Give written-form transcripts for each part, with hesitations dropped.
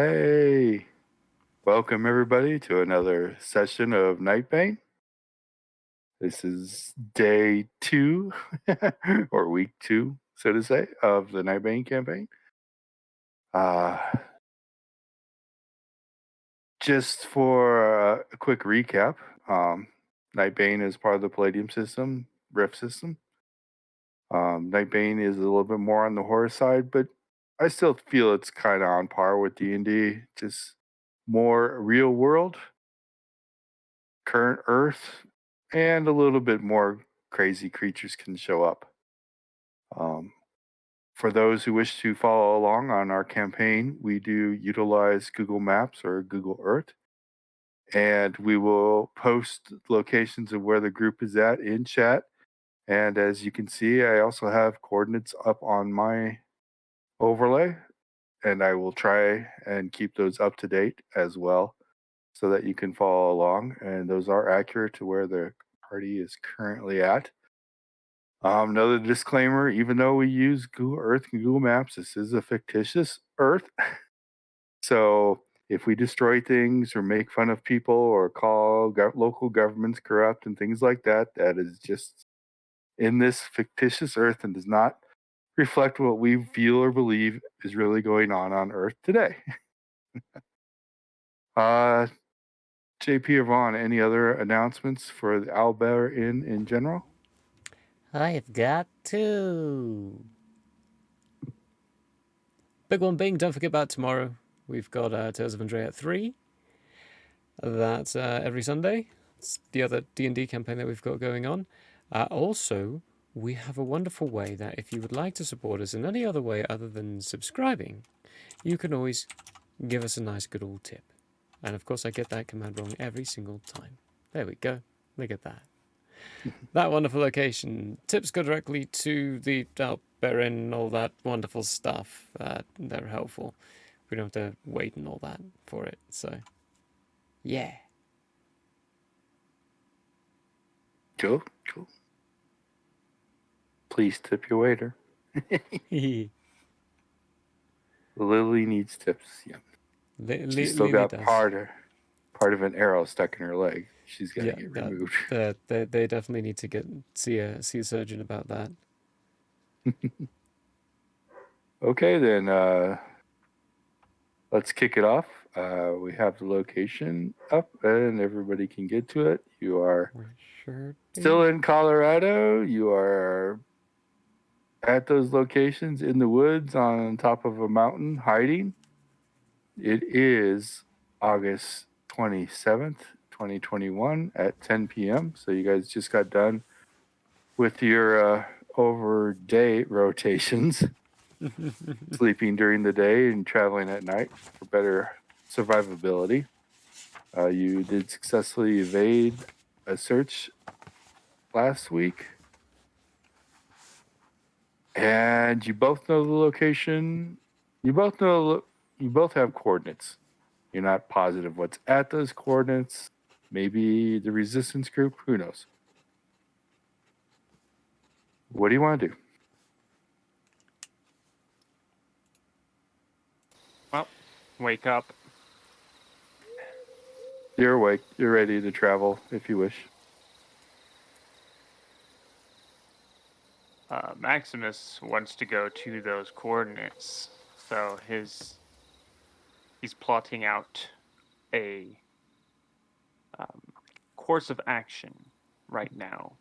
Hey, welcome everybody to another session of Nightbane. This is day 2, or week 2, so to say, of the Nightbane campaign. Uh, just for a quick recap, Nightbane is part of the Palladium system, Rift system. Nightbane is a little bit more on the horror side, but I still feel it's kind of on par with D&D, just more real world, current Earth, and a little bit more crazy creatures can show up. For those who wish to follow along on our campaign, we do utilize Google Maps or Google Earth, and we will post locations of where the group is at in chat. And as you can see, I also have coordinates up on my overlay, and I will try and keep those up to date as well so that you can follow along. And those are accurate to where the party is currently at. Another disclaimer, even though we use Google Earth and Google Maps, this is a fictitious Earth. So if we destroy things or make fun of people or call local governments corrupt and things like that, that is just in this fictitious Earth and does not reflect what we feel or believe is really going on Earth today. JP or Vaughn, any other announcements for the Owlbear Inn in general? I've got two. Big one being, don't forget about tomorrow. We've got Tales of Andrea at 3. That's every Sunday. It's the other D&D campaign that we've got going on. Also, we have a wonderful way that if you would like to support us in any other way other than subscribing, you can always give us a nice good old tip. And of course, I get that command wrong every single time. There we go. Look at that. That wonderful location. Tips go directly to the Owlbear Inn and all that wonderful stuff. They're helpful. We don't have to wait and all that for it. So, yeah. Cool. Please tip your waiter. Lily needs tips. Yeah, she's still got part of an arrow stuck in her leg. She's got to get removed. They definitely need to see a surgeon about that. Okay, then let's kick it off. We have the location up, and everybody can get to it. You are still in Colorado. You are at those locations in the woods on top of a mountain hiding. It is August 27th, 2021 at 10 p.m. So you guys just got done with your over-day rotations, sleeping during the day and traveling at night for better survivability. You did successfully evade a search last week. And you both know the location. You both have coordinates. You're not positive what's at those coordinates. Maybe the resistance group. Who knows? What do you want to do? Well, wake up. You're awake. You're ready to travel if you wish. Maximus wants to go to those coordinates, so he's plotting out a course of action right now.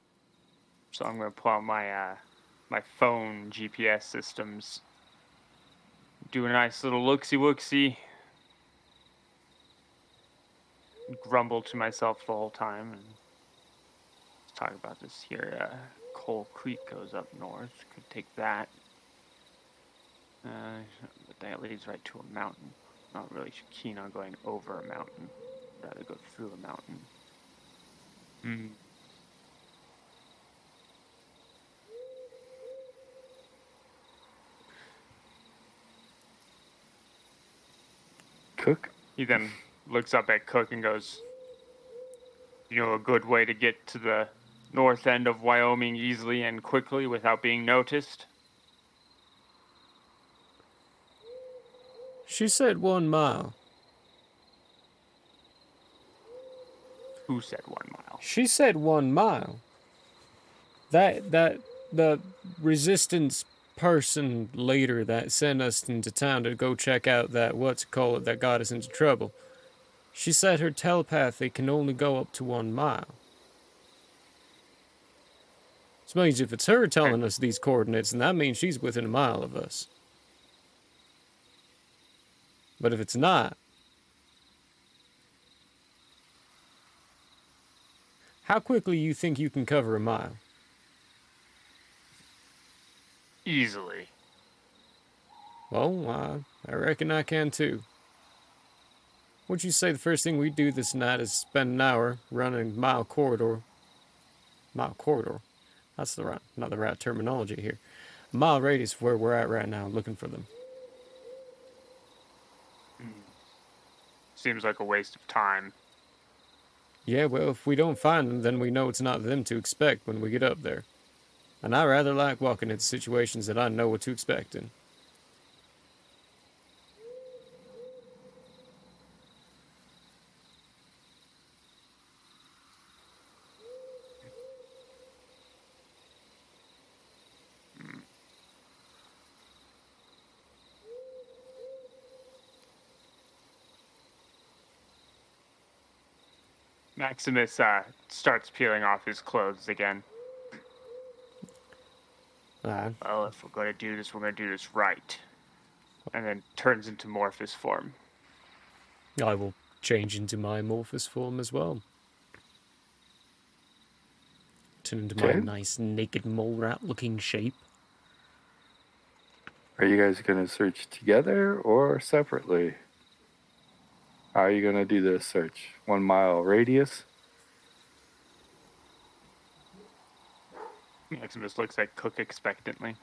So I'm going to pull out my phone GPS systems, do a nice little looksy-wooksy, grumble to myself the whole time, and let's talk about this here. Coal Creek goes up north. Could take that. But that leads right to a mountain. Not really keen on going over a mountain. I'd rather go through a mountain. Cook? He then looks up at Cook and goes, "You know a good way to get to the north end of Wyoming easily and quickly without being noticed?" She said 1 mile. Who said 1 mile? She said 1 mile. The resistance person later that sent us into town to go check out that that got us into trouble. She said her telepathy can only go up to 1 mile. This means if it's her telling us these coordinates, then that means she's within a mile of us. But if it's not, how quickly you think you can cover a mile? Easily. Well, I reckon I can too. Would you say the first thing we do this night is spend an hour running a mile corridor? Mile corridor? That's not the right terminology here. A mile radius of where we're at right now, looking for them. Seems like a waste of time. Yeah, well, if we don't find them, then we know it's not them to expect when we get up there. And I rather like walking into situations that I know what to expect in. Maximus starts peeling off his clothes again. Well, if we're going to do this, we're going to do this right. And then turns into Morphous form. I will change into my amorphous form as well. Turn into my nice naked mole rat looking shape. Are you guys going to search together or separately? How are you going to do this search? 1 mile radius? Maximus looks at Cook expectantly.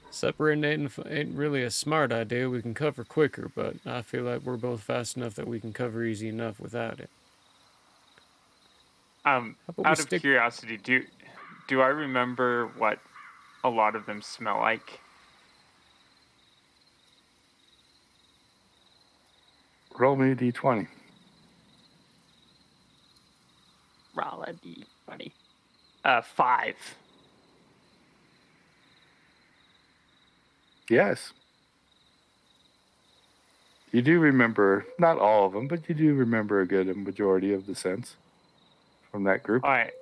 Separating ain't really a smart idea. We can cover quicker, but I feel like we're both fast enough that we can cover easy enough without it. Out of curiosity, do I remember what a lot of them smell like? Roll me a d20. Roll a d20. 5. Yes. You do remember, not all of them, but you do remember a good majority of the scents from that group. All right.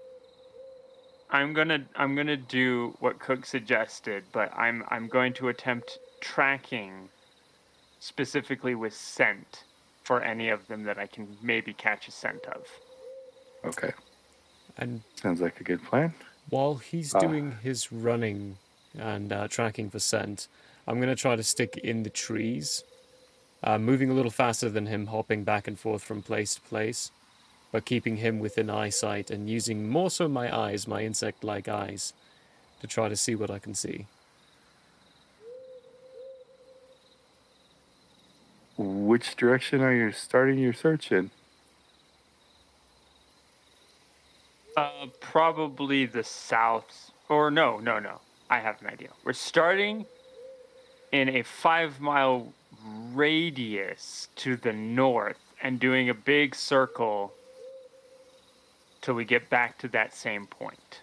I'm gonna do what Cook suggested, but I'm going to attempt tracking specifically with scent for any of them that I can maybe catch a scent of. Okay. And sounds like a good plan. While he's doing his running and tracking for scent, I'm going to try to stick in the trees, moving a little faster than him, hopping back and forth from place to place, but keeping him within eyesight and using more so my eyes, my insect-like eyes, to try to see what I can see. Which direction are you starting your search in? Probably the south. Or no. I have an idea. We're starting in a 5-mile radius to the north and doing a big circle till we get back to that same point.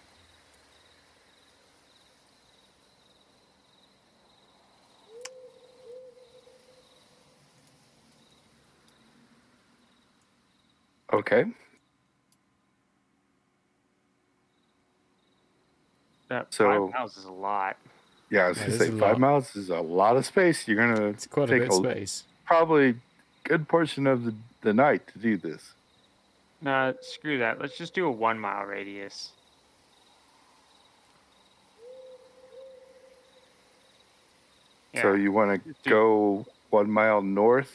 Okay. That 5 miles is a lot. Yeah, I was going to say 5 miles is a lot of space. You're going to quite take a bit of space. Probably good portion of the night to do this. Nah, screw that. Let's just do a 1-mile radius. Yeah. So you want to go 1 mile north?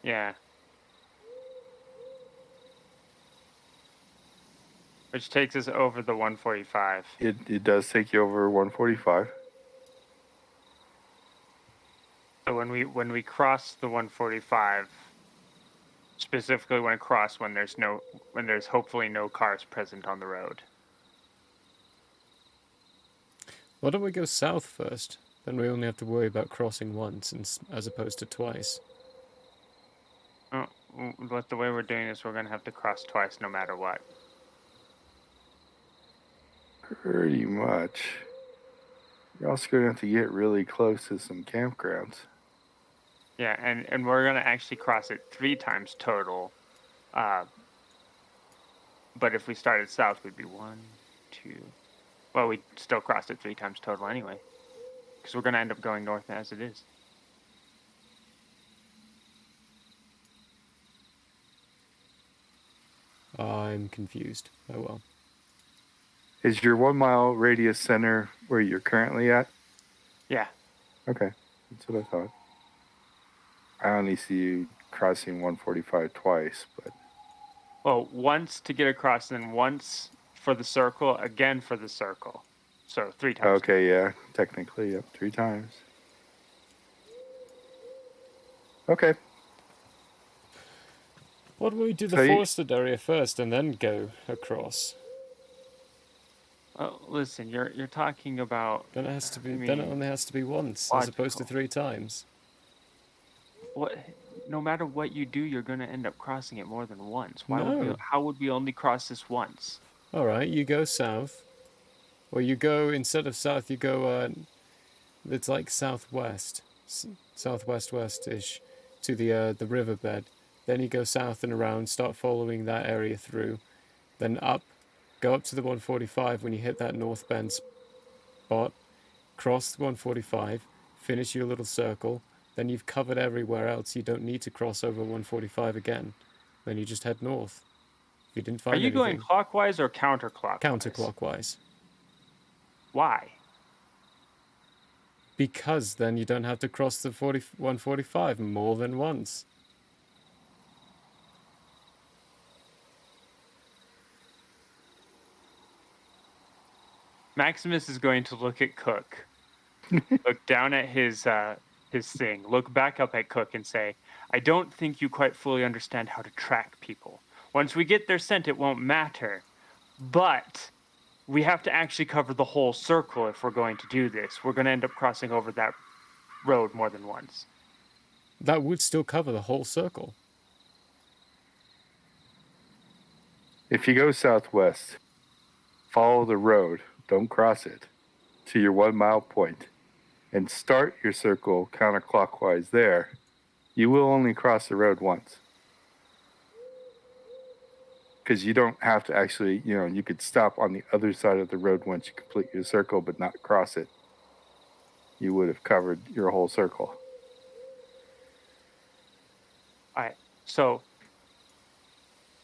Yeah. Which takes us over the 145. It does take you over 145. So when we cross the 145, specifically when there's hopefully no cars present on the road. Why don't we go south first? Then we only have to worry about crossing once as opposed to twice. Oh, but the way we're doing this, we're going to have to cross twice no matter what. Pretty much. You're also going to have to get really close to some campgrounds. Yeah, and we're going to actually cross it 3 times total. But if we started south, we'd be 1, 2... Well, we'd still cross it 3 times total anyway. Because we're going to end up going north as it is. I'm confused. Oh well. Is your 1 mile radius center where you're currently at? Yeah. Okay, that's what I thought. I only see you crossing 145 twice, but Well, once to get across, and then once for the circle, again for the circle. So 3 times. okay, yeah, technically, yep, 3 times. Okay. Why don't we do the So forested area first and then go across? Oh, listen, you're talking about. Then it has to be. I Then it mean, only has to be once, as opposed to logical. 3 times. What? No matter what you do, you're going to end up crossing it more than once. Why would we? No. How would we only cross this once? All right, you go south, or you go instead of south, you go. It's like southwest, southwest-west-ish, to the riverbed. Then you go south and around, start following that area through, then up, go up to the 145 when you hit that north bend spot, cross the 145, finish your little circle, then you've covered everywhere else. You don't need to cross over 145 again. Then you just head north. If you didn't Are find you going anything, clockwise or counterclockwise? counterclockwise. Why? Because then you don't have to cross the 145 more than once. Maximus is going to look at Cook, look down at his thing, look back up at Cook and say, I don't think you quite fully understand how to track people. Once we get their scent, it won't matter. But we have to actually cover the whole circle if we're going to do this. We're going to end up crossing over that road more than once. That would still cover the whole circle. if you go southwest, follow the road, don't cross it, to your 1 mile point, and start your circle counterclockwise there, you will only cross the road once. Because you don't have to actually, you could stop on the other side of the road once you complete your circle, but not cross it. You would have covered your whole circle. All right. So,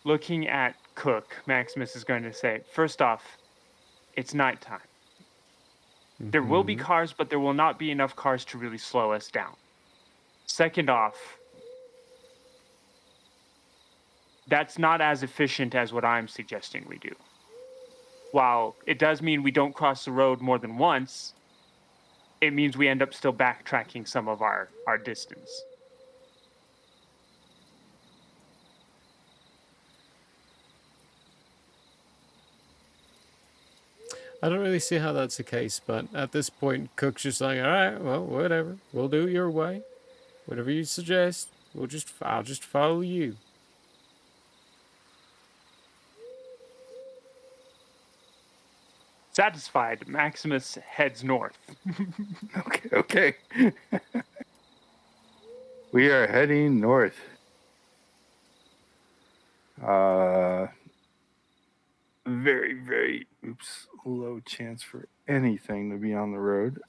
looking at Cook, Maximus is going to say, first off, it's nighttime. There will be cars, but there will not be enough cars to really slow us down. Second off, that's not as efficient as what I'm suggesting we do. While it does mean we don't cross the road more than once, it means we end up still backtracking some of our distance. I don't really see how that's the case, but at this point, Cook's just like, all right, well, whatever. We'll do it your way. Whatever you suggest, I'll just follow you. Satisfied, Maximus heads north. Okay. We are heading north. Very, very, low chance for anything to be on the road.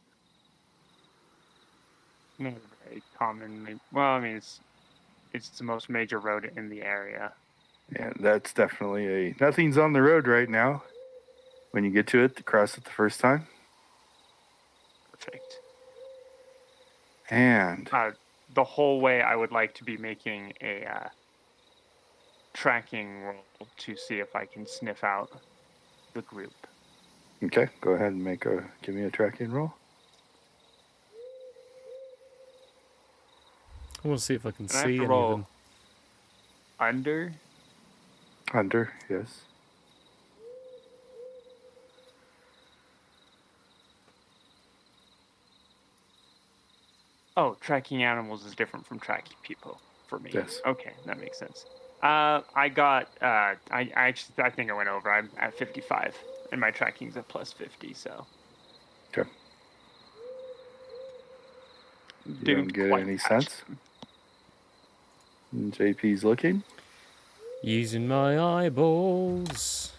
Not very common. Well, I mean, it's the most major road in the area. And that's definitely nothing's on the road right now. When you get to it, cross it the first time. Perfect. And the whole way, I would like to be making a tracking roll to see if I can sniff out the group. okay, go ahead and give me a tracking roll. I want to see if I can And I have see to any of roll them. under. Under, yes. Oh, tracking animals is different from tracking people for me. Yes. Okay, that makes sense. I got. I think I went over. I'm at 55, and my tracking's at plus 50. So, Okay. You don't dude, get quite any patched. sense? JP's looking. Using my eyeballs.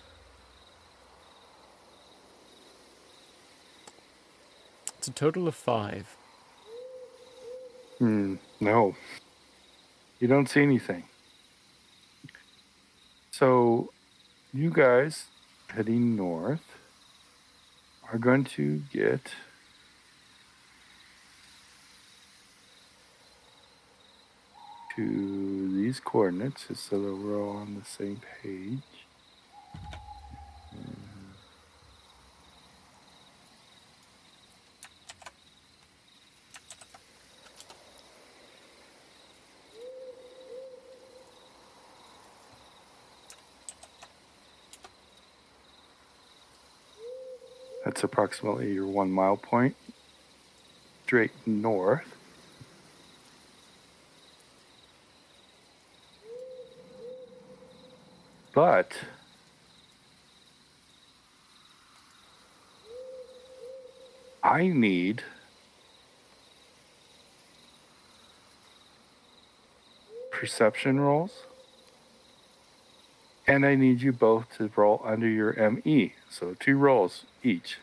It's a total of 5. No. You don't see anything. So you guys heading north are going to get to these coordinates just so that we're all on the same page. That's approximately your 1 mile point, straight north. But I need perception rolls, and I need you both to roll under your ME. So 2 rolls each.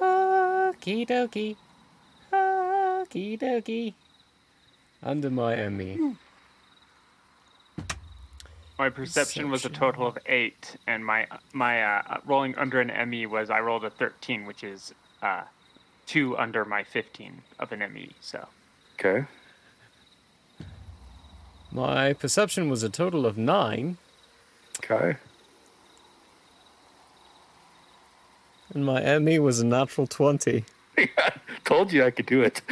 Okie dokie. Okie dokie. Under my ME. My perception was a total of 8, and my rolling under an ME was I rolled a 13, which is 2 under my 15 of an ME. So. Okay. My perception was a total of 9. Okay. And my ME was a natural 20. Told you I could do it.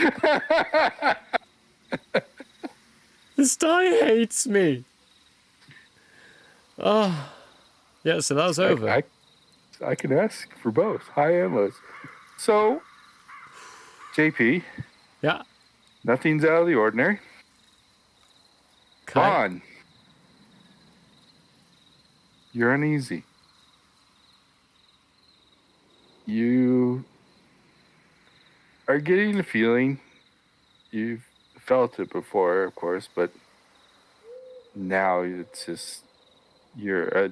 This die hates me. Oh. Yeah, so that was over. I can ask for both, high and lows. So, JP, Yeah. nothing's out of the ordinary. Okay. Vaughn, you're uneasy. You are getting a feeling. You've felt it before, of course, but now it's just your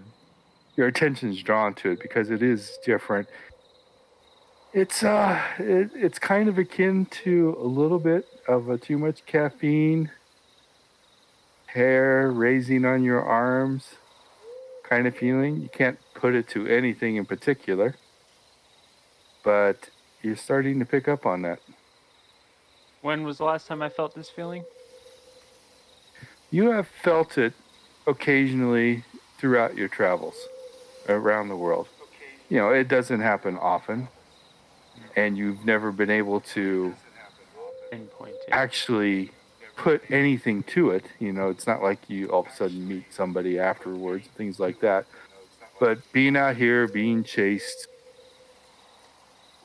attention's drawn to it because it is different. It's it's kind of akin to a little bit of a too much caffeine, hair raising on your arms kind of feeling. You can't put it to anything in particular, but you're starting to pick up on that. When was the last time I felt this feeling? You have felt it occasionally throughout your travels around the world. You know, it doesn't happen often, and you've never been able to Pinpoint it. actually put anything to it. You know, it's not like you all of a sudden meet somebody afterwards, things like that. But being out here, being chased,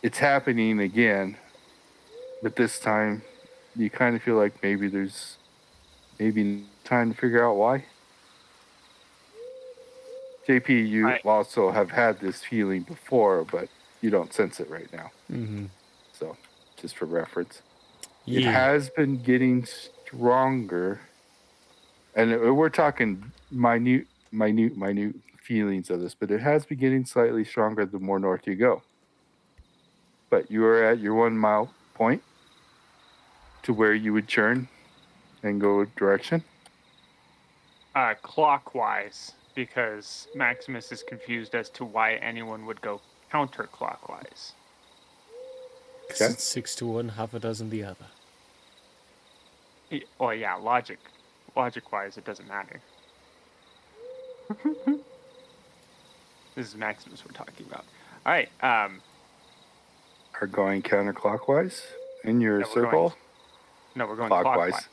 it's happening again. But this time, you kind of feel like maybe there's time to figure out why. JP, you also have had this feeling before, but you don't sense it right now. Mm-hmm. So, just for reference. Yeah. It has been getting stronger, and we're talking minute feelings of this, but it has been getting slightly stronger the more north you go. But you are at your 1 mile point to where you would turn and go direction. Clockwise, because Maximus is confused as to why anyone would go counterclockwise. Because it's 6 to 1, half a dozen the other. Well, yeah, logic-wise, it doesn't matter. This is Maximus we're talking about. All right. Are going counterclockwise in your circle? We're going clockwise.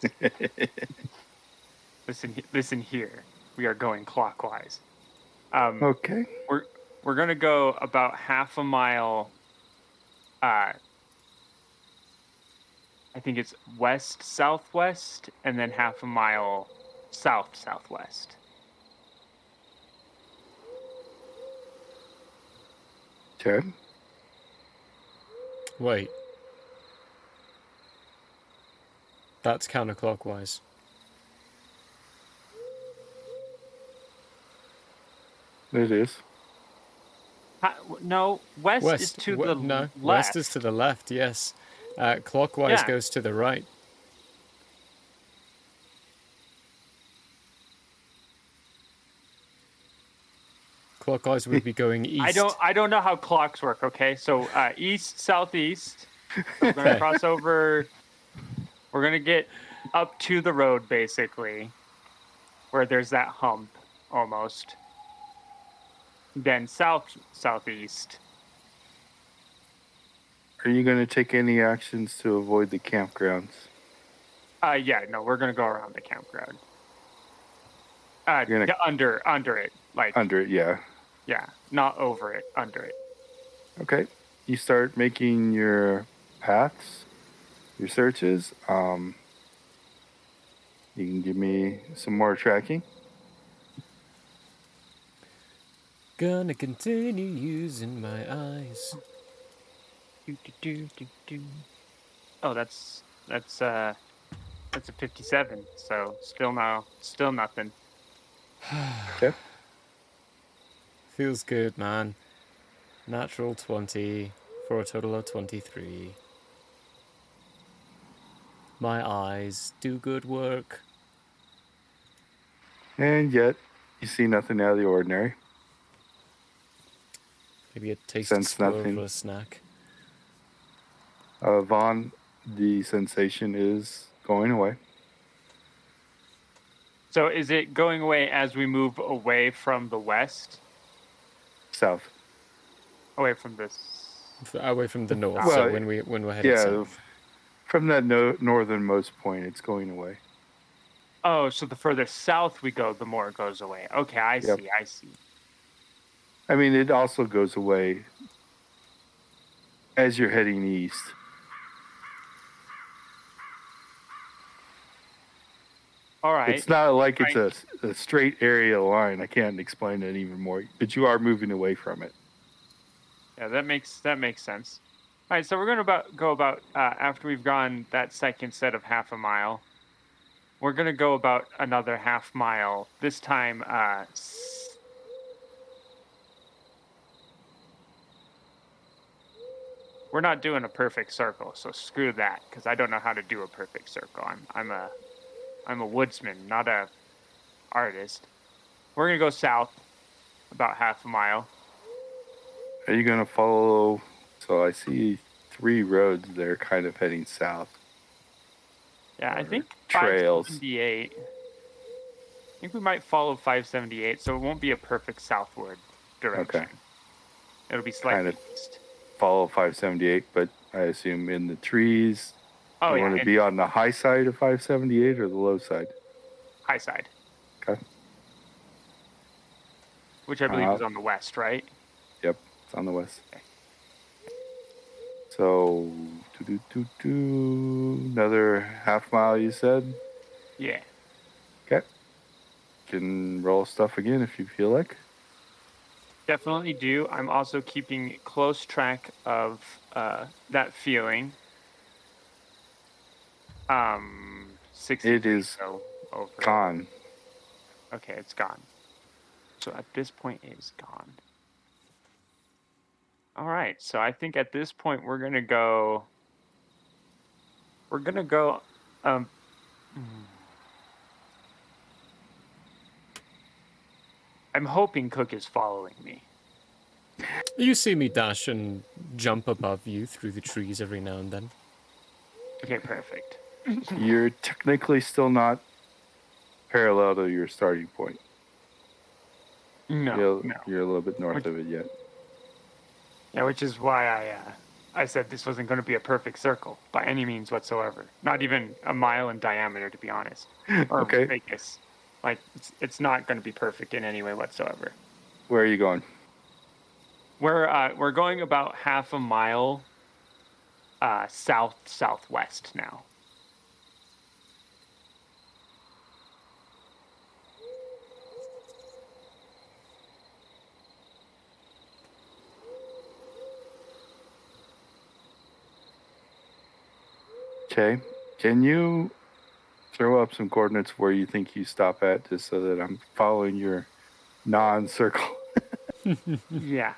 Listen here. We are going clockwise. Okay. We're going to go about half a mile I think it's west southwest, and then half a mile south southwest. Okay. Wait. That's counterclockwise. It is. No, west is to the no, left. west is to the left, yes. Clockwise Yeah. goes to the right. Clockwise would be going east. I don't know how clocks work. Okay, so east southeast. We're gonna cross over. We're gonna get up to the road basically, where there's that hump almost. Then south southeast. Are you going to take any actions to avoid the campgrounds? Yeah, no, we're gonna go around the campground. You're gonna Under it, like under it, yeah. yeah, not over it, under it. Okay. You start making your paths, your searches. You can give me some more tracking. Gonna continue using my eyes. Oh, that's a 57. So still nothing. Okay. Feels good, man. Natural 20 for a total of 23. My eyes do good work. And yet, you see nothing out of the ordinary. Maybe a tasty Sense squirrel nothing. for a snack. Vaughn, the sensation is going away. So is it going away as we move away from the west? South. Away from this. Away from the north, Well, so when we're headed south. From that northernmost point, it's going away. Oh, so the further south we go, the more it goes away. Okay, I Yep. see. I mean, it also goes away as you're heading east. All right. It's not like it's a straight area line. I can't explain it even more, but you are moving away from it. Yeah, that makes sense. All right, so we're gonna go about after we've gone that second set of half a mile. We're gonna go about another half mile. This time, we're not doing a perfect circle, so screw that, because I don't know how to do a perfect circle. I'm a woodsman, not a artist. We're gonna go south about half a mile. Are you going to follow? So I see 3 roads that are kind of heading south. Yeah, I think trails. 578. I think we might follow 578, so it won't be a perfect southward direction. Okay. It'll be slightly Kind of east. follow 578, but I assume in the trees. Oh, you yeah. want to be on the high side of 578 or the low side? High side. Okay. Which I believe is on the west, right? Yep, it's on the west. Okay. So, another half mile, you said? Yeah. Okay. Can roll stuff again if you feel like. Definitely do. I'm also keeping close track of that feeling. 60. It is over. gone. Okay, it's gone. So at this point, it is gone. All right. So I think at this point we're gonna go. I'm hoping Cook is following me. You see me dash and jump above you through the trees every now and then. Okay, perfect. You're technically still not parallel to your starting point. No, You're a little bit north of it yet. Yeah, which is why I said this wasn't going to be a perfect circle by any means whatsoever. Not even a mile in diameter, to be honest. Or Okay. radius. Like it's not going to be perfect in any way whatsoever. Where are you going? We're going about half a mile south-southwest now. Okay. Can you throw up some coordinates where you think you stop at, just so that I'm following your non-circle? Yeah.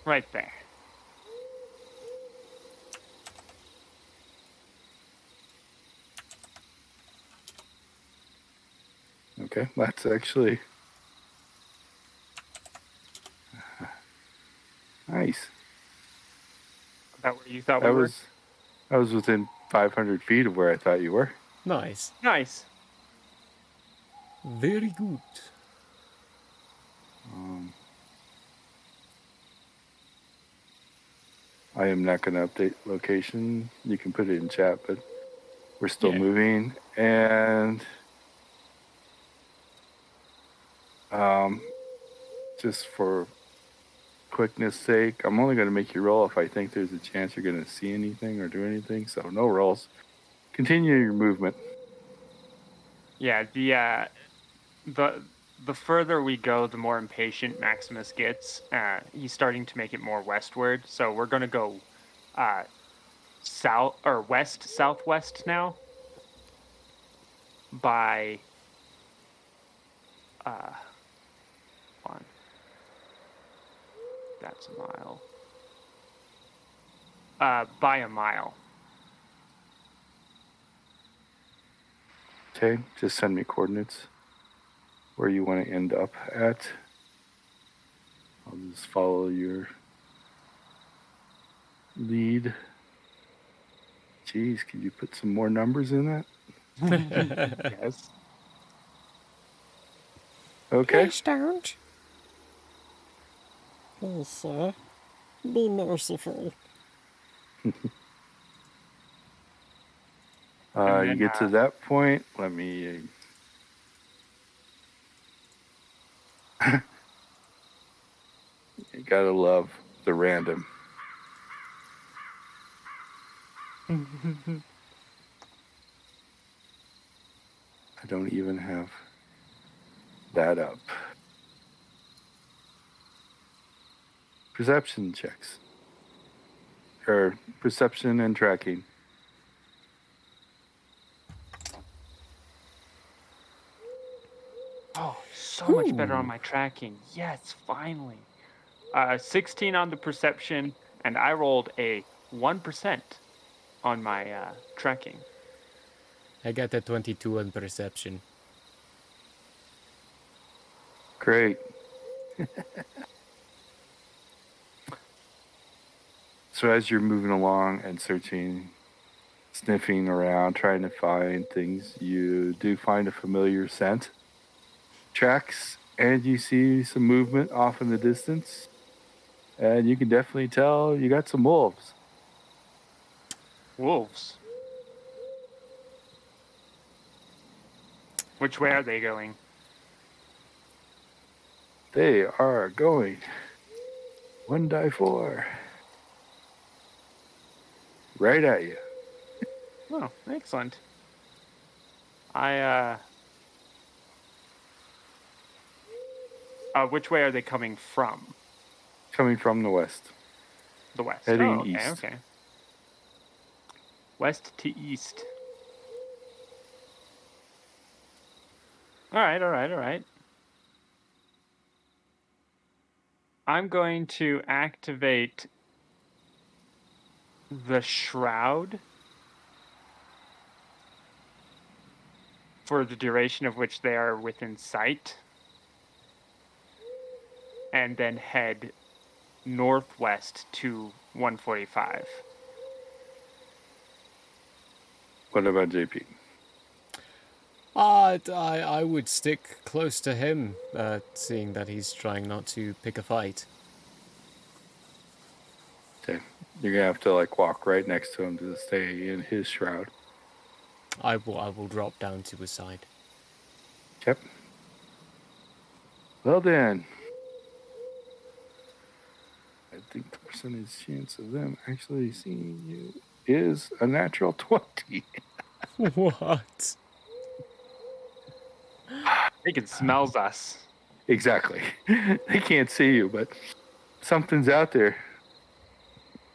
Right there. Okay, that's actually nice. About where you thought we That were? was within 500 feet of where I thought you were. Nice. Nice. Very good. I am not going to update location. You can put it in chat, but we're still Yeah. moving. And just for quickness sake, I'm only going to make you roll if I think there's a chance you're going to see anything or do anything. So no rolls. Continue your movement. Yeah, the further we go, the more impatient Maximus gets. He's starting to make it more westward, so we're gonna go south or west southwest now. By one. That's a mile. By a mile. Okay, just send me coordinates where you want to end up at. I'll just follow your lead. Geez, could you put some more numbers in that? Yes. Okay. Please don't. Please, sir, be merciful. You get to that point. Let me. You gotta love the random. I don't even have that up. Perception checks. Or perception and tracking. Oh, so much better on my tracking. Yes, finally. 16 on the perception, and I rolled a 1% on my tracking. I got a 22 on perception. Great. So as you're moving along and searching, sniffing around, trying to find things, you do find a familiar scent. Tracks, and you see some movement off in the distance. And you can definitely tell you got some wolves. Wolves. Which way are they going? They are going 1-4. Right at you. Oh, excellent. Which way are they coming from? Coming from the west. The west. Heading oh, okay, east. okay. West to east. All right. I'm going to activate the shroud for the duration of which they are within sight, and then head northwest to 145. What about JP? I would stick close to him, seeing that he's trying not to pick a fight. Okay. You're going to have to walk right next to him to stay in his shroud. I will drop down to his side. Yep. Well then. I think the percentage chance of them actually seeing you is a natural 20. What? They can smells us. Exactly. They can't see you, but something's out there.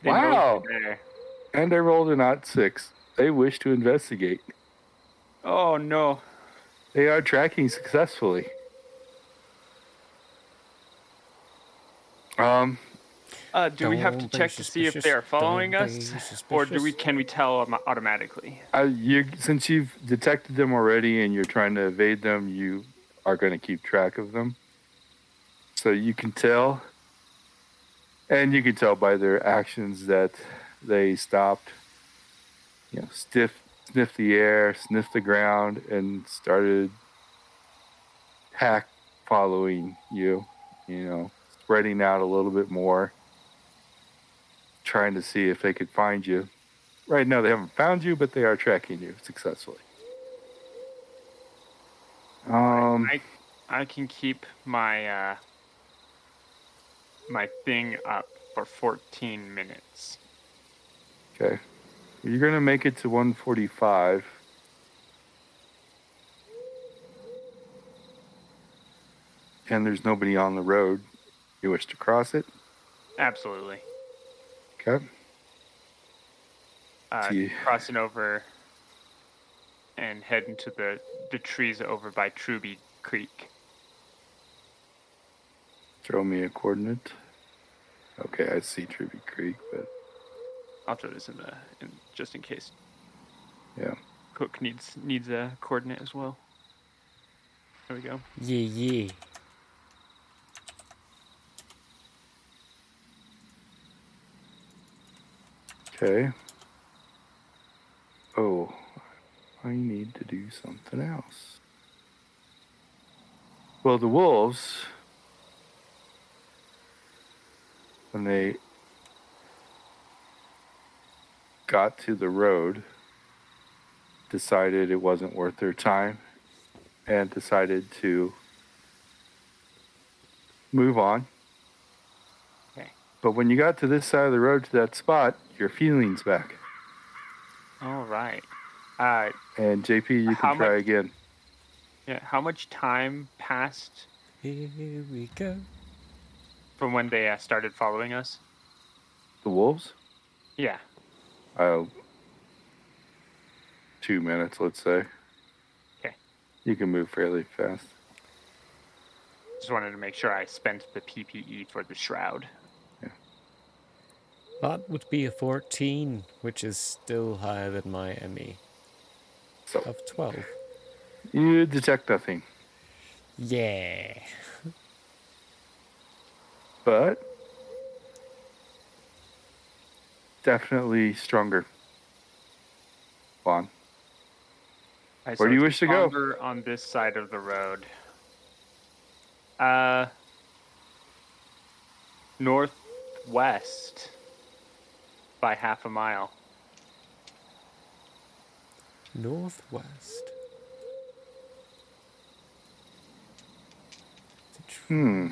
They know Wow. we're there. And I rolled an odd 6. They wish to investigate. Oh no. They are tracking successfully. Do we have to Don't be check to see if they are suspicious, following don't us, be or suspicious. can we tell automatically? Since you've detected them already and you're trying to evade them, you are going to keep track of them. So you can tell, and you can tell by their actions that they stopped, sniffed the air, sniffed the ground, and started pack following you, spreading out a little bit more, trying to see if they could find you. Right now, they haven't found you, but they are tracking you successfully. I can keep my my thing up for 14 minutes. Okay. You're going to make it to 145. And there's nobody on the road. You wish to cross it? Absolutely. Okay. Crossing over and heading to the trees over by Truby Creek. Throw me a coordinate. Okay, I see Truby Creek, but I'll throw this in just in case. yeah. Cook needs a coordinate as well. There we go. Yeah. Okay. Oh, I need to do something else. Well, the wolves, when they got to the road, decided it wasn't worth their time and decided to move on. Okay. But when you got to this side of the road to that spot, your feeling's back. All right. And JP, you can try again. Yeah. How much time passed Here we go. from when they started following us? The wolves? Yeah. 2 minutes, let's say. Okay. You can move fairly fast. Just wanted to make sure I spent the PPE for the shroud. Yeah. That would be a 14, which is still higher than my ME So of 12. you detect nothing. Yeah. But definitely stronger. Vaughn. Right, Where do you it's wish to go? stronger on this side of the road. Northwest by half a mile. Northwest. You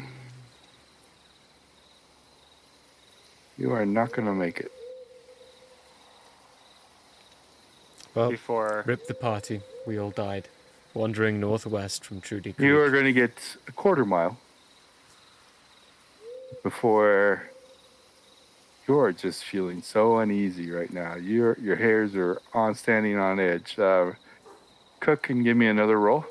are not going to make it. Well, Before rip the party. We all died. Wandering northwest from Trudy Creek. You are going to get a quarter mile before you're just feeling so uneasy right now. Your hairs are standing on edge. Cook can give me another roll.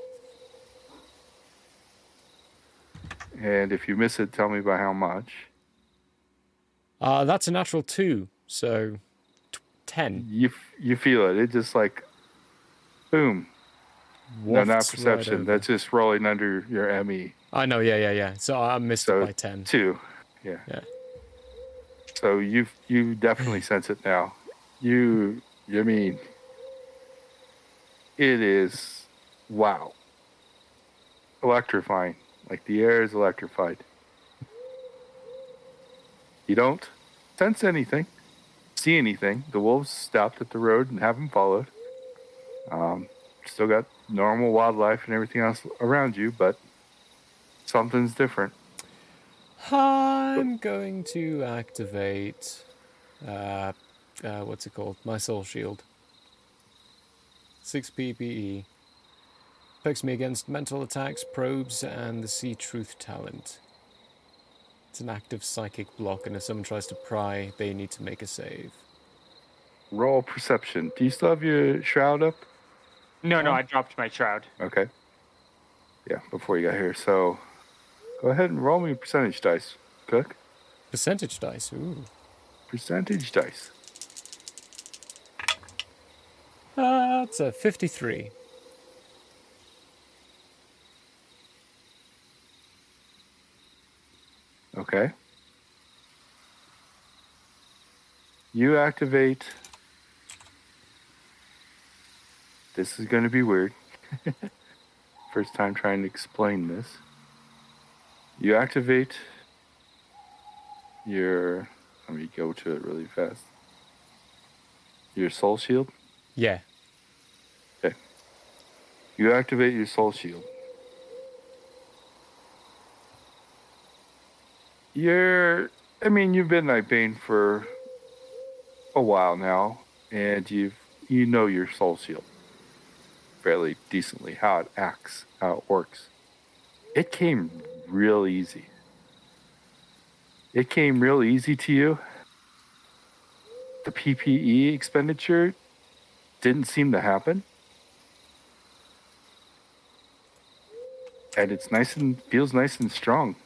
And if you miss it, tell me by how much. That's a natural 2, so 10. You feel it. It just like, boom. No, not Wafts perception. right That's just rolling under your ME. I know, yeah. So I missed it by 10. 2. Yeah. So you definitely sense it now. You mean, it is, wow. Electrifying. Like the air is electrified. You don't sense anything, see anything. The wolves stopped at the road and haven't followed. Still got normal wildlife and everything else around you, but something's different. I'm going to activate, what's it called? My soul shield. 6 PPE. Protects me against mental attacks, probes, and the See Truth talent. It's an active psychic block, and if someone tries to pry, they need to make a save. Roll perception. Do you still have your shroud up? No, Oh. I dropped my shroud. Okay. Yeah, before you got here. So go ahead and roll me percentage dice, Cook. Percentage dice, ooh. Percentage dice. That's a 53. Okay. You activate. This is going to be weird. First time trying to explain this. You activate your. Let me go to it really fast. Your soul shield. Yeah. Okay. You activate your soul shield. You've been Nightbane for a while now, and you know your soul shield fairly decently, how it acts, how it works. It came real easy. It came real easy to you. The PPE expenditure didn't seem to happen. And it's nice and feels nice and strong.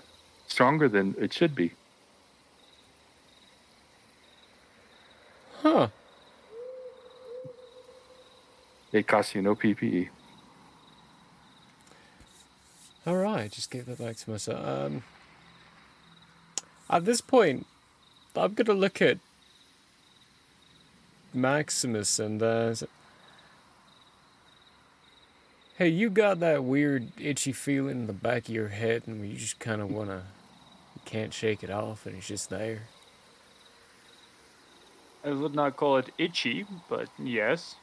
Stronger than it should be. Huh. It costs you no PPE. Alright, just give that back to myself. At this point, I'm gonna look at Maximus and hey, you got that weird itchy feeling in the back of your head and you just kind of you can't shake it off and it's just there. I would not call it itchy, but yes.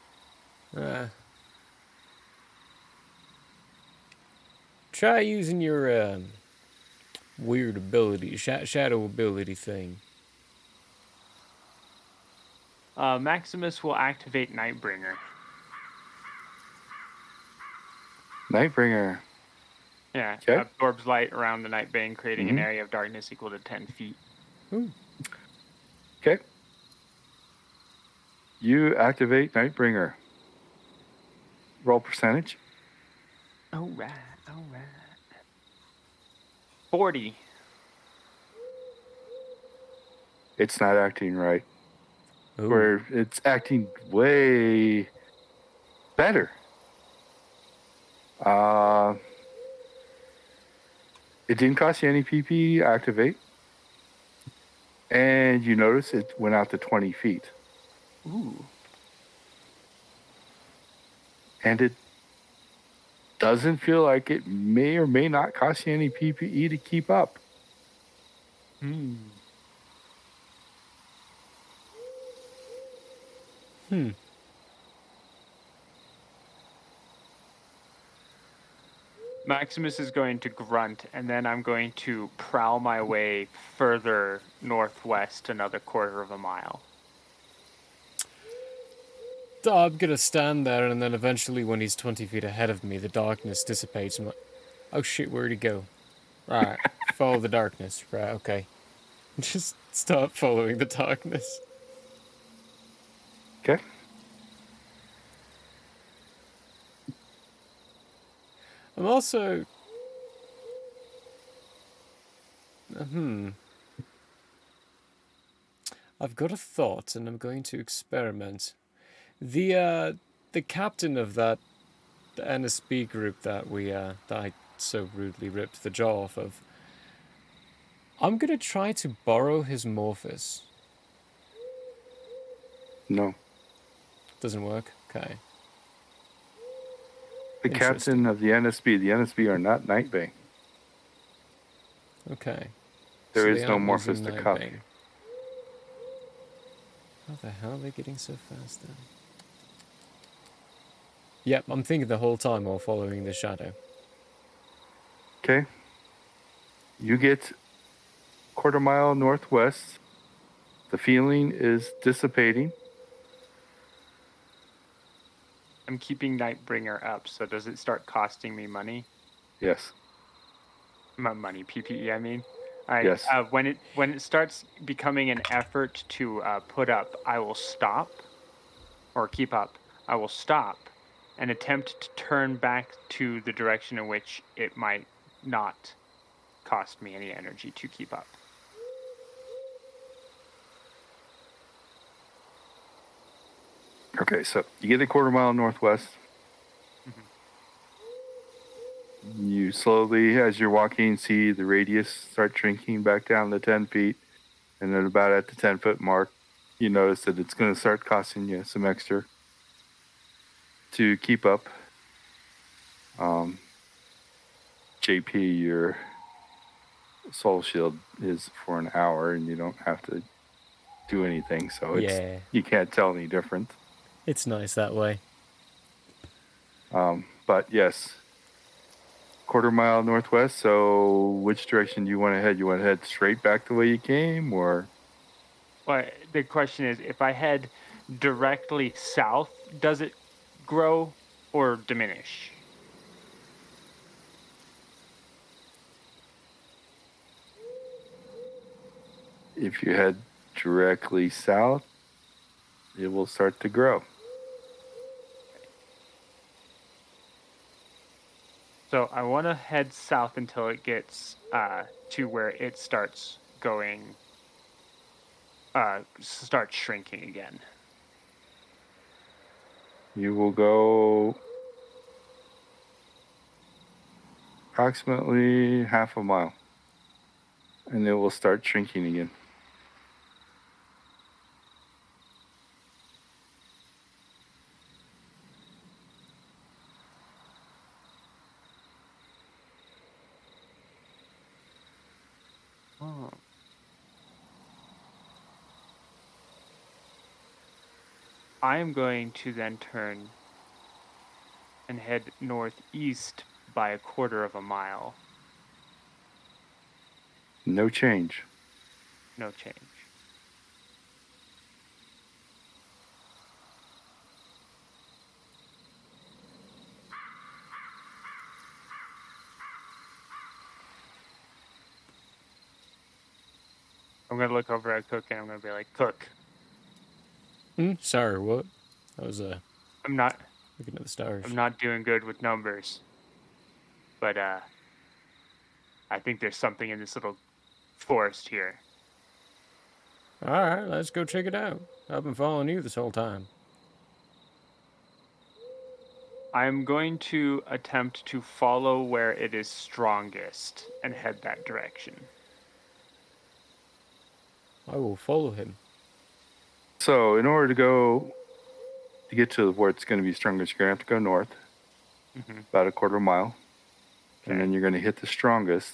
Try using your weird ability, shadow ability thing. Maximus will activate Nightbringer. Nightbringer. Yeah, Okay. absorbs light around the Nightbane, creating an area of darkness equal to 10 feet. Ooh. Okay. You activate Nightbringer. Roll percentage. All right. 40. It's not acting right. Ooh. Where it's acting way better. It didn't cost you any PP activate. And you notice it went out to 20 feet. Ooh. And it doesn't feel like it may or may not cost you any PPE to keep up. Maximus is going to grunt, and then I'm going to prowl my way further northwest another quarter of a mile. I'm gonna stand there, and then eventually, when he's 20 feet ahead of me, the darkness dissipates. I'm like, oh shit, where'd he go? Right, follow the darkness. Right, okay. Just start following the darkness. Okay. I'm also... I've got a thought, and I'm going to experiment. The captain of that NSB group that I so rudely ripped the jaw off of, I'm gonna try to borrow his Morphus. No. Doesn't work? Okay. The captain of the NSB are not Nightbane. Okay. There So is they no aren't Morphus using to Nightbane. copy. How the hell are they getting so fast then? Yep, I'm thinking the whole time while following the shadow. Okay. You get quarter mile northwest. The feeling is dissipating. I'm keeping Nightbringer up, so does it start costing me money? Yes. Money, PPE, I mean. Yes. When it starts becoming an effort to put up, I will stop, or keep up. I will stop and attempt to turn back to the direction in which it might not cost me any energy to keep up. Okay, so you get a quarter mile northwest. Mm-hmm. You slowly, as you're walking, see the radius start shrinking back down to 10 feet. And then about at the 10-foot mark, you notice that it's going to start costing you some extra to keep up. JP, your soul shield is for an hour, and you don't have to do anything, so you can't tell any difference. It's nice that way. But yes, quarter mile northwest. So which direction do you want to head? You want to head straight back the way you came, or? Well, the question is, if I head directly south, does it grow or diminish? If you head directly south, it will start to grow. So I want to head south until it gets to where it starts going, starts shrinking again. You will go approximately half a mile, and it will start shrinking again. Oh. I am going to then turn and head northeast by a quarter of a mile. No change. No change. I'm going to look over at Cook and I'm going to be like, Cook. Sorry, what? I was I'm not looking at the stars. I'm not doing good with numbers. But I think there's something in this little forest here. Alright, let's go check it out. I've been following you this whole time. I'm going to attempt to follow where it is strongest and head that direction. I will follow him. So in order to get to where it's going to be strongest, you're going to have to go north, about a quarter mile. Okay. And then you're going to hit the strongest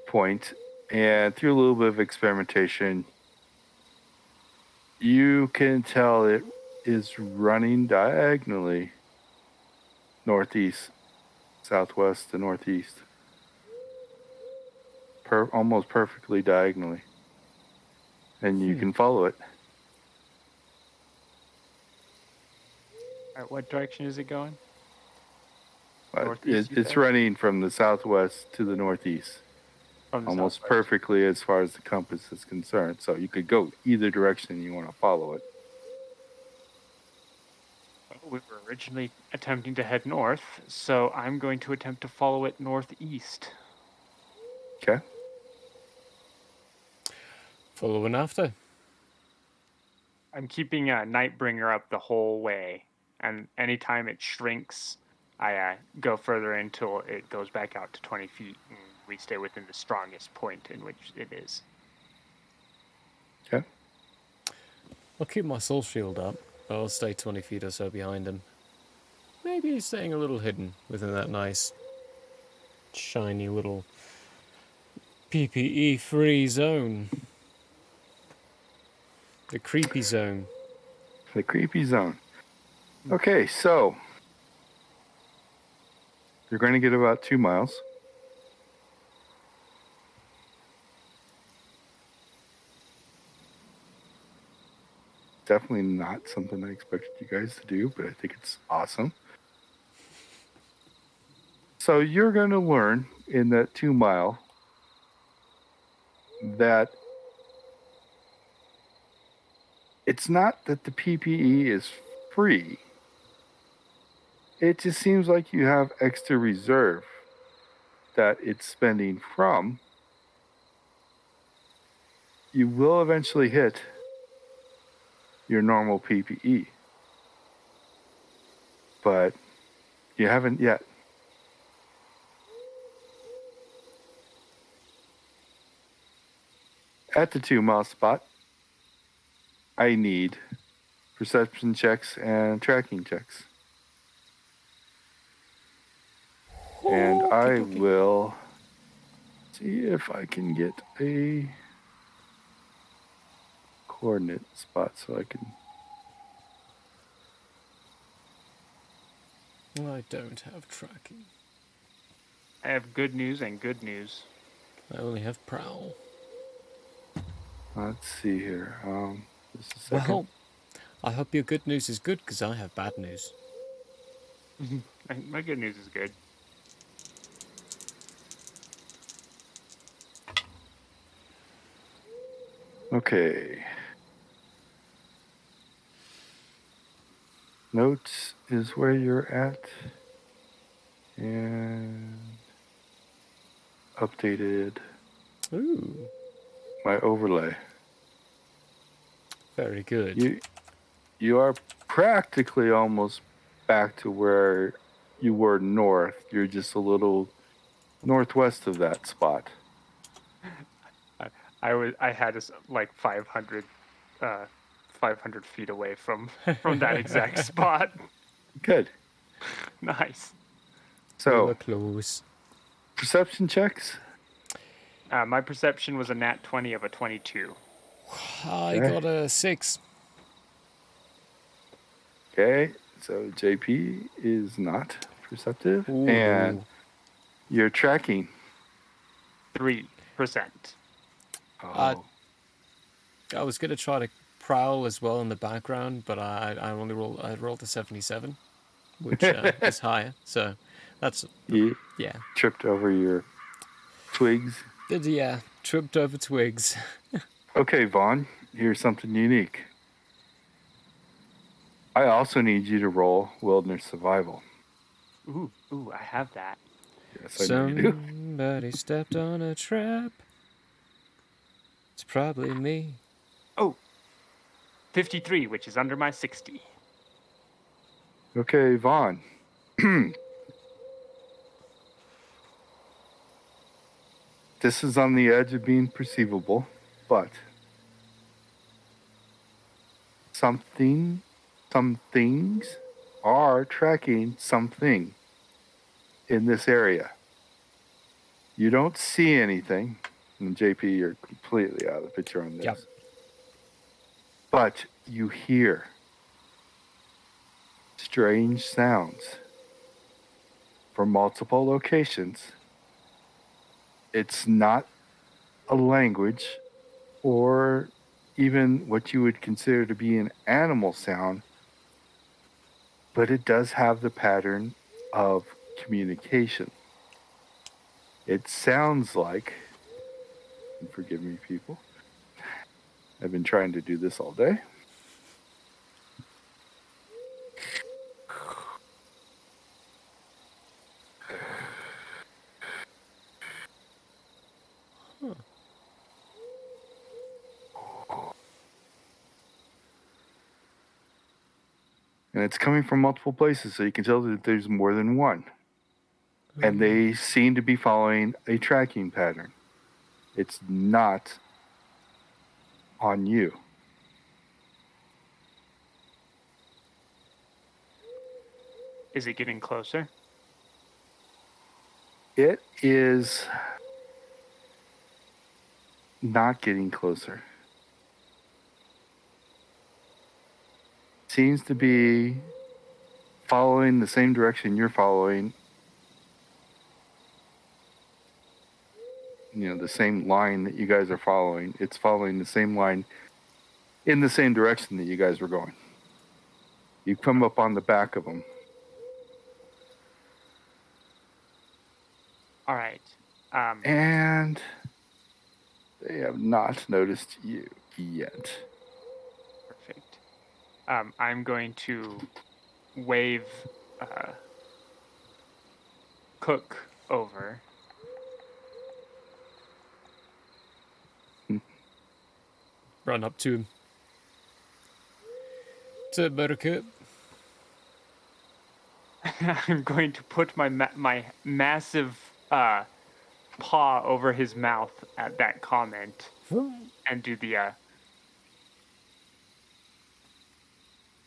point. And through a little bit of experimentation, you can tell it is running diagonally northeast, southwest to northeast. Almost perfectly diagonally. And you can follow it. All right, what direction is it going? It's running from the southwest to the northeast. Almost perfectly as far as the compass is concerned. So you could go either direction you want to follow it. Well, we were originally attempting to head north, so I'm going to attempt to follow it northeast. Okay. Following after. I'm keeping Nightbringer up the whole way, and anytime it shrinks, I go further until it goes back out to 20 feet, and we stay within the strongest point in which it is. Okay. I'll keep my soul shield up, but I'll stay 20 feet or so behind him. Maybe he's staying a little hidden within that nice, shiny little PPE-free zone. The creepy zone. The creepy zone. Okay, so you're going to get about 2 miles. definitely not something I expected you guys to do, but I think it's awesome. So you're going to learn in that 2 mile that it's not that the PPE is free. It just seems like you have extra reserve that it's spending from. You will eventually hit your normal PPE, but you haven't yet. At the 2 mile spot, I need perception checks and tracking checks. And I will see if I can get a coordinate spot so I can. I don't have tracking. I have good news and good news. I only have prowl. Let's see here. Just a second. Well, I hope your good news is good, because I have bad news. My good news is good. Okay. Notes is where you're at. And updated Ooh, my overlay. very good. You are practically almost back to where you were north. You're just a little northwest of that spot. I had us like 500 feet away from that exact spot. Good. We Nice. So were close. perception checks. My perception was a nat 20 of a 22. I Okay. got a 6. Okay. So JP is not perceptive. Ooh. And you're tracking. 3%. Oh. I was going to try to prowl as well in the background, but I rolled a 77, which is higher. So that's You yeah. tripped over your twigs. Yeah, tripped over twigs. Okay, Vaughn, here's something unique. I also need you to roll wilderness survival. Ooh, I have that. Yes, I know you do. Somebody stepped on a trap. It's probably me. Oh, 53, which is under my 60. Okay, Vaughn. This is on the edge of being perceivable, but some things are tracking something in this area. You don't see anything, and JP, you're completely out of the picture on this. Yep. But you hear strange sounds from multiple locations. It's not a language or even what you would consider to be an animal sound, but it does have the pattern of communication. It sounds like, and forgive me, people, I've been trying to do this all day. And it's coming from multiple places, so you can tell that there's more than one. And they seem to be following a tracking pattern. It's not on you. Is it getting closer? It is not getting closer. Seems to be following the same direction you're following. You know, the same line that you guys are following. It's following the same line in the same direction that you guys were going. You come up on the back of them. All right. And they have not noticed you yet. Perfect. I'm going to wave Cook over. Run up to him. To Buttercup. I'm going to put my my massive paw over his mouth at that comment and do the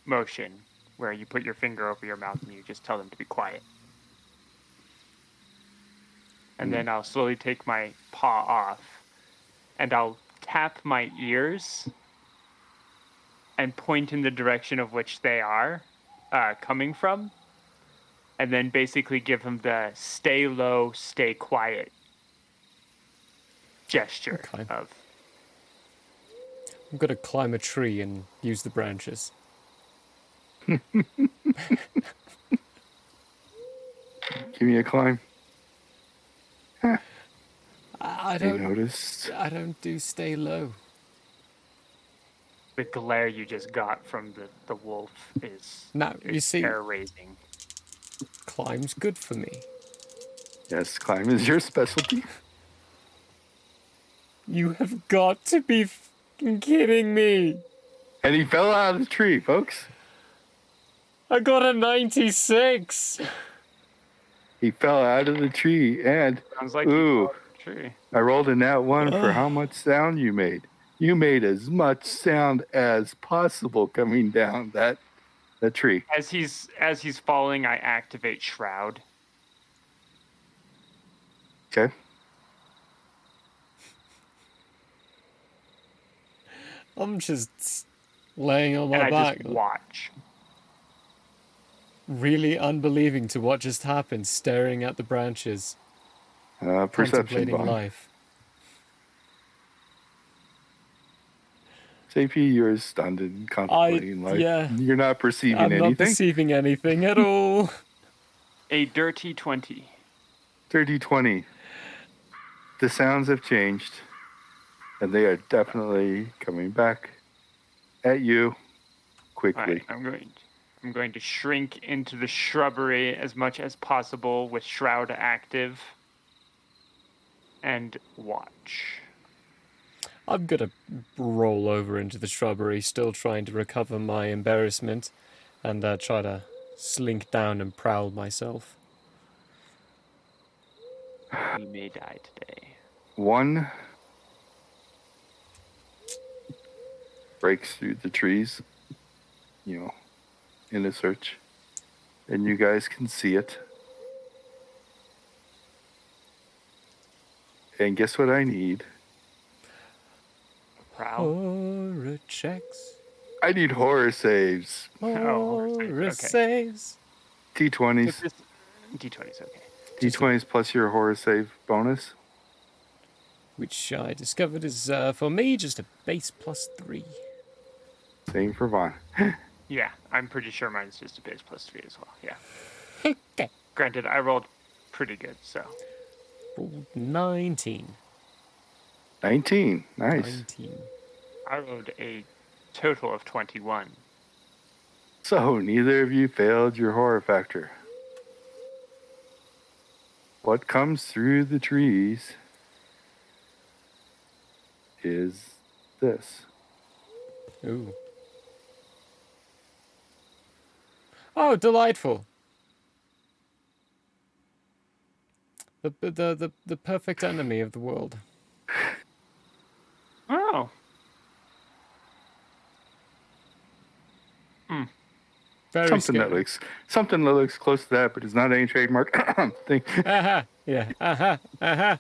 motion where you put your finger over your mouth and you just tell them to be quiet. And then I'll slowly take my paw off and I'll tap my ears and point in the direction of which they are coming from. And then basically give him the stay low, stay quiet gesture Okay. of I'm going to climb a tree and use the branches. Give me a climb. I They don't. noticed. I don't do stay low. the glare you just got from the wolf is Now, you see, hair raising. climb's good for me. Yes, climb is your specialty. You have got to be fucking kidding me. And he fell out of the tree, folks. I got a 96. He fell out of the tree, and Sounds like ooh, a tree. I rolled a nat 1 for how much sound you made. You made as much sound as possible coming down that tree. As he's falling, I activate Shroud. Okay. I'm just laying on And my I back, just watch. really unbelieving to what just happened, staring at the branches, Perception contemplating bond. life. JP, you're stunned and contemplating life. Yeah. You're not perceiving I'm anything. not perceiving anything at all. A dirty 20. 30-20. The sounds have changed, and they are definitely coming back at you quickly. All right, I'm going to shrink into the shrubbery as much as possible with Shroud active and watch. I'm gonna roll over into the shrubbery, still trying to recover my embarrassment, and try to slink down and prowl myself. We may die today. One breaks through the trees, in a search, and you guys can see it. And guess what I need? Prowl. Horror checks. I need horror saves. Horror okay. saves. D20s. D20's okay. D20s plus your horror save bonus. Which I discovered is, for me, just a base +3. Same for Vaughn. Yeah, I'm pretty sure mine's just a base +3 as well. Yeah. Okay. Granted, I rolled pretty good, so. Rolled 19. 19. Nice. 19. I rolled a total of 21. So neither of you failed your horror factor. What comes through the trees is this. Ooh. Oh, delightful. The perfect enemy of the world. Oh. Very Something scary. that looks close to that, but it's not any trademark thing. Aha, yeah, aha.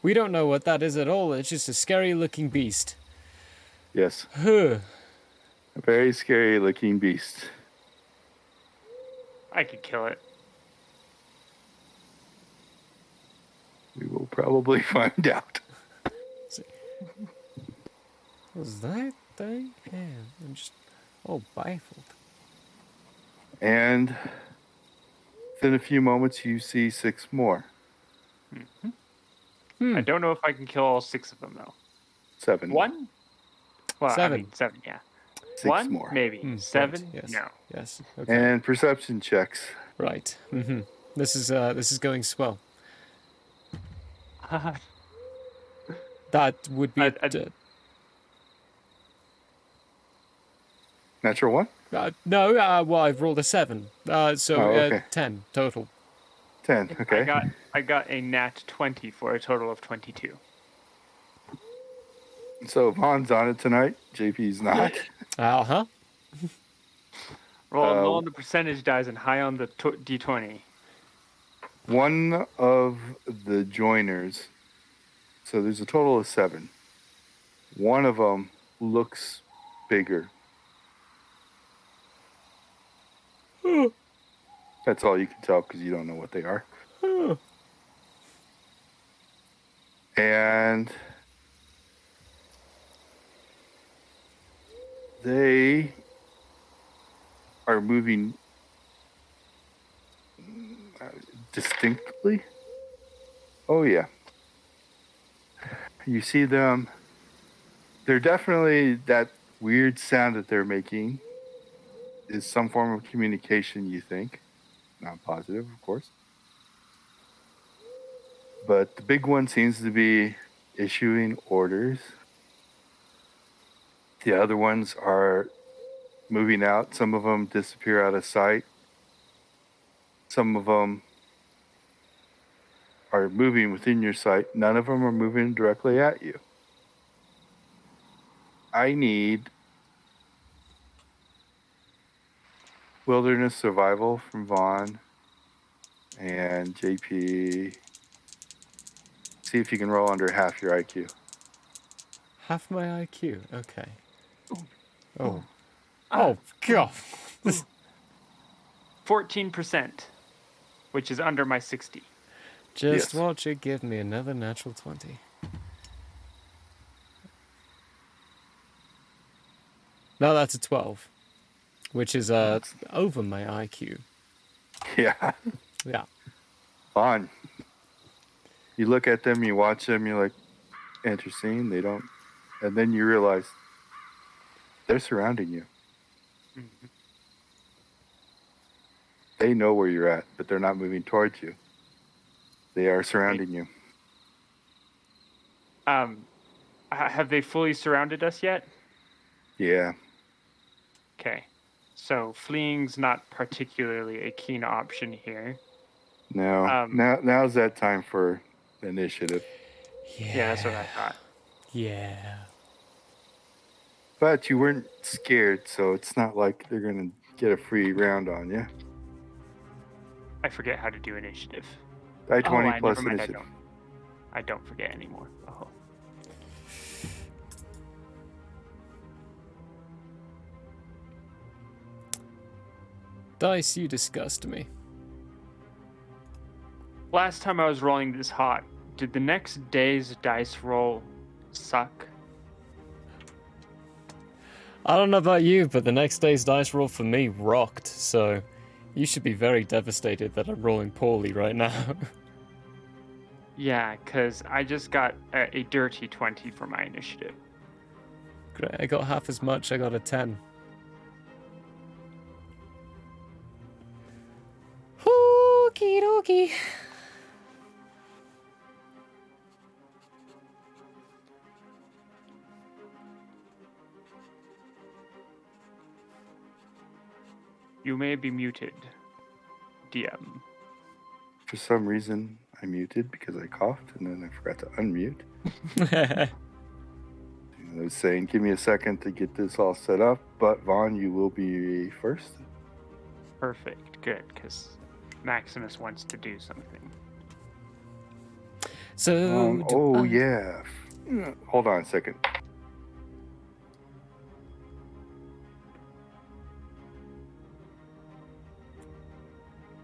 We don't know what that is at all. It's just a scary-looking beast. Yes, Huh. a very scary looking beast. I could kill it. We will probably find out. Was that thing? Yeah, I'm just all baffled. And within a few moments, you see 6 more. I don't know if I can kill all 6 of them though. 7 more. 1? Well, I 7. mean 7, yeah. 6 1? more. Maybe. Right, 7? yes. No. Yes. Okay. And perception checks. Right. This is going swell. That would be Natural 1? no. Well, I've rolled a 7. So okay. 10 total. 10, okay. I got a nat 20 for a total of 22. So Vaughn's on it tonight. JP's not. Uh-huh. Rolling low on the percentage dice and high on the d20. One of the joiners, so there's a total of 7. One of them looks bigger. That's all you can tell because you don't know what they are. And they are moving distinctly. Oh, yeah. You see them. They're definitely, that weird sound that they're making is some form of communication, you think. Not positive, of course. But the big one seems to be issuing orders. The other ones are moving out. Some of them disappear out of sight. Some of them are moving within your sight. None of them are moving directly at you. I need wilderness survival from Vaughn and JP. See if you can roll under half your IQ. Half my IQ. Okay. Oh. Oh, God. 14%, which is under my 60. Just Yes. watch it give me another natural 20. No, that's a 12, which is over my IQ. Yeah. Yeah. Vaughn. You look at them, you watch them, you're like, interesting. They don't. And then you realize they're surrounding you. Mm-hmm. They know where you're at, but they're not moving towards you. They are surrounding you. Have they fully surrounded us yet? Yeah. Okay. So fleeing's not particularly a keen option here. No. Now's that time for initiative. Yeah, that's what I thought. Yeah. But you weren't scared, so it's not like they're going to get a free round on you. I forget how to do initiative. Die 20 plus never mind, initiative. I don't forget anymore. Oh. Dice, you disgust me. Last time I was rolling this hot, did the next day's dice roll suck? I don't know about you, but the next day's dice roll for me rocked, so you should be very devastated that I'm rolling poorly right now. Yeah, because I just got a dirty 20 for my initiative. Great, I got half as much, I got a 10. Okie dokie. You may be muted, DM. For some reason, I muted because I coughed, and then I forgot to unmute. I was saying, give me a second to get this all set up, but Vaughn, you will be first. Perfect, good, because Maximus wants to do something. So, yeah. Hold on a second.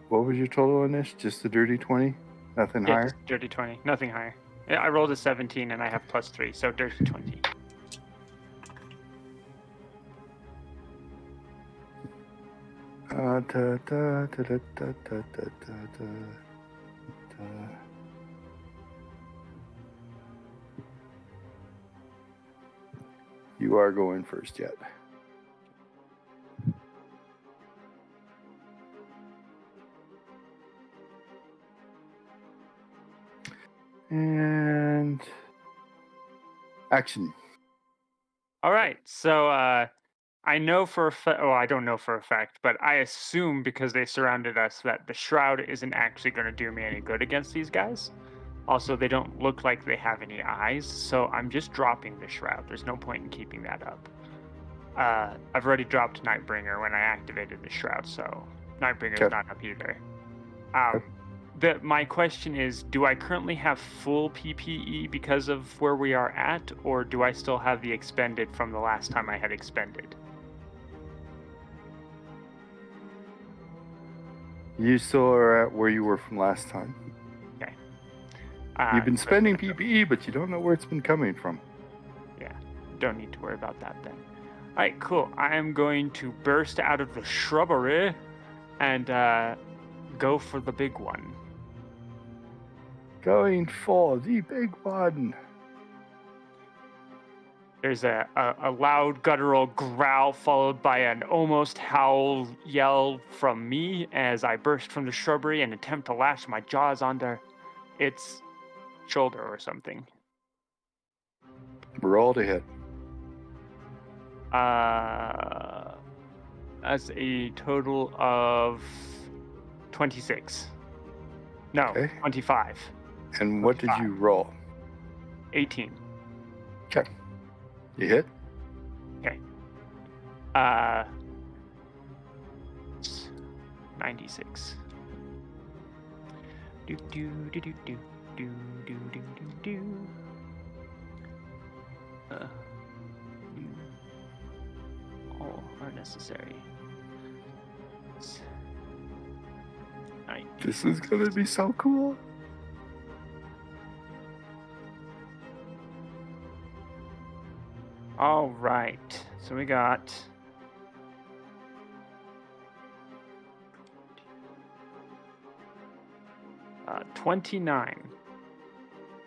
What was your total on this? Just a dirty 20? Nothing Yeah, higher? just dirty 20, nothing higher. Yeah, I rolled a 17 and I have +3, so dirty 20. You are going first yet. And action. All right. So I know for a fact, well, I don't know for a fact, but I assume because they surrounded us that the shroud isn't actually going to do me any good against these guys. Also, they don't look like they have any eyes, so I'm just dropping the shroud. There's no point in keeping that up. I've already dropped Nightbringer when I activated the shroud, so Nightbringer's Okay. not up either. My question is, do I currently have full PPE because of where we are at, or do I still have the expended from the last time I had expended? You still are at where you were from last time. Okay. You've been so- spending PPE, but you don't know where it's been coming from. Yeah, don't need to worry about that then. All right, cool. I am going to burst out of the shrubbery and go for the big one. Going for the big one. There's a loud guttural growl followed by an almost howl yell from me as I burst from the shrubbery and attempt to lash my jaws onto its shoulder or something. Roll to hit. That's a total of 26. No, Okay. 25. And what did you roll? 18. Okay. You hit? Okay. 96. Do do do do do do do do do do. All are necessary. This is gonna be so cool. All right. So we got 29.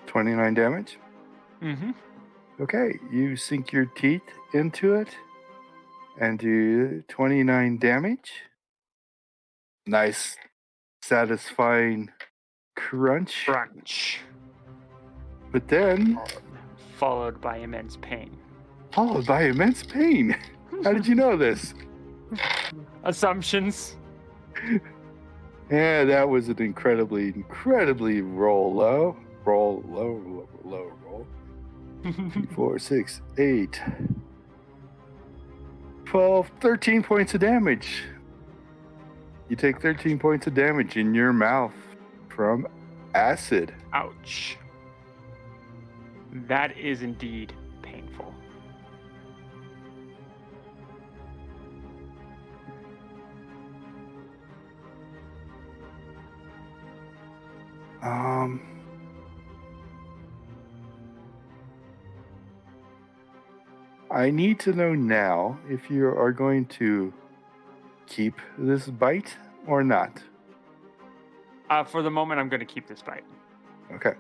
29 damage. Mm-hmm. Okay, you sink your teeth into it and do 29 damage. Nice, satisfying crunch. Crunch. But then, Followed by immense pain. followed by immense pain. How did you know this? Assumptions. Yeah, that was an incredibly roll. 4, 6, 8, 12, 13 points of damage. You take 13 points of damage in your mouth from acid. Ouch. That is indeed painful. I need to know now if you are going to keep this bite or not. For the moment, I'm going to keep this bite. Okay.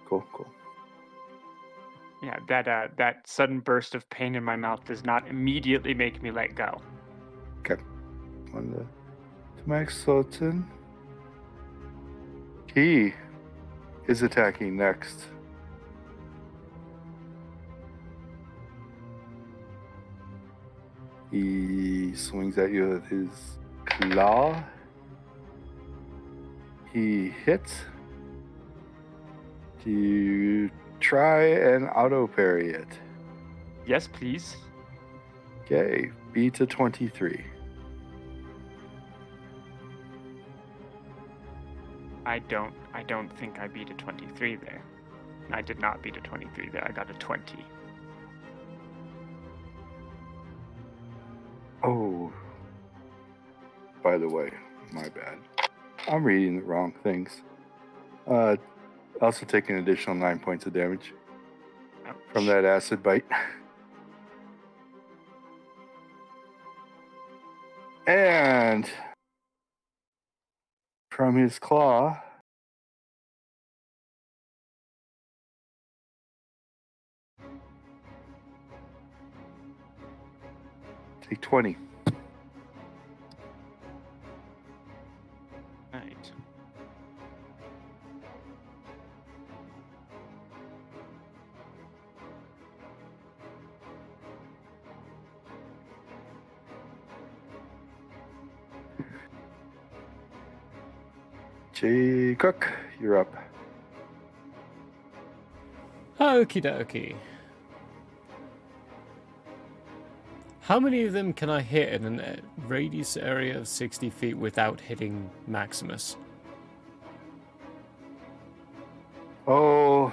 Cool. Yeah, that sudden burst of pain in my mouth does not immediately make me let go. Okay. On the Max Sultan. He is attacking next. He swings at you with his claw. He hits. Do you try and auto parry it? Yes, please. Okay, beat a 23. I don't think I beat a 23 there. I did not beat a 23 there. I got a 20. Oh. By the way, my bad. I'm reading the wrong things. Also take an additional 9 points of damage from that acid bite. And from his claw, take 20. Right. Jay Cook, you're up. Okie dokie. How many of them can I hit in a radius area of 60 feet without hitting Maximus? Oh,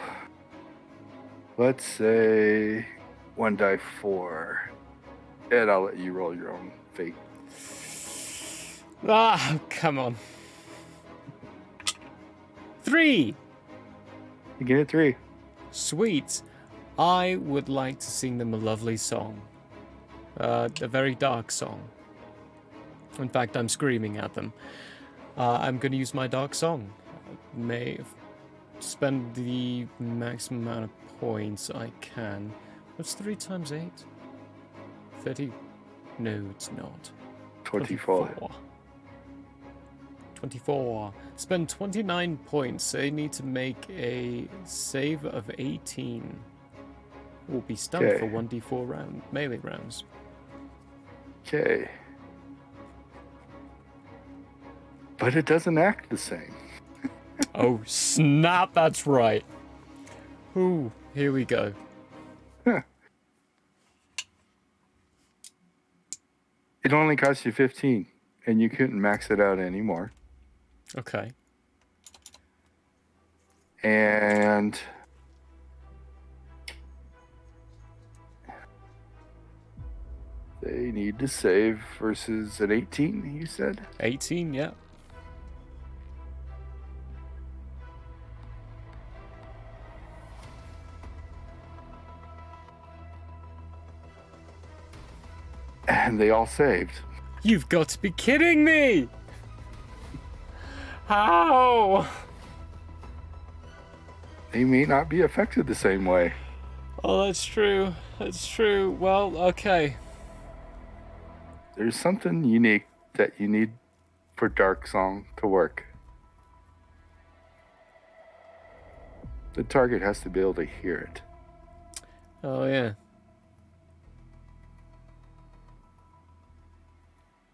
let's say 1 die 4. And I'll let you roll your own fate. Ah, come on. 3! You get it 3. Sweet. I would like to sing them a lovely song. A very dark song. In fact, I'm screaming at them. I'm going to use my dark song. May spend the maximum amount of points I can. What's 3 times 8? 30? No, it's not. 24. 24. Spend 29 points. They need to make a save of 18. Will be stunned Okay. for 1d4 melee rounds. Okay. But it doesn't act the same. Oh, snap, that's right. Ooh, here we go. Huh. It only costs you 15, and you couldn't max it out anymore. Okay. And they need to save versus an 18, you said? 18, yeah. And they all saved. You've got to be kidding me! How? They may not be affected the same way. Oh, that's true. That's true. Well, okay. There's something unique that you need for Dark Song to work. The target has to be able to hear it. Oh, yeah.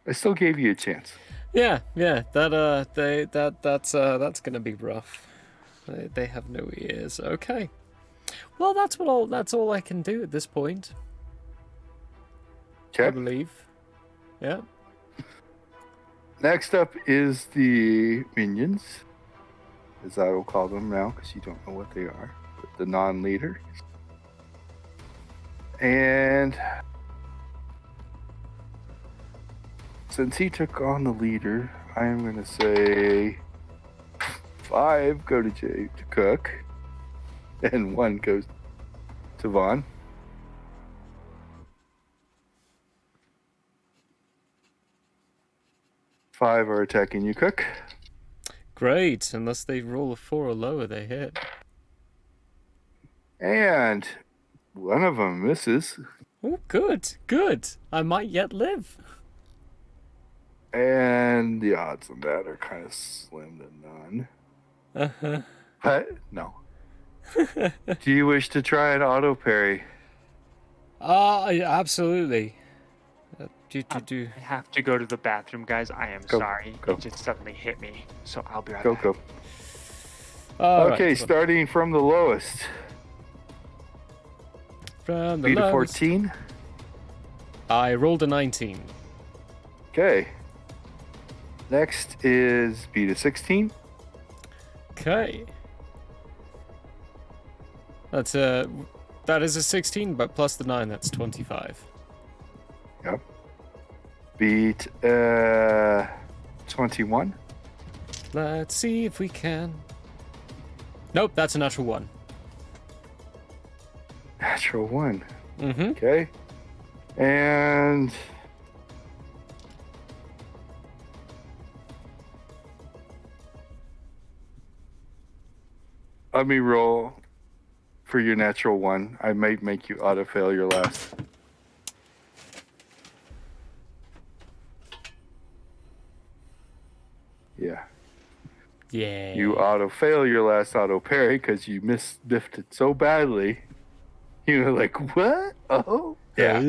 I still gave you a chance. Yeah. That's gonna be rough. They have no ears. Okay. Well, that's all I can do at this point. I Okay. believe. Yeah. Next up is the minions, as I will call them now, because you don't know what they are. But the non-leader. And since he took on the leader, I am going to say 5 go to Jay to Cook, and 1 goes to Vaughn. Five are attacking you, Cook. Great. Unless they roll a 4 or lower, they hit. And one of them misses. Oh, good. Good. I might yet live. And the odds on that are kind of slim to none. Uh-huh. But, no. Do you wish to try an auto parry? Absolutely. Do. I have to go to the bathroom, guys. I am Go, sorry. go. It just suddenly hit me. So I'll be right Go, back. go. All Okay, right. starting from the lowest. From the Beat a lowest. 14. I rolled a 19. Okay. Next is beat a 16. Okay. That is a 16, but plus the 9, that's 25. Yep. Beat 21. Let's see if we can. Nope, that's a natural 1. Natural 1. Mm-hmm. Okay. And Let me roll for your natural one. I might make you auto fail your last. Yeah. Yeah. You auto fail your last auto parry because you biffed it so badly. You were like, what? Oh, yeah.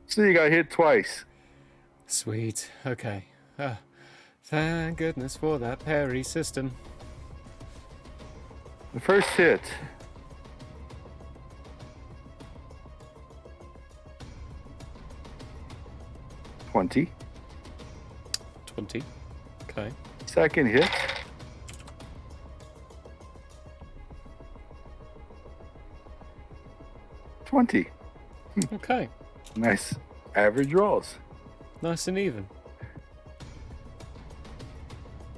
So you got hit twice. Sweet. Okay. Thank goodness for that parry system. The first hit. $20. 20. Okay. Second hit. $20. Okay. Nice average rolls. Nice and even.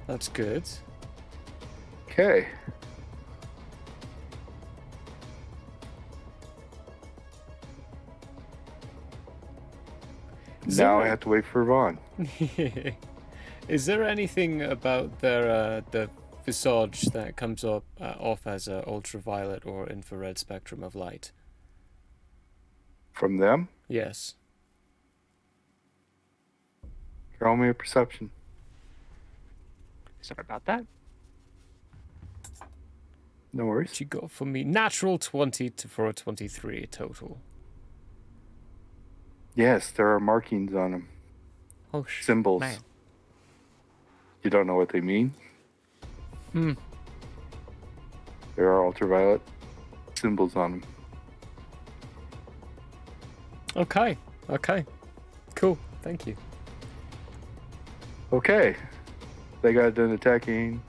That's good. Okay. Now I have to wait for Vaughn. Is there anything about their the visage that comes up off as a ultraviolet or infrared spectrum of light? From them? Yes. Roll me a perception. Sorry about that. No worries. What you got for me? Natural 20 for a 23 total. Yes, there are markings on them. Oh, Symbols. man. You don't know what they mean? Hmm. There are ultraviolet symbols on them. Okay. Okay. Cool. Thank you. Okay. They got done attacking.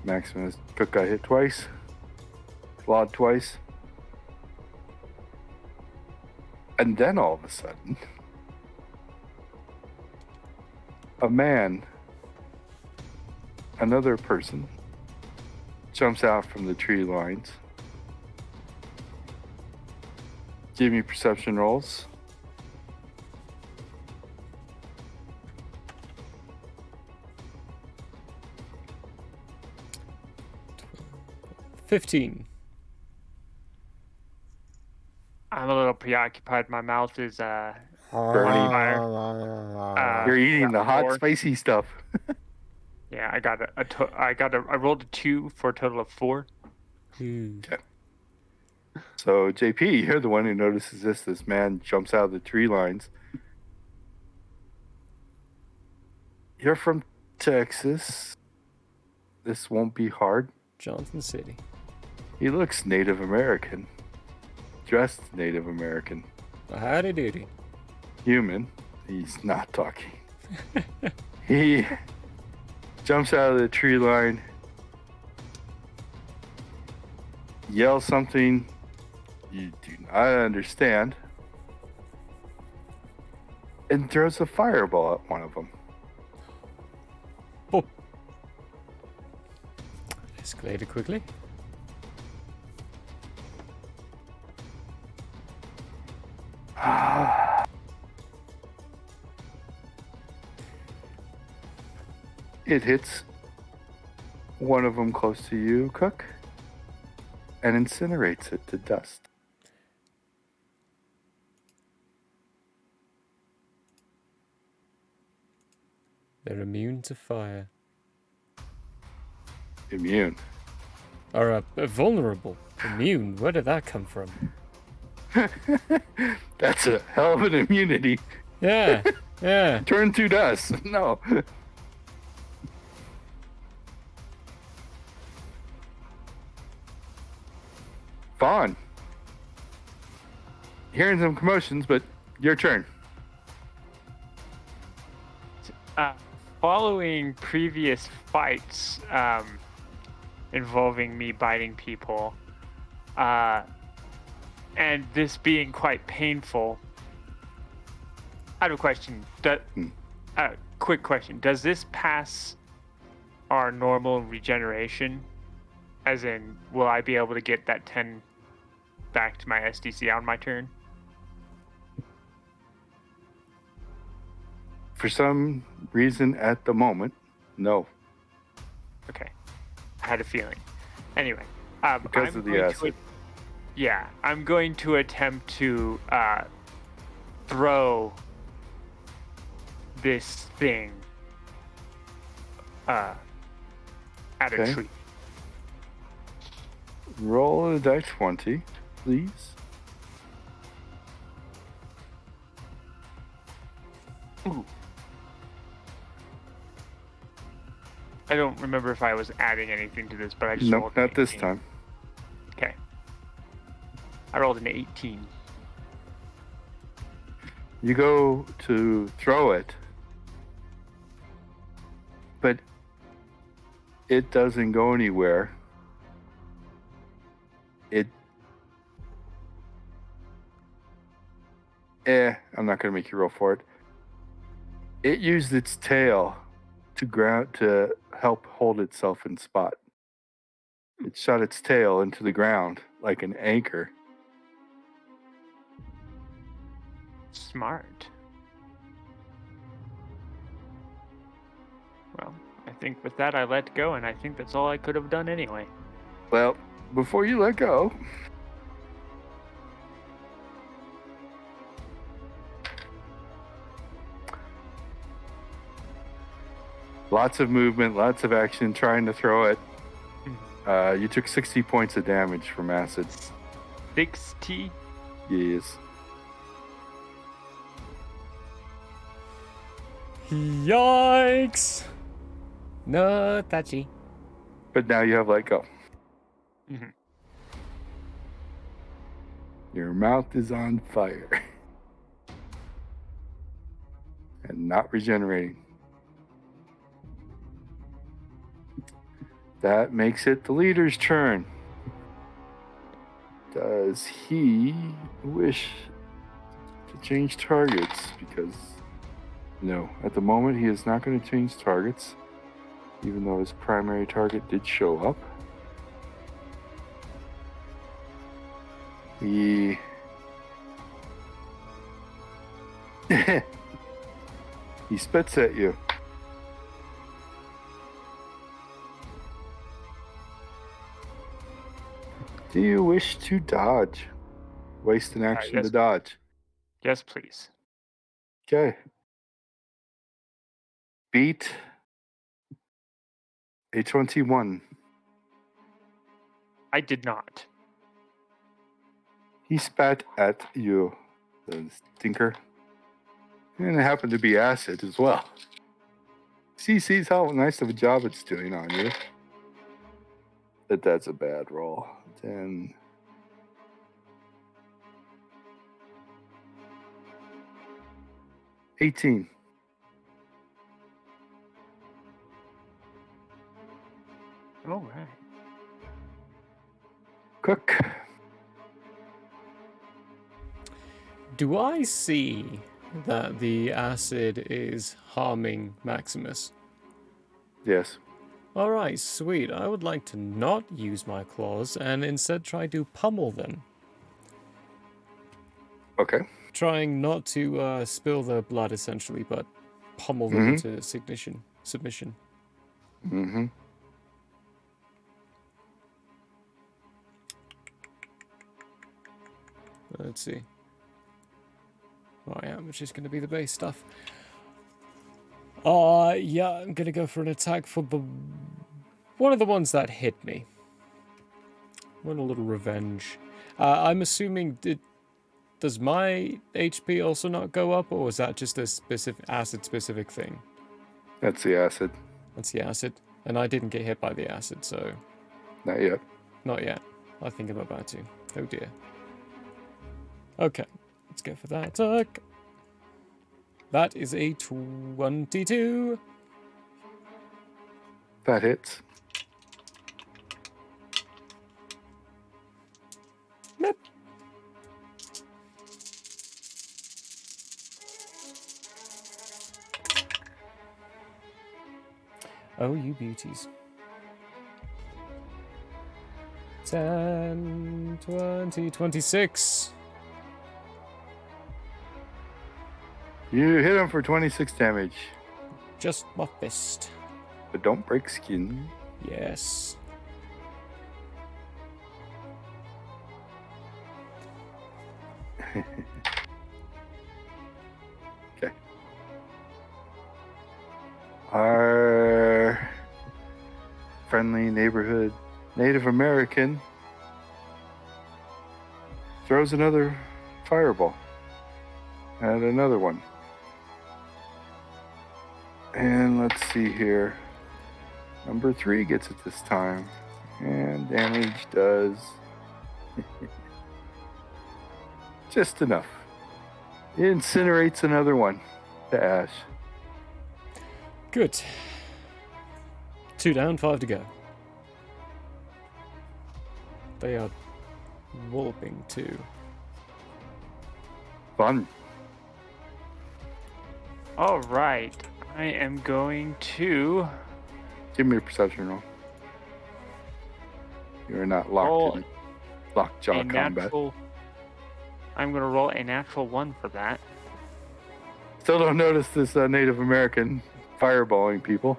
Maximus Cook got hit twice. Clawed twice. And then all of a sudden, a man, another person, jumps out from the tree lines. Give me perception rolls. $15. I'm a little preoccupied. My mouth is Burning. on fire. You're eating the hot, four. spicy stuff. Yeah, I rolled a 2 for a total of 4. So, JP, you're the one who notices this. This man jumps out of the tree lines. You're from Texas. This won't be hard. Johnson City. He looks Native American. Dressed Native American. Howdy doody. Human. He's not talking. He jumps out of the tree line, yells something you do not understand, and throws a fireball at one of them. Oh. Escalated quickly. It hits one of them close to you, Cook, and incinerates it to dust. They're immune to fire. Immune. Or vulnerable. Immune. Where did that come from? That's a hell of an immunity. Yeah. Yeah. Turn to dust. No. Vaughn. Hearing some commotions, but your turn. Following previous fights involving me biting people, and this being quite painful, I have a question. Quick question. Does this pass our normal regeneration? As in, will I be able to get that 10 back to my SDC on my turn? For some reason at the moment, no. Okay. I had a feeling. Anyway, Because I'm of the going acid. I'm going to attempt to throw this thing at Okay. a tree. Roll a die 20, please. Ooh. I don't remember if I was adding anything to this, but I just Nope, rolled an not this 18. time. Okay. I rolled an 18. You go to throw it, but it doesn't go anywhere. I'm not going to make you roll for it. It used its tail to help hold itself in spot. It shot its tail into the ground like an anchor. Smart. Well, I think with that I let go, and I think that's all I could have done anyway. Well, before you let go, lots of movement, lots of action, trying to throw it. You took 60 points of damage from acid. 60? Yes. Yikes! No touchy. But now you have let go. Mhm. Your mouth is on fire. And not regenerating. That makes it the leader's turn. Does he wish to change targets? Because no, at the moment he is not going to change targets, even though his primary target did show up. He he spits at you. Do you wish to dodge? Waste an action yes. to dodge. Yes, please. Okay. Beat a 21. I did not. He spat at you, the stinker. And it happened to be acid as well. He sees how nice of a job it's doing on you. But that's a bad roll. 10. $18. All right. Cook. Do I see that the acid is harming Maximus? Yes. Alright, sweet. I would like to not use my claws and instead try to pummel them. Okay. Trying not to spill their blood, essentially, but pummel them into submission. Mm-hmm. Let's see. Oh yeah, which is going to be the base stuff. Yeah, I'm going to go for an attack for the one of the ones that hit me. Want a little revenge. I'm assuming, does my HP also not go up, or was that just a specific acid-specific thing? That's the acid. That's the acid. And I didn't get hit by the acid, so... Not yet. Not yet. I think I'm about to. Oh dear. Okay, let's go for that attack. That is a 22. That hits. Yep. Oh, you beauties. 10, 20, 26. You hit him for 26 damage. Just my fist. But don't break skin. Yes. Okay. Our friendly neighborhood Native American throws another fireball at another one. And let's see here. Number 3 gets it this time. And damage does just enough. It incinerates another one to ash. Good. 2 down, 5 to go. They are walloping too. Fun. All right. I am going to Give me a perception roll. You're not roll locked in lockjaw a combat. natural. I'm going to roll a natural 1 for that. Still don't notice this Native American fireballing people.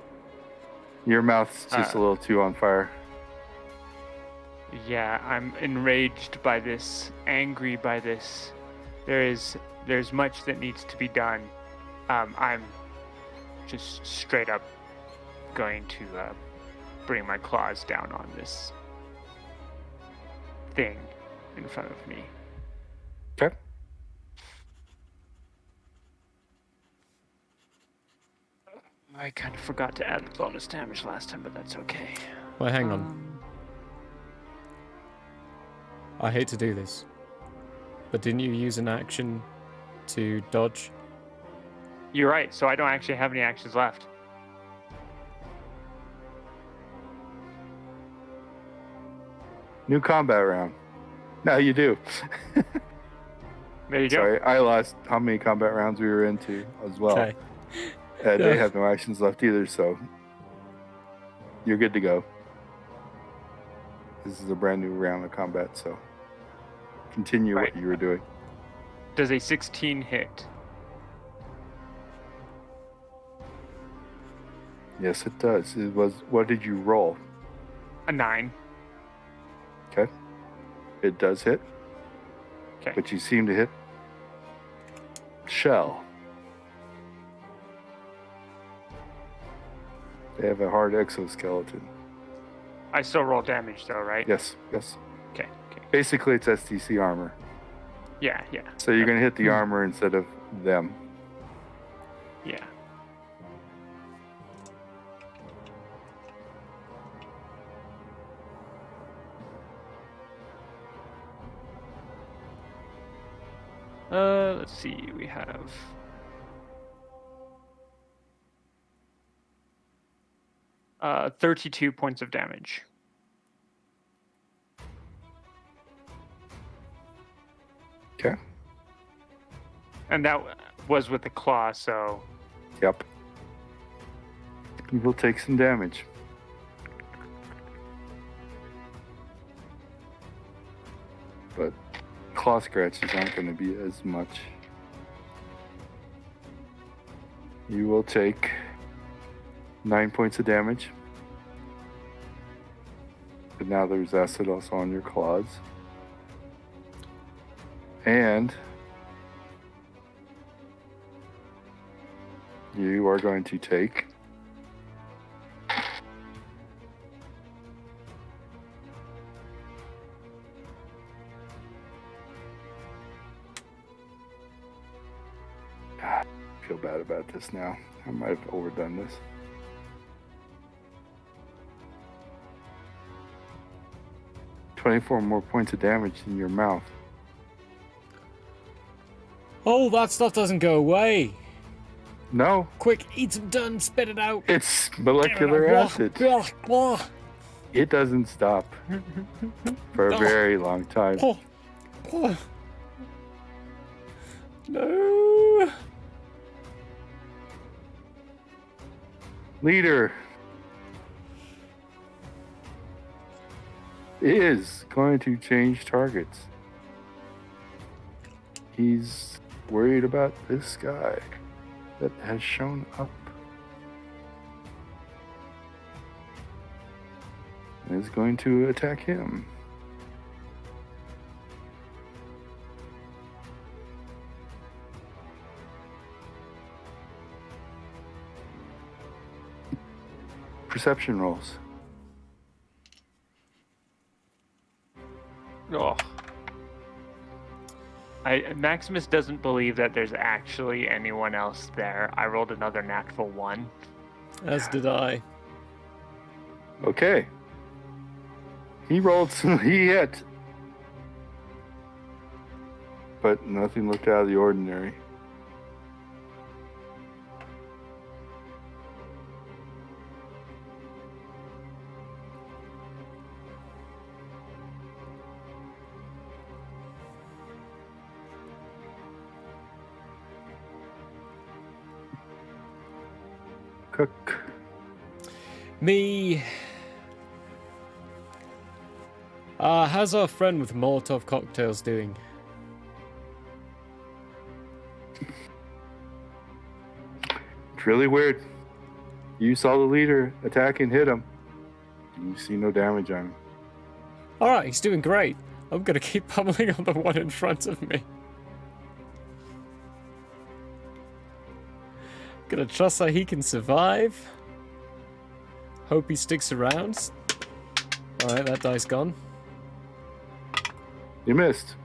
Your mouth's just a little too on fire. Yeah, I'm enraged by this, angry by this. There's much that needs to be done. I'm just straight up going to bring my claws down on this thing in front of me. Okay. I kind of forgot to add the bonus damage last time, but that's okay. Well, hang on. I hate to do this, but didn't you use an action to dodge? You're right, so I don't actually have any actions left. New combat round. Now you do. There you go. Sorry, I lost how many combat rounds we were into as well. Okay. They have no actions left either, so you're good to go. This is a brand new round of combat, so continue Right. what you were doing. Does a 16 hit? Yes, it does. It was. What did you roll? A 9. Okay. It does hit. Okay. But you seem to hit shell. They have a hard exoskeleton. I still roll damage though, right? Yes, yes. Okay. Basically, it's STC armor. Yeah. So you're going to hit the armor instead of them. Yeah. Let's see. We have 32 points of damage. Okay. And that was with the claw, so Yep. You will take some damage. But claw scratches aren't going to be as much. You will take 9 points of damage. But now there's acid also on your claws. And you are going to take I feel bad about this now. I might have overdone this. $24 more points of damage in your mouth. Oh, that stuff doesn't go away. No, Quick, eat some done, spit it out. it's molecular acid. It doesn't stop for a very long time. No. Leader is going to change targets. He's worried about this guy that has shown up. And is going to attack him. perception rolls. Oh. Maximus doesn't believe that there's actually anyone else there. I rolled another natural 1. As did I. Okay. He rolled some. He hit. But nothing looked out of the ordinary. Cook. Me. How's our friend with Molotov cocktails doing? It's really weird. You saw the leader attack and hit him. You see no damage on him. Alright, he's doing great. I'm gonna keep pummeling on the one in front of me. Gonna trust that he can survive. Hope he sticks around. Alright, that dice gone. You missed.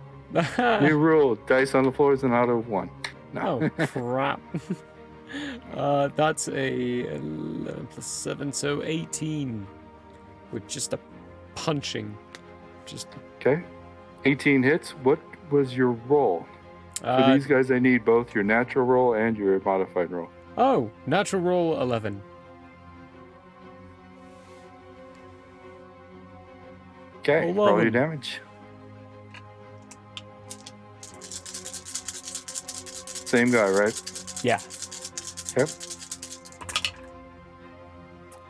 New rule: dice on the floor is an out of 1. No. Oh, crap. That's a 11 plus 7, so 18. With just a punching. Just Okay. 18 hits. What was your roll? For these guys, I need both your natural roll and your modified roll. Oh, natural roll 11. Okay, roll your damage. Same guy, right? Yeah. Yep.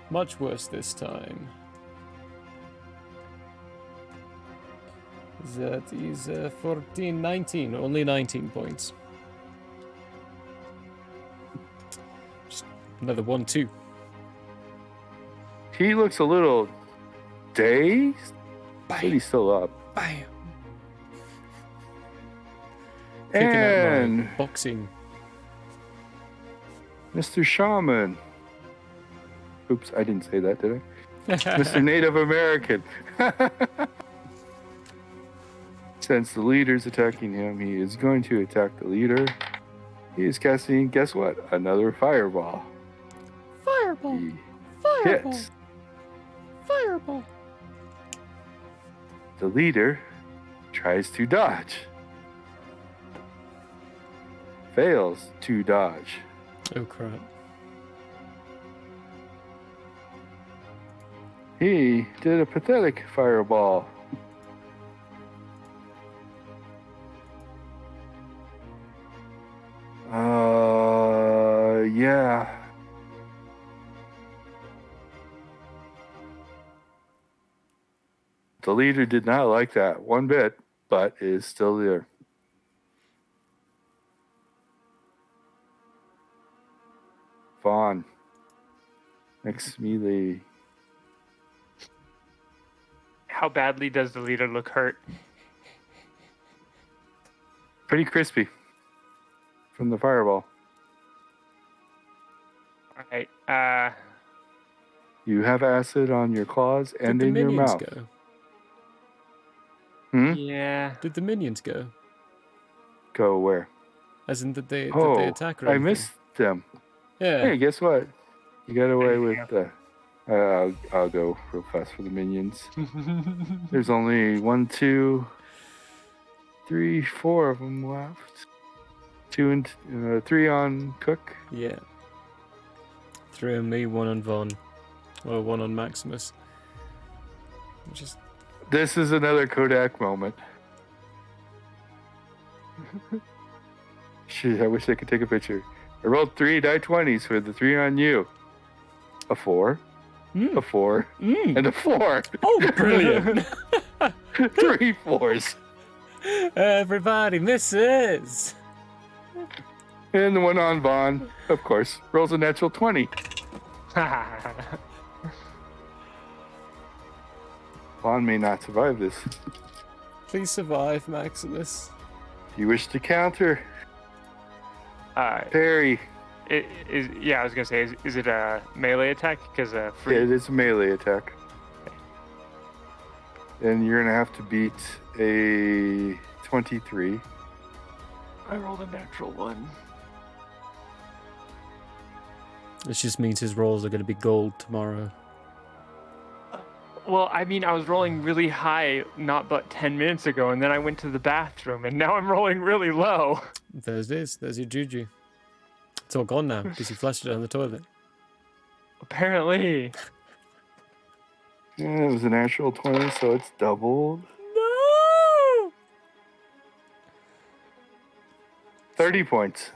Much worse this time. That is 14, 19. Only 19 points. Just another 1, 2. He looks a little dazed, but he's still up. Bam. And boxing. Mr. Shaman. Oops, I didn't say that, did I? Mr. Native American. Since the leader's attacking him, he is going to attack the leader. He is casting, guess what? Another fireball. Fireball. He Fireball. hits. Fireball. The leader tries to dodge. Fails to dodge. Oh crap. He did a pathetic fireball. Yeah. The leader did not like that one bit, but is still there. Vaughn. Next melee. How badly does the leader look hurt? Pretty crispy from the fireball. All right. You have acid on your claws and Did the in your minions mouth. go? Yeah. Did the minions go? Go where? As in, did they Oh, attack or I anything? missed them. Yeah. Hey, guess what? You got away with the... I'll go real fast for the minions. There's only 1, 2, 3, 4 of them left. 2 and 3 on Cook. Yeah. 3 on me, 1 on Vaughn. Or 1 on Maximus. Just This is another Kodak moment. Shit, I wish I could take a picture. I rolled 3 die 20s for the 3 on you. A 4, a 4, and a 4. Oh, brilliant! 3 4s. Everybody misses! And the one on Vaughn, of course, rolls a natural 20. Vaughn may not survive this. Please survive, Maximus. You wish to counter? All right. Parry. I was gonna say, is it a melee attack? Because free. Yeah, it is a melee attack. And you're gonna have to beat a 23. I rolled a natural 1. This just means his rolls are going to be gold tomorrow. Well, I mean, I was rolling really high not but 10 minutes ago, and then I went to the bathroom, and now I'm rolling really low. There's this. There's your juju. It's all gone now because you flushed it down the toilet. Apparently. Yeah, it was a natural 20, so it's doubled. No! 30 points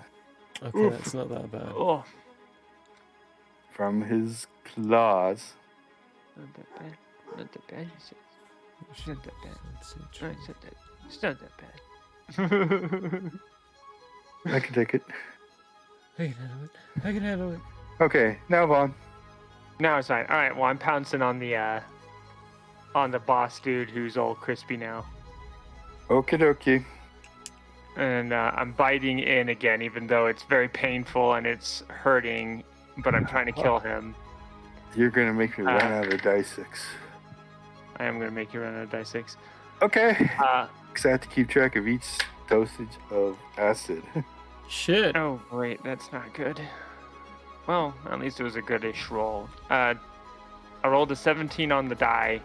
Okay, Oof. that's not that bad. Oh. from his claws. Not that bad. Not that bad, he says. It's not that bad. Let's see, No, it's not that bad. I can take it. I can handle it. I can handle it. Okay, now Vaughn. Now it's fine. All right, well, I'm pouncing on the boss dude who's all crispy now. Okie dokie. And I'm biting in again, even though it's very painful and it's hurting, but I'm trying to kill him. You're going to make me run out of die 6. I am going to make you run out of die 6. Okay. Uh, Because I have to keep track of each dosage of acid. Shit. oh, great. That's not good. Well, at least it was a goodish roll. I rolled a 17 on the die,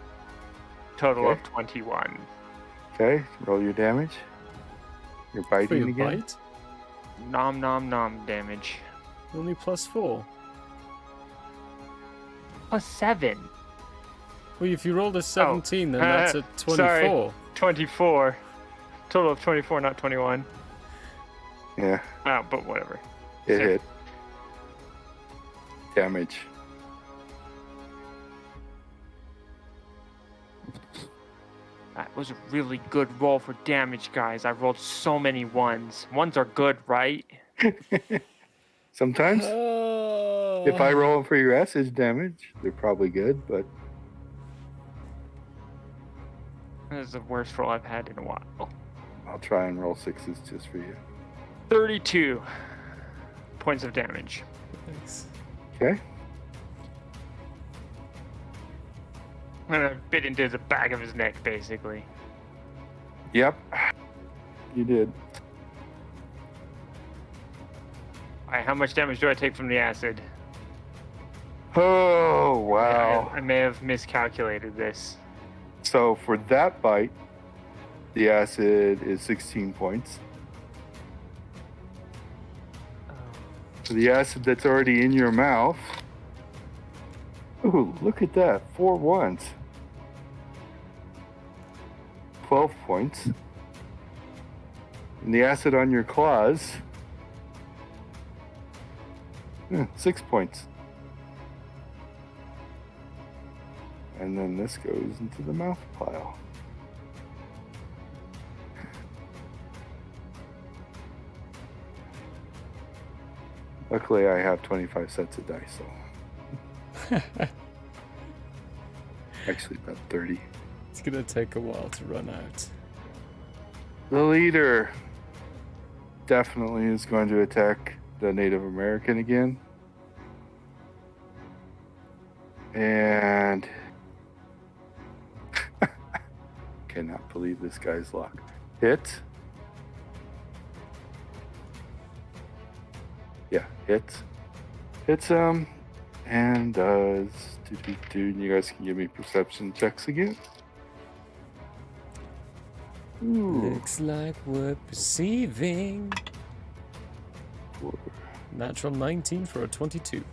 total Okay. of 21. Okay, roll your damage. You're For biting your again. bite? Nom nom nom damage. Only +4. Plus 7. Well, if you rolled a 17, then that's a 24. Sorry. 24. Total of 24, not 21. Yeah, Oh, but whatever. it Sick. hit. Damage. That was a really good roll for damage, guys. I rolled so many ones. Ones are good, right? Sometimes, if I roll them for your acid damage, they're probably good, but This is the worst roll I've had in a while. I'll try and roll 6s just for you. 32 points of damage. Thanks. Okay? I'm gonna bit into the back of his neck, basically. Yep. You did. Alright, how much damage do I take from the acid? Oh, wow. I may have miscalculated this. So for that bite, the acid is 16 points. For the acid that's already in your mouth. Ooh, look at that. 4 ones. 12 points. And the acid on your claws. 6 points. And then this goes into the mouth pile. Luckily, I have 25 sets of dice, so. Actually, about 30. It's gonna take a while to run out. The leader definitely is going to attack the Native American again. And cannot believe this guy's luck. Hit. Yeah, hits. Hits him and does you guys can give me perception checks again. Ooh. Looks like we're perceiving. 4, Natural 19 for a 22.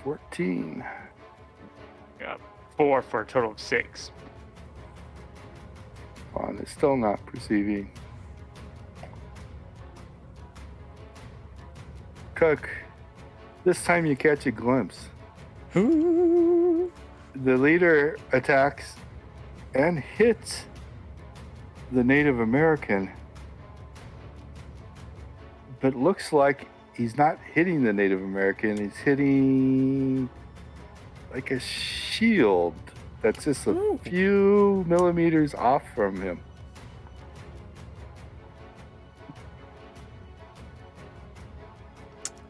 14. Yeah, 4 for a total of 6. Vaughn is still not perceiving. Cook, this time you catch a glimpse. Ooh. The leader attacks and hits the Native American, but looks like he's not hitting the Native American. He's hitting like a shield that's just a few millimeters off from him.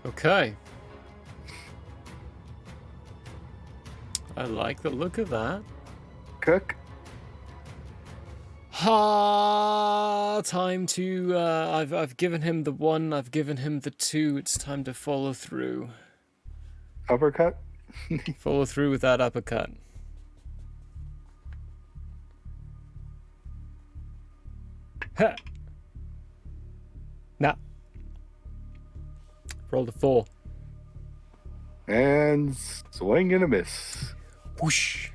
Okay. I like the look of that. Cook. Time to. I've given him the 1. I've given him the 2. It's time to follow through. Uppercut. Follow through with that uppercut. Ha! Nah. Rolled a 4. And swing and a miss. Whoosh.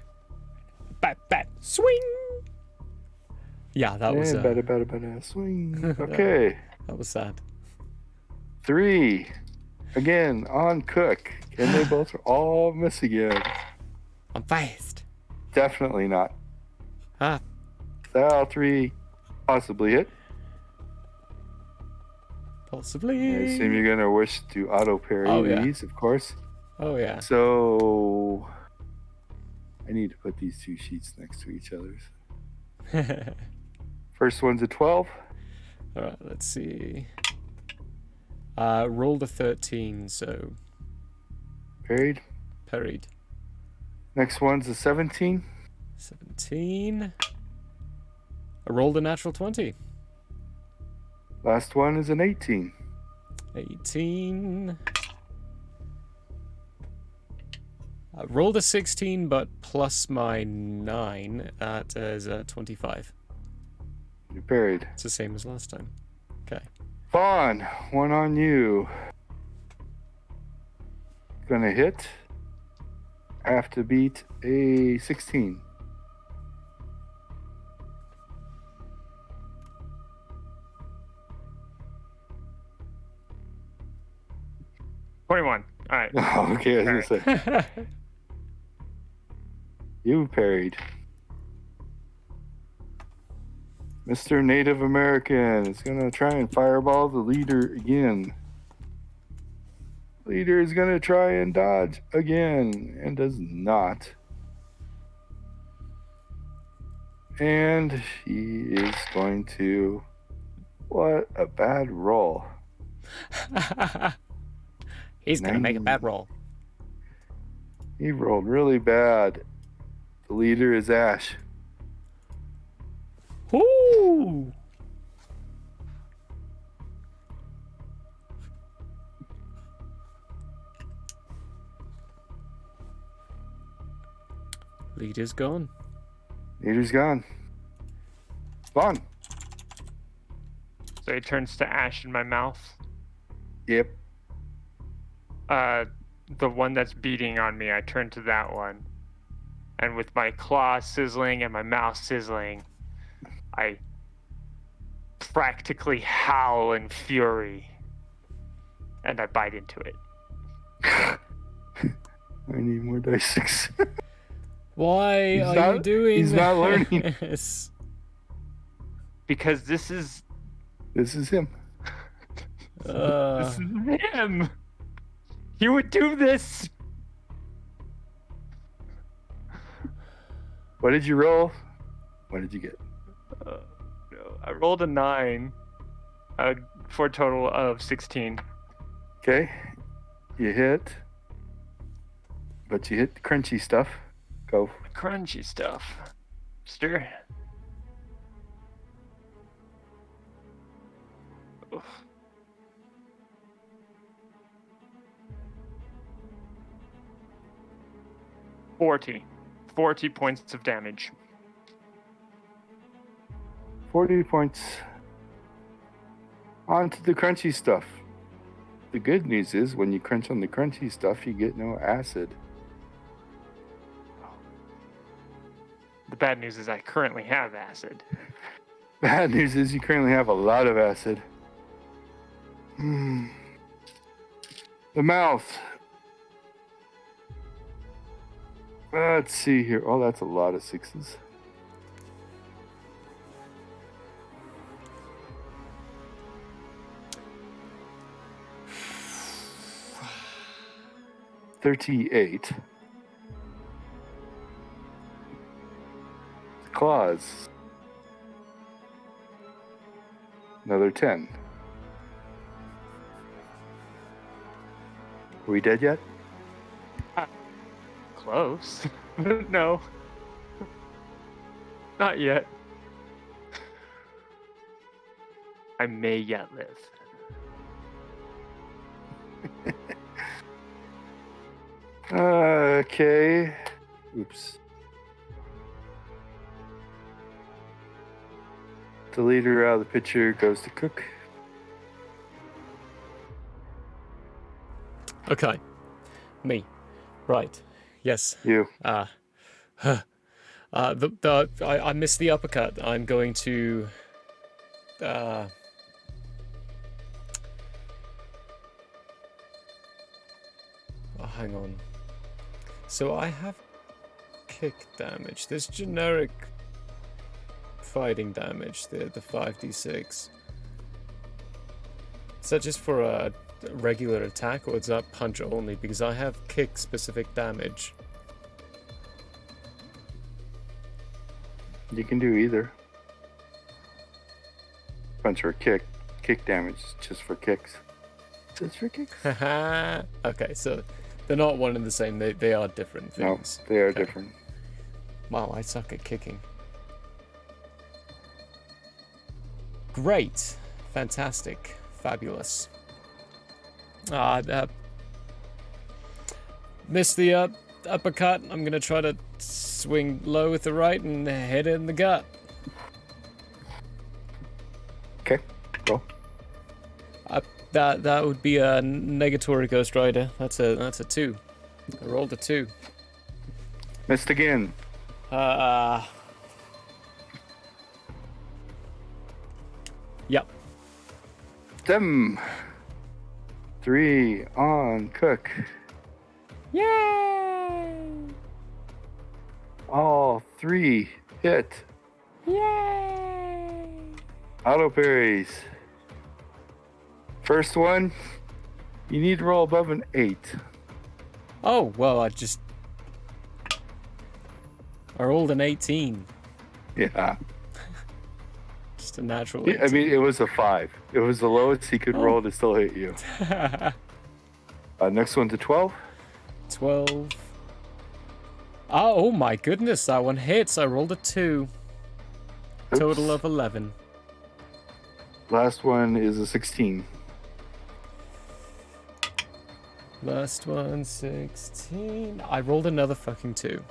Bat, bat, swing. Yeah, that was. And better, swing. Okay. That was sad. 3. Again, on Cook. Can they both all miss again? I'm fast. Definitely not. Ah. All 3 possibly hit. Possibly. I assume you're going to wish to auto parry these, of course. Oh, yeah. So I need to put these 2 sheets next to each other. First one's a 12. All right, let's see. Rolled a 13, so Parried. parried. Next one's a 17. 17. I rolled a natural 20. Last one is an 18. 18. I rolled a 16, but plus my 9. That is a 25. You parried. It's the same as last time. Okay. Vaughn, one on you. Gonna hit. Have to beat a 16. All right. Okay, I was gonna say. You parried. Mr. Native American is gonna try and fireball the leader again. Leader is gonna try and dodge again and does not. And he is going to. What a bad roll. He's going to make a bad roll. He rolled really bad. The leader is Ash. Ooh! Leader's gone. Leader's gone. Vaughn. So it turns to ash in my mouth. Yep. The one that's beating on me, I turn to that one. And with my claw sizzling and my mouth sizzling, I practically howl in fury. And I bite into it. I need more dice 6. Why are you doing He's not learning. this? Because this is This is him. this is him. He would do this. What did you roll? What did you get? No, I rolled a 9 for a total of 16. Okay. You hit. But you hit the crunchy stuff. Go. Crunchy stuff. Stir. Oof. Forty points of damage. 40 points. On to the crunchy stuff. The good news is when you crunch on the crunchy stuff, you get no acid. The bad news is I currently have acid. Bad news is you currently have a lot of acid. The mouth. Let's see here. Oh, that's a lot of 6s. $38. Claws. Another 10. Are we dead yet? Close. No. Not yet. I may yet live. Okay. Oops. The leader out of the picture goes to Cook. Okay. Me. Right. Yes. You. I missed the uppercut. I'm going to. Oh, hang on. So I have kick damage. There's generic fighting damage. The 5d6. Is that just for a regular attack, or is that punch only? Because I have kick specific damage. You can do either. Punch or kick. Kick damage is just for kicks. Just for kicks? Haha. Okay, so they're not one and the same. They are different No, things. they are Okay. different. Wow, I suck at kicking. Great. Fantastic. Fabulous. Missed the uppercut. I'm going to try to swing low with the right and hit it in the gut. Okay, roll. That would be a negatory Ghost Rider. That's a 2. I rolled a 2. Missed again. Yep. Them. 3 on Cook. Yay! All 3 hit. Yay! Auto parries. First one, you need to roll above an 8. Oh, well, I rolled an 18. Yeah. Just a natural I 18. mean, it was a 5. It was the lowest he could roll to still hit you. Next one's a 12. 12. Oh my goodness, that one hits. I rolled a 2. Oops. Total of 11. Last one is a 16. Last one, 16. I rolled another fucking 2.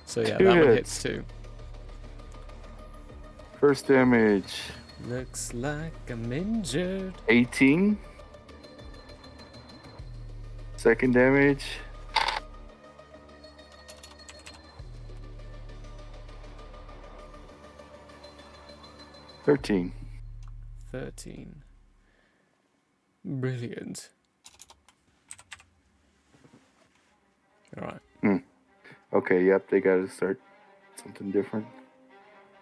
So yeah, Two that one hits. hits too. First damage, Looks like I'm injured. 18. Second damage, 13. 13. Brilliant. Alright. Okay, yep, they gotta start something different.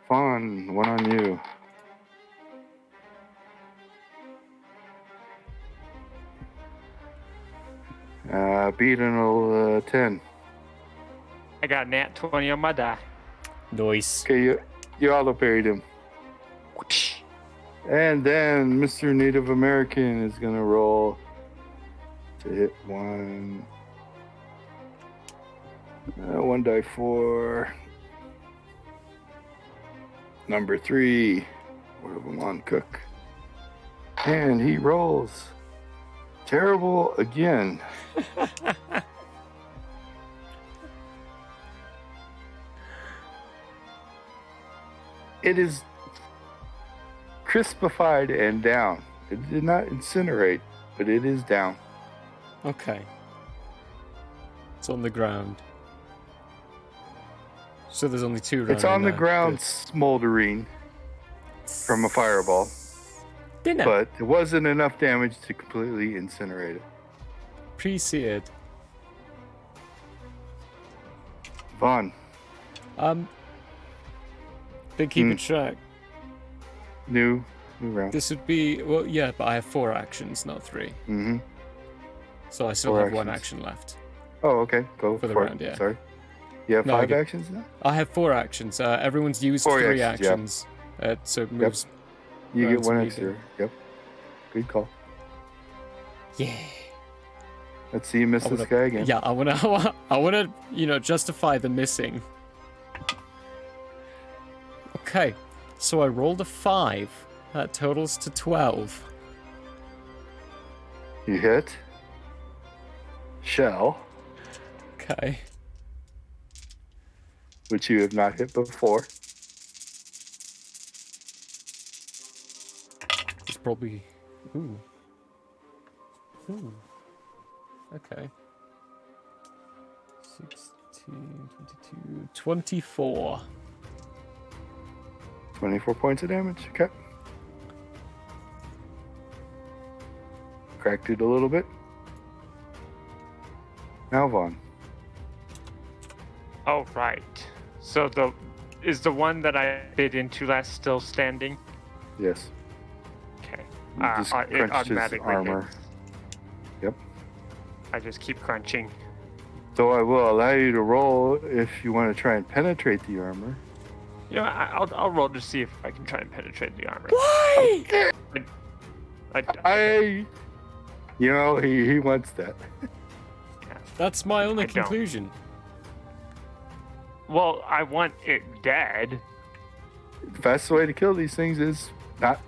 Fawn, one on you. Beat an 10. I got nat 20 on my die. Nice. Okay, you auto parried him. And then Mr. Native American is gonna roll to hit one. 1 die 4. Number 3. One of them on Cook. And he rolls. Terrible again. It is crispified and down. It did not incinerate, but it is down. Okay. It's on the ground. So there's only 2 running It's on the there. ground Good. smoldering from a fireball, Dinner. but it wasn't enough damage to completely incinerate it. Pre-seared. Vaughn, Big keep it track. new round. This would be, well, yeah, but I have 4 actions, not 3. Mm-hmm. So I still 4 have 1 actions. action left. Oh, okay. Go For the for round, it. yeah. Sorry. You have No, I 5 get- actions now? I have 4 actions. Everyone's used 4 3 actions, actions. So it moves. You Rounds get 1 of extra. leaving. Yep. Good call. Yeah. Let's see you miss this guy again. Yeah, I wanna, you know, justify the missing. Okay, so I rolled a 5. That totals to 12. You hit. Shell, Okay. which you have not hit before. It's probably... Ooh. Ooh. Okay. 16, 22, 24. 24 points of damage. Okay. Cracked it a little bit. Now Vaughn. Oh, right. So is the one that I bit into last still standing? Yes. Okay. You just It crunched his automatically armor. hits. Yep. I just keep crunching. So I will allow you to roll if you want to try and penetrate the armor. You know, I'll roll to see if I can try and penetrate the armor. Why? You know, he wants that. Yeah. That's my only I don't. conclusion. Well, I want it dead. The fastest way to kill these things is not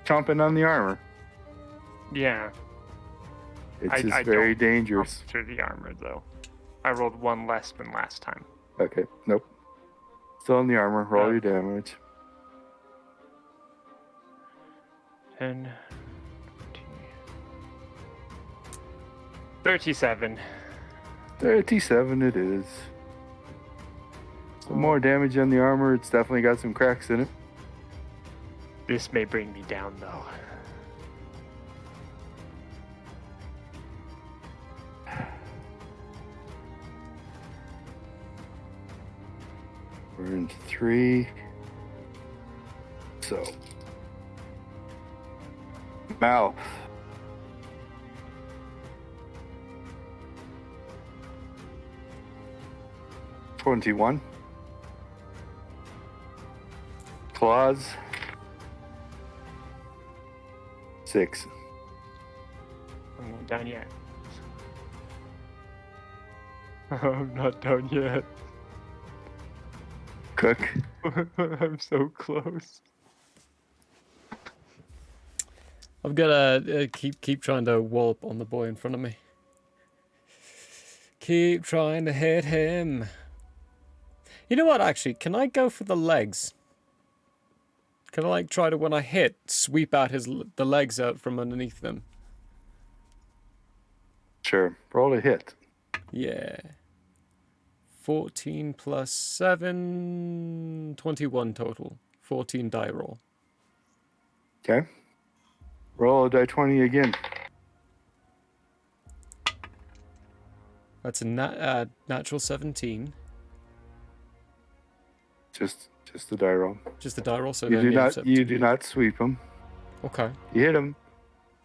chomping on the armor. Yeah. It's just I very don't dangerous. jump through the armor though. I rolled one less than last time. Okay, nope. Still in the armor. Roll your Okay. damage. 10, 20, 37. 37 it is. Some more damage on the armor. It's definitely got some cracks in it. This may bring me down though. We're into 3. So. Mouth. $21. Claws. 6. I'm not done yet. I'm not done yet. Cook. I'm so close. I'm gonna keep trying to wallop on the boy in front of me. Keep trying to hit him. You know what, actually? Can I go for the legs? Can I, like, try to, when I hit, sweep out the legs out from underneath them? Sure. Roll a hit. Yeah. 14 plus 7... 21 total. 14 die roll. Okay. Roll a die 20 again. That's a natural 17. Just the die roll. Just the die roll, so You then do not 17. you do not sweep them. Okay. You hit them.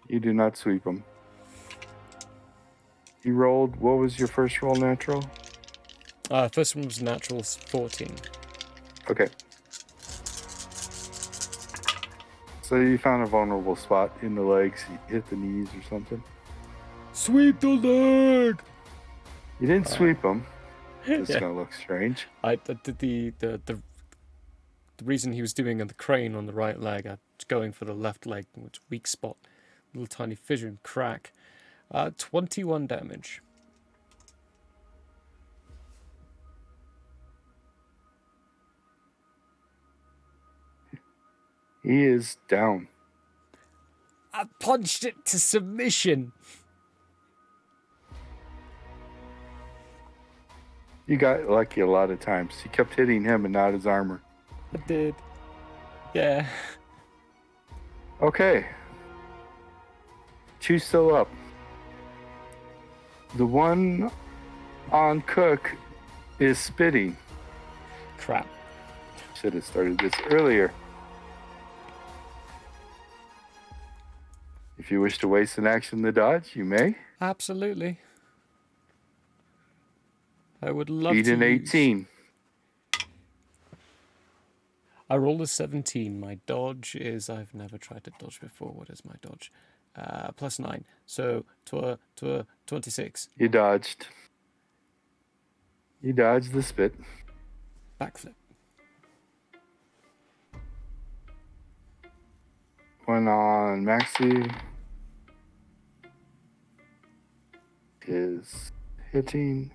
You do not sweep them. You rolled. What was your first roll? Natural. First one was natural 14. Okay. So you found a vulnerable spot in the legs. You hit the knees or something. Sweep the leg. You didn't sweep them. It's Yeah. gonna look strange. I did the reason he was doing the crane on the right leg. I was going for the left leg, which weak spot, little tiny fissure and crack. 21 damage. He is down. I punched it to submission. You got lucky a lot of times. You kept hitting him and not his armor. I did. Yeah. Okay. 2 still up. The one on Cook is spitting. Crap. Should have started this earlier. If you wish to waste an action to dodge, you may. Absolutely. I would love Beat to an use... 18. I rolled a 17. My dodge is... I've never tried to dodge before. What is my dodge? plus 9. So 26. You dodged. You dodged the spit. Backflip. One on Maxi is hitting.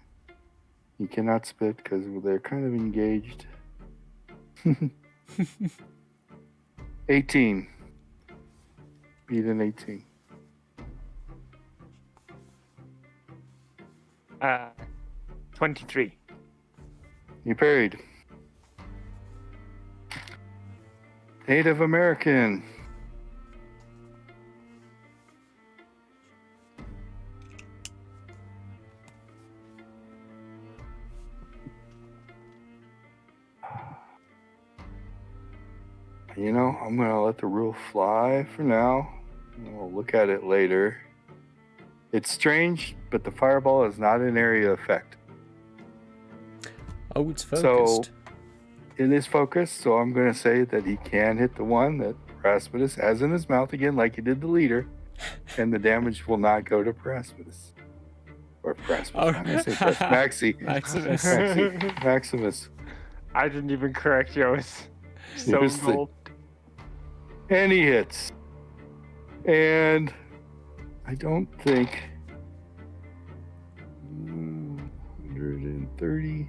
You cannot spit because they're kind of engaged. 18. Beat an 18. 23. You parried. Native American. You know, I'm going to let the rule fly for now. We'll look at it later. It's strange, but the fireball is not an area effect. Oh, it's focused. So it is focused, so I'm going to say that he can hit the one that Paraspidus has in his mouth again, like he did the leader, and the damage will not go to Paraspidus. Or Paraspidus. Oh. I'm going to say Maxi. Maximus. Maximus. I didn't even correct you. I was so Here's the- gold. And he hits. And I don't think 130.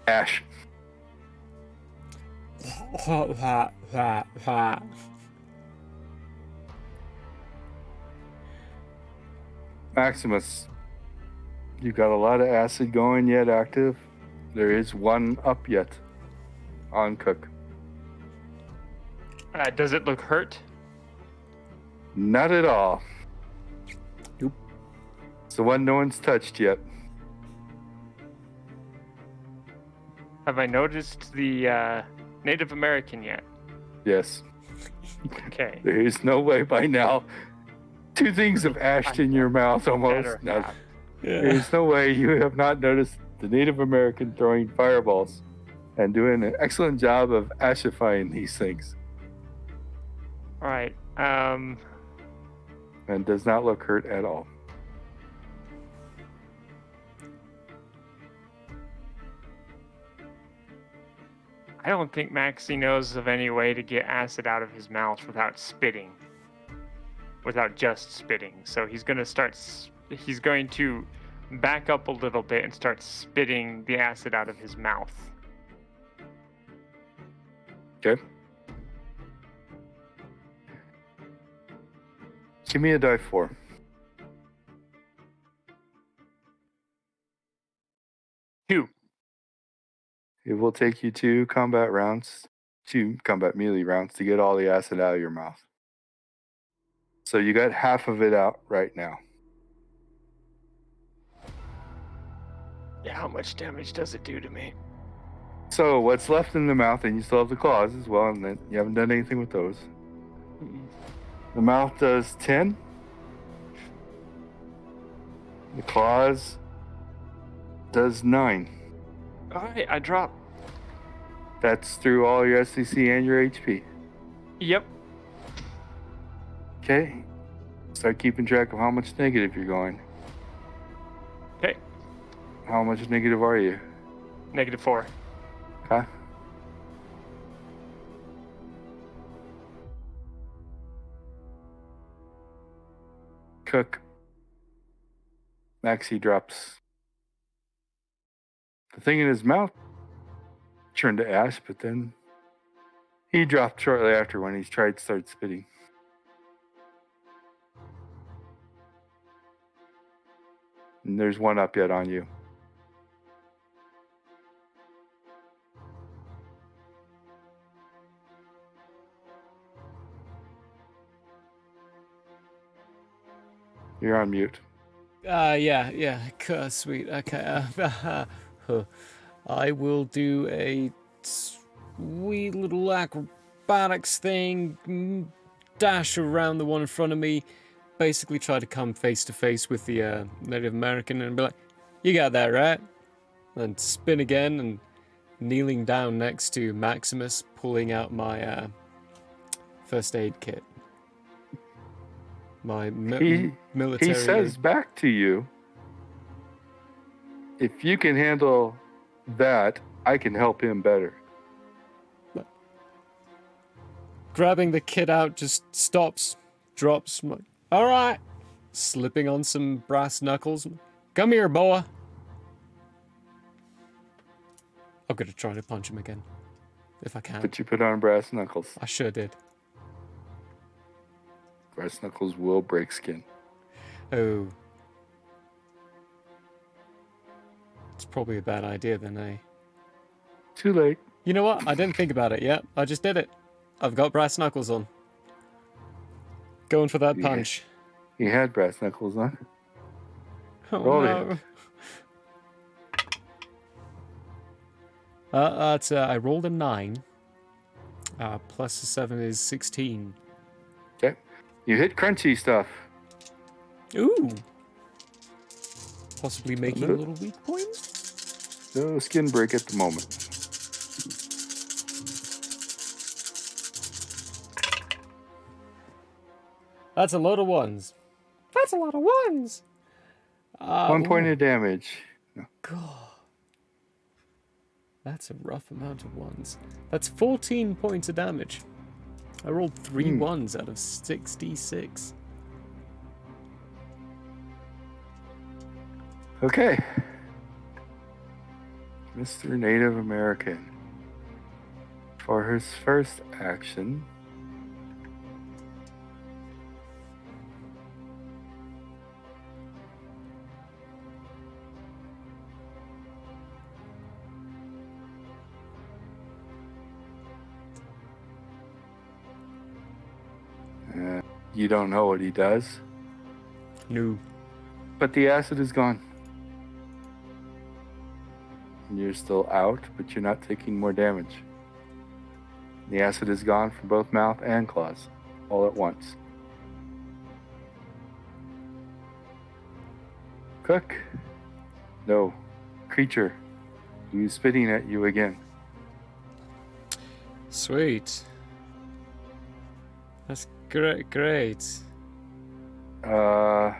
Ash. Maximus, you've got a lot of acid going yet active. There is one up yet on Cook. Does it look hurt? Not at all. Nope. It's the one no one's touched yet. Have I noticed the Native American yet? Yes. Okay. There is no way by now. Two things have ashed in your mouth almost. Better Now, have. there is no way you have not noticed the Native American throwing fireballs and doing an excellent job of ashifying these things. All right. And does not look hurt at all. I don't think Maxie knows of any way to get acid out of his mouth without spitting. Without just spitting. So he's going to back up a little bit and start spitting the acid out of his mouth. Okay. Give me a die 4. Two. It will take you 2 combat melee rounds to get all the acid out of your mouth. So you got half of it out right now. Yeah, how much damage does it do to me? So what's left in the mouth, and you still have the claws as well, and then you haven't done anything with those. The mouth does 10. The claws does 9. All right, I drop. That's through all your SCC and your HP. Yep. Okay. Start keeping track of how much negative you're going. Okay. How much negative are you? -4. Okay. Cook. Maxie drops the thing in his mouth, turned to ash, but then he dropped shortly after when he tried to start spitting. And there's one up yet on you. You're on mute. Yeah. Sweet. Okay. I will do a sweet little acrobatics thing, dash around the one in front of me, basically try to come face to face with the Native American and be like, "You got that right," and spin again and kneeling down next to Maximus, pulling out my first aid kit. My military. He says back to you, if you can handle that, I can help him better. Grabbing the kit out, just stops, drops. I'm like, all right. Slipping on some brass knuckles. Come here, boy. I'm going to try to punch him again, if I can. But you put on brass knuckles. I sure did. Brass knuckles will break skin. Oh. It's probably a bad idea then, eh? Too late. You know what? I didn't think about it yet. I just did it. I've got brass knuckles on. Going for that punch. He had brass knuckles on. Oh, Roll no. it. I rolled a 9. Plus a 7 is 16. Okay. You hit crunchy stuff. Ooh. Possibly making a little weak point? No skin break at the moment. That's a lot of ones. That's a lot of ones. 1 point of damage. No. God. That's a rough amount of ones. That's 14 points of damage. I rolled 3 ones out of 66. Okay. Mr. Native American. For his first action, you don't know what he does, No. but the acid is gone. You're still out, but you're not taking more damage. The acid is gone from both mouth and claws, all at once. Cook? No. Creature. Who's spitting at you again? Sweet. That's great. Hold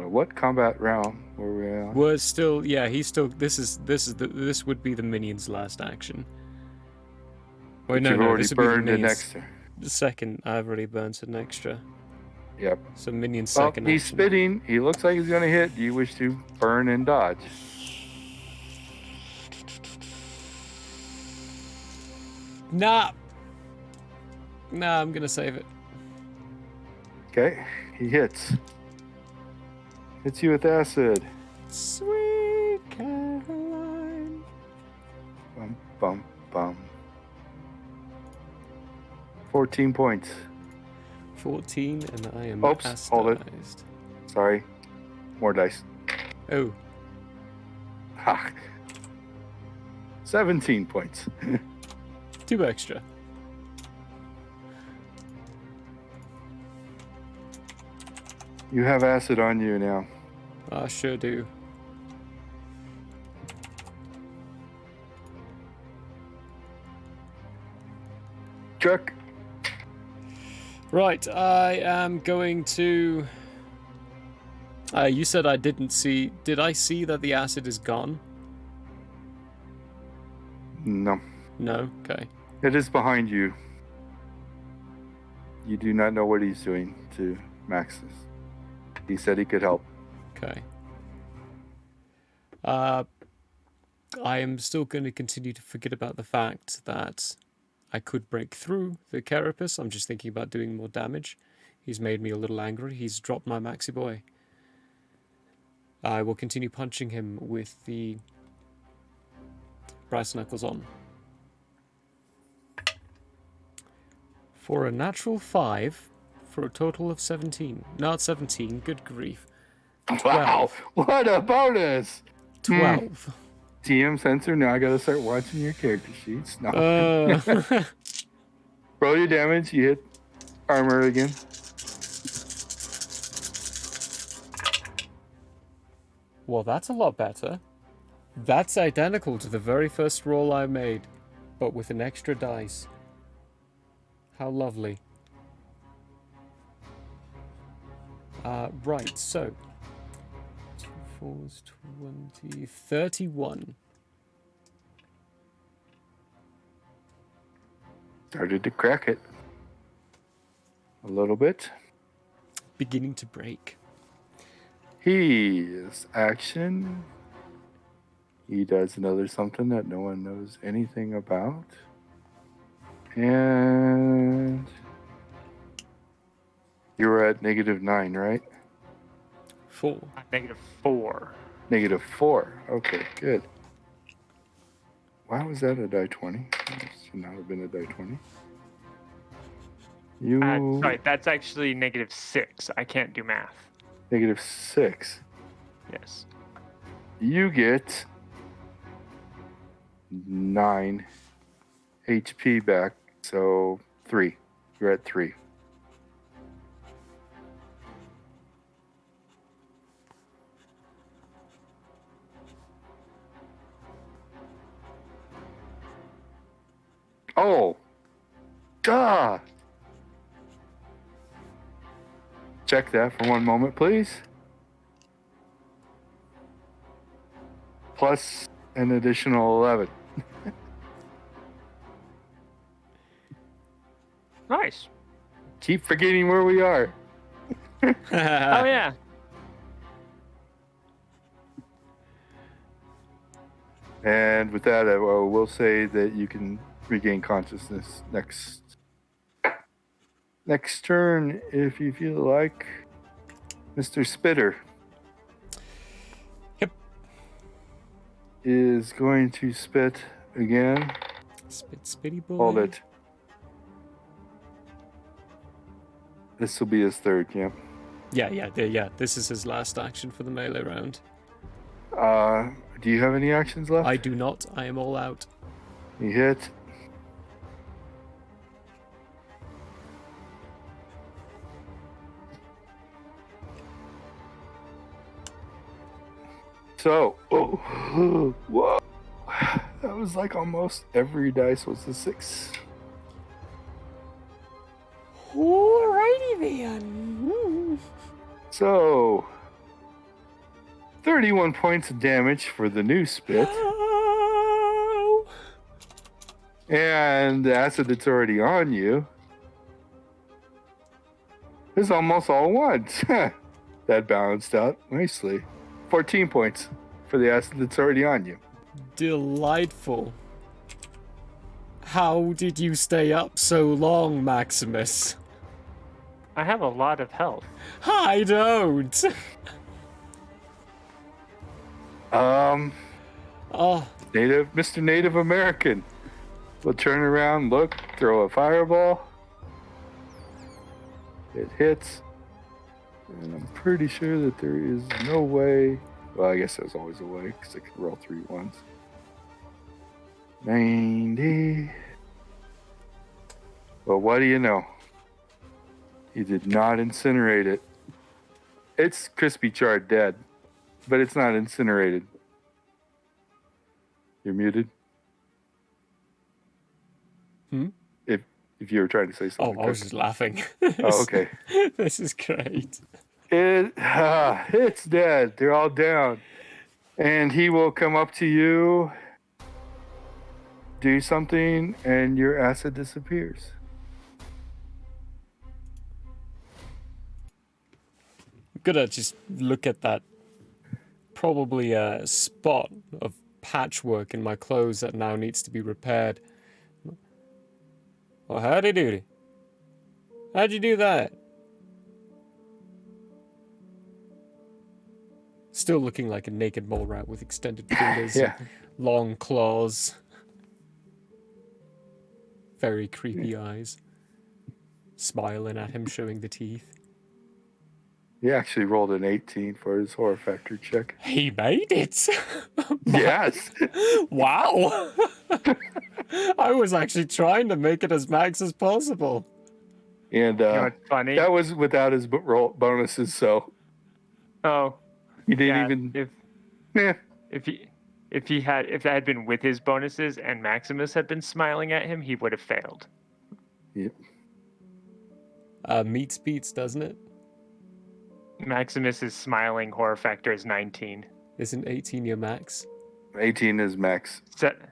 on, what combat round were we on? Was still, yeah, he's still. This would be the minion's last action. Wait, But you've already this would be burned the an minion's extra. second. I've already burned an extra. Yep. So minion's Well, second. he's action. spitting. He looks like he's going to hit. Do you wish to burn and dodge? Nah. Nah, I'm gonna save it. Okay, he hits. Hits you with acid. Sweet Caroline. Bum, bum, bum. 14 points. 14, and I am Oops, hold it. astonized. Sorry. More dice. Oh, Ha. 17 points. 2 extra. You have acid on you now. I sure do. Chuck. Right, I am going to... you said I didn't see... Did I see that the acid is gone? No. No? Okay. It is behind you. You do not know what he's doing to Maxis. He said he could help. Okay. I am still going to continue to forget about the fact that I could break through the carapace. I'm just thinking about doing more damage. He's made me a little angry. He's dropped my maxi boy. I will continue punching him with the brass knuckles on. For a natural 5, for a total of 17. Not 17, good grief. 12. Wow, what a bonus! 12. TM sensor, now I gotta start watching your character sheets. No. Uh, Roll your damage, you hit armor again. Well, that's a lot better. That's identical to the very first roll I made, but with an extra dice. How lovely. Right, so 2 4s 20 31. Started to crack it a little bit. Beginning to break. His action. He does another something that no one knows anything about. And you were at -9, right? 4. -4. -4. Okay, good. Why was that a die 20? That should not have been a die 20. You Sorry, that's actually -6. I can't do math. -6. Yes. You get 9 HP back, so 3. You're at 3. Oh, duh. Check that for one moment, please. Plus an additional 11. Nice. Keep forgetting where we are. Oh yeah. And with that, I will say that you can regain consciousness next turn if you feel like. Mr. Spitter. Yep. Is going to spit again. Spit, spitty boy. Hold it. This will be his third, yep. Yeah. This is his last action for the melee round. Do you have any actions left? I do not. I am all out. He hit. So, whoa. That was like almost every dice was a 6. Alrighty then. So, 31 points of damage for the new spit. Oh. And the acid that's already on you is almost all once. That balanced out nicely. 14 points for the acid that's already on you. Delightful. How did you stay up so long, Maximus? I have a lot of health. I don't. Oh, Mr. Native American will turn around, look, throw a fireball. It hits. And I'm pretty sure that there is no way. Well, I guess there's always a way because I can roll 3 ones. 90. Well, what do you know? He did not incinerate it. It's crispy charred dead, but it's not incinerated. You're muted. If you were trying to say something. I was just laughing. Oh, okay. This is great. It's dead. They're all down. And he will come up to you, do something, and your acid disappears. I'm gonna just look at that probably a spot of patchwork in my clothes that now needs to be repaired. Well, howdy doody. How'd you do that? Still looking like a naked mole rat with extended fingers Yeah. and long claws. Very creepy eyes. Smiling at him, showing the teeth. He actually rolled an 18 for his horror factor check. He made it! Yes. Wow! I was actually trying to make it as max as possible. And You know what's funny? that was without his bonuses, so Oh, he didn't yeah. even. If that had been with his bonuses and Maximus had been smiling at him, he would have failed. Yep. Meets beats, doesn't it? Maximus's smiling horror factor is 19. Isn't 18 your max? 18 is max.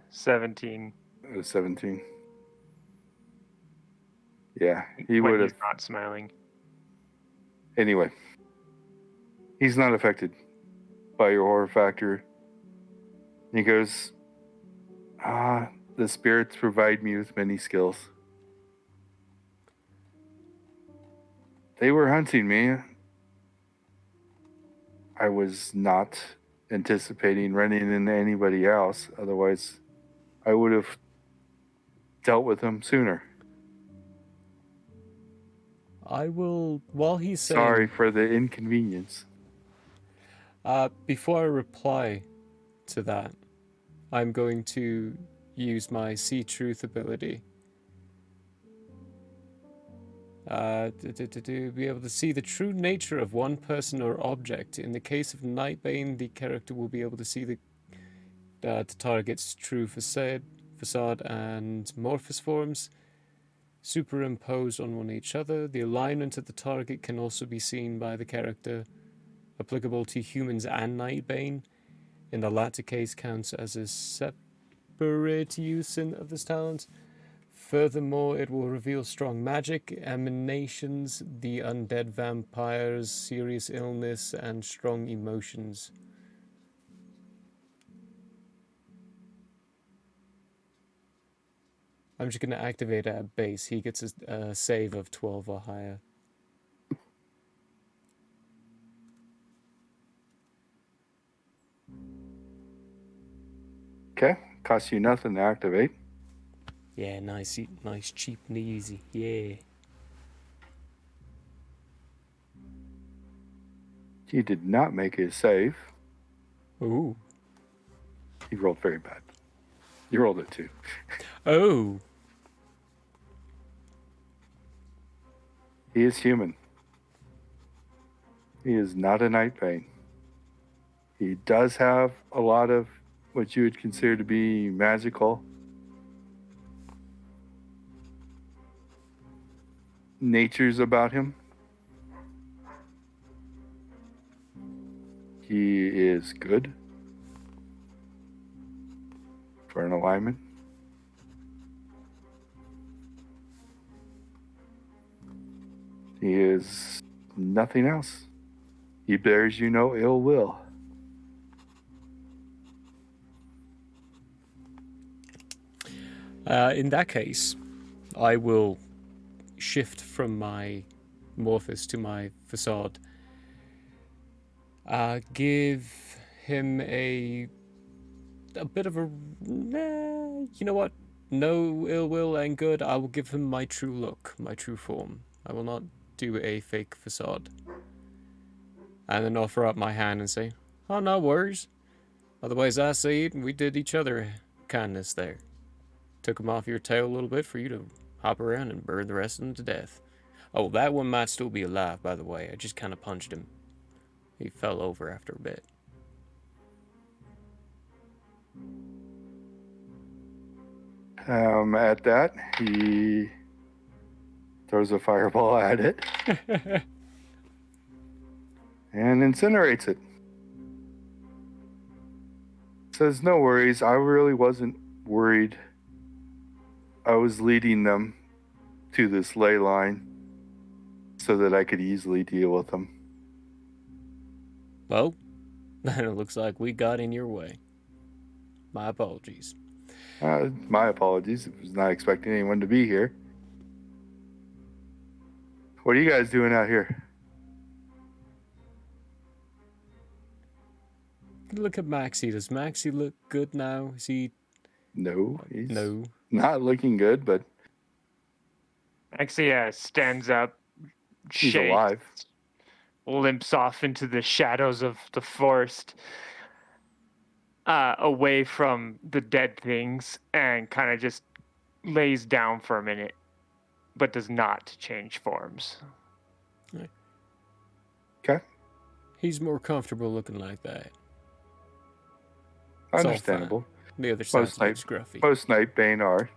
17. 17. Yeah, he when would he's have. not smiling. Anyway, he's not affected by your horror factor. He goes, the spirits provide me with many skills. They were hunting me. I was not anticipating running into anybody else. Otherwise, I would have dealt with them sooner. I will, while he's saying... Sorry for the inconvenience. Before I reply to that, I'm going to use my See Truth ability. To be able to see the true nature of one person or object. In the case of Nightbane, the character will be able to see the target's true facade and morphous forms superimposed on one each other. The alignment of the target can also be seen by the character, applicable to humans and Nightbane. In the latter case, counts as a separate use of this talent. Furthermore, it will reveal strong magic, emanations, the undead vampires, serious illness, and strong emotions. I'm just going to activate it at base. He gets a save of 12 or higher. Okay, costs you nothing to activate. Yeah, nice, cheap and easy. Yeah. He did not make his save. Ooh. He rolled very bad. You rolled it too. Oh. He is human. He is not a Nightbane. He does have a lot of what you would consider to be magical natures about him. He is good for an alignment. He is nothing else. He bears you no ill will. In that case, I will shift from my morphous to my facade. Give him a bit of a... you know what? No ill will and good. I will give him my true look, my true form. I will not do a fake facade. And then offer up my hand and say, oh, no worries. Otherwise, I see it, and we did each other kindness there. Took him off your tail a little bit for you to hop around and burn the rest of them to death. Oh, that one might still be alive, by the way. I just kind of punched him. He fell over after a bit. At that, he throws a fireball at it and incinerates it. Says, no worries, I really wasn't worried. I was leading them to this ley line so that I could easily deal with them. Well, then it looks like we got in your way. My apologies. My apologies. I was not expecting anyone to be here. What are you guys doing out here? Look at Maxie. Does Maxie look good now? Is he... No, he's No. not looking good, but Axia stands up, he's shakes, alive. limps off into the shadows of the forest, away from the dead things, and kind of just lays down for a minute. but does not change forms. Okay. He's more comfortable looking like that. It's all fine. Understandable. The other side's a bit scruffy. Most Nightbane are.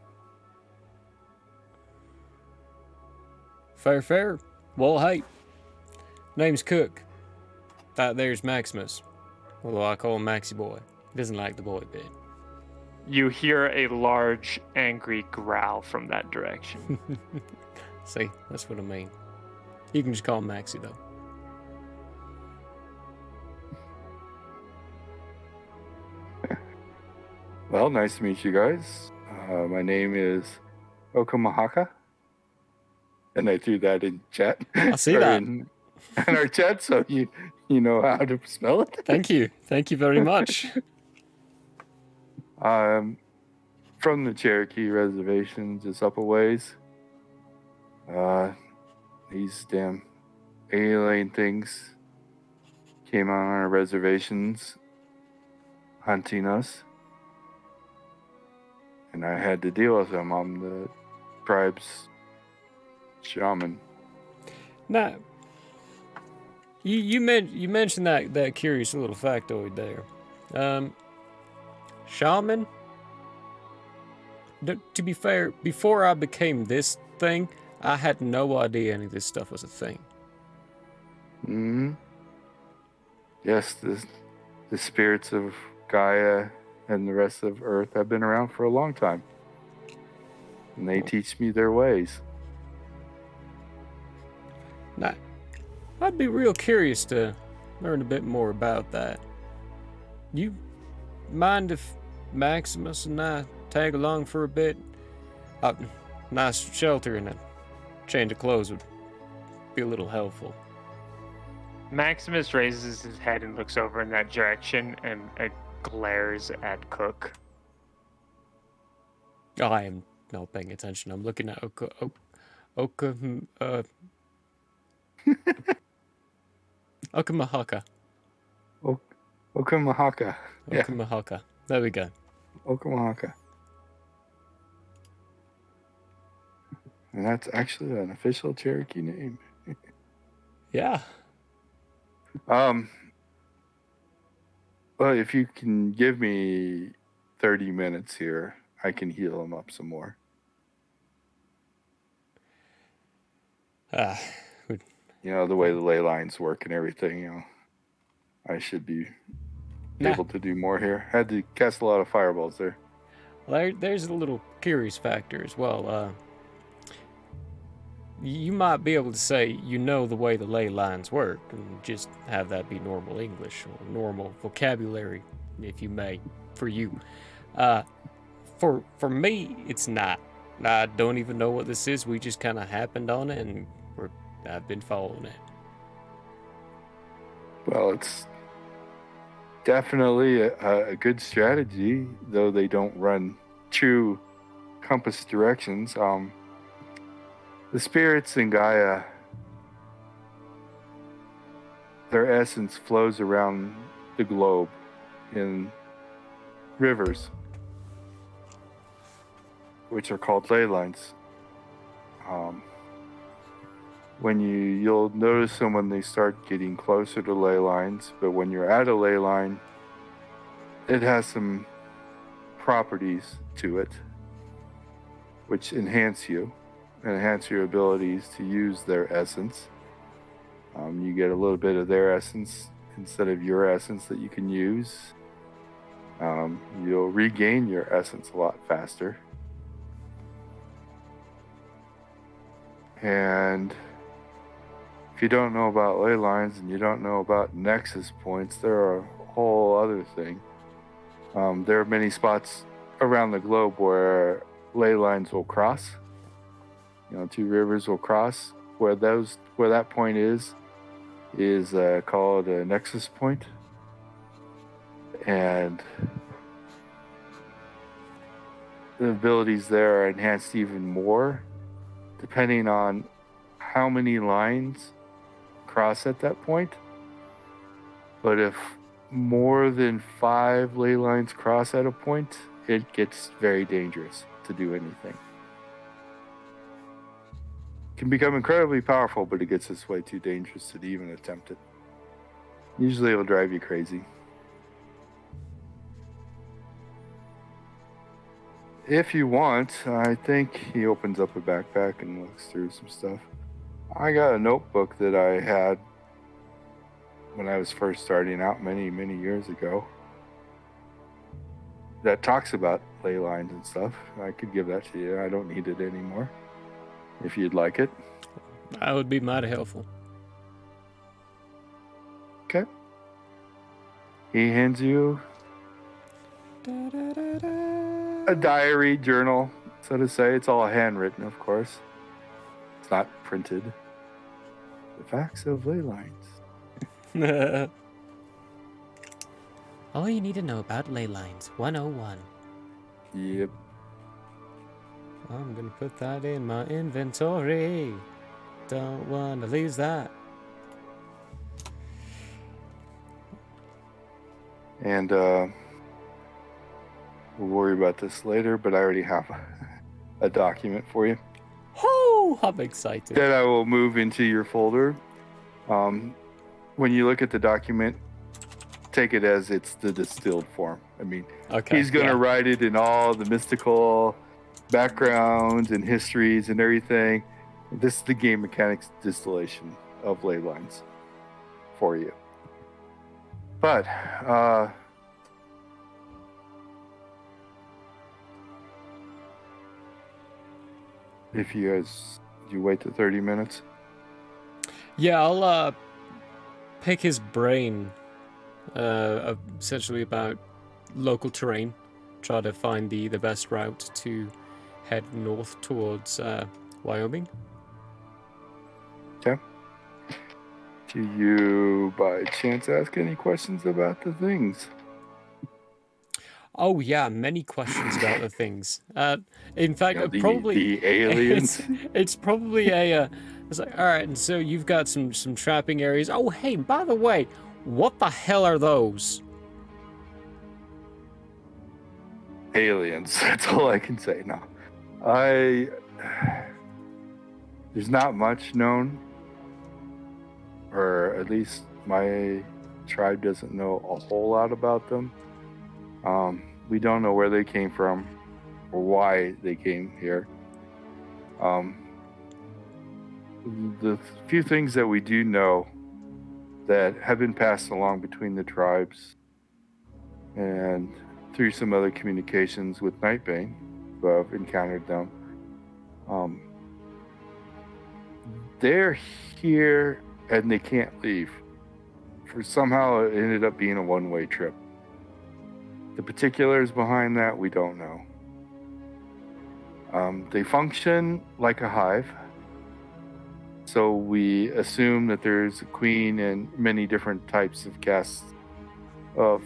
Fair. Well, hey. Name's Cook. That there's Maximus. Although I call him Maxi Boy. He doesn't like the boy bit. You hear a large, angry growl from that direction. See, that's what I mean. You can just call him Maxi, though. Well, nice to meet you guys. My name is Okamahaka. And I threw that in chat. I see that. In our chat, so you know how to spell it. Thank you very much. From the Cherokee Reservation, just up a ways. These damn alien things came on our reservations hunting us. And I had to deal with them. I'm the tribe's shaman. Now, you mentioned that curious little factoid there. Shaman? To be fair, before I became this thing, I had no idea any of this stuff was a thing. Yes, the spirits of Gaia and the rest of Earth have been around for a long time. And they teach me their ways. Now, I'd be real curious to learn a bit more about that. You mind if Maximus and I tag along for a bit? Nice shelter and a change of clothes would be a little helpful. Maximus raises his head and looks over in that direction and glares at Cook. Oh, I am not paying attention. I'm looking at Okamahaka. Okamahaka. Yeah. Okamahaka. There we go. Okamahaka. And that's actually an official Cherokee name. Yeah. Well, if you can give me 30 minutes here, I can heal him up some more. You know, the way the ley lines work and everything, you know, I should be able to do more here. I had to cast a lot of fireballs there. Well, there's a little curious factor as well. You might be able to say you know the way the ley lines work and just have that be normal English or normal vocabulary, if you may, for you. For me, it's not. I don't even know what this is. We just kind of happened on it, and I've been following it. Well, it's definitely a good strategy, though they don't run true compass directions. The spirits in Gaia, their essence flows around the globe in rivers, which are called ley lines. When you'll notice them when they start getting closer to ley lines, but when you're at a ley line, it has some properties to it which enhance you. Enhance your abilities to use their essence. You get a little bit of their essence instead of your essence that you can use. You'll regain your essence a lot faster. And if you don't know about ley lines and you don't know about Nexus Points, they're a whole other thing. There are many spots around the globe where ley lines will cross. You know, two rivers will cross. Where that point is called a Nexus Point. And the abilities there are enhanced even more depending on how many lines cross at that point. But if more than 5 ley lines cross at a point, it gets very dangerous to do anything. can become incredibly powerful, but it gets this way too dangerous to even attempt it. Usually it'll drive you crazy. If you want, I think he opens up a backpack and looks through some stuff. I got a notebook that I had when I was first starting out many, many years ago that talks about ley lines and stuff. I could give that to you. I don't need it anymore. If you'd like it. That would be mighty helpful. Okay. He hands you a diary journal, so to say. It's all handwritten, of course. It's not printed. The facts of ley lines. All you need to know about ley lines 101. Yep. I'm gonna put that in my inventory. Don't wanna lose that. And we'll worry about this later, but I already have a document for you Oh, I'm excited. that I will move into your folder. When you look at the document, take it as it's the distilled form. I mean, Okay. he's going to write it in all the mystical backgrounds and histories and everything. This is the game mechanics distillation of ley lines for you. But if you guys, you wait to 30 minutes? Yeah, I'll pick his brain, essentially about local terrain. Try to find the best route to head north towards Wyoming. Okay. Do you, by chance, ask any questions about the things? Oh yeah, many questions about the things. In fact, You know, probably the aliens. It's probably a. It's like, all right, and so you've got some trapping areas. Oh hey, by the way, what the hell are those? Aliens. That's all I can say now. There's not much known, or at least my tribe doesn't know a whole lot about them. We don't know where they came from or why they came here. The few things that we do know that have been passed along between the tribes and through some other communications with Nightbane, who have encountered them, they're here and they can't leave. For somehow it ended up being a one-way trip. The particulars behind that, we don't know. They function like a hive. So we assume that there's a queen and many different types of castes of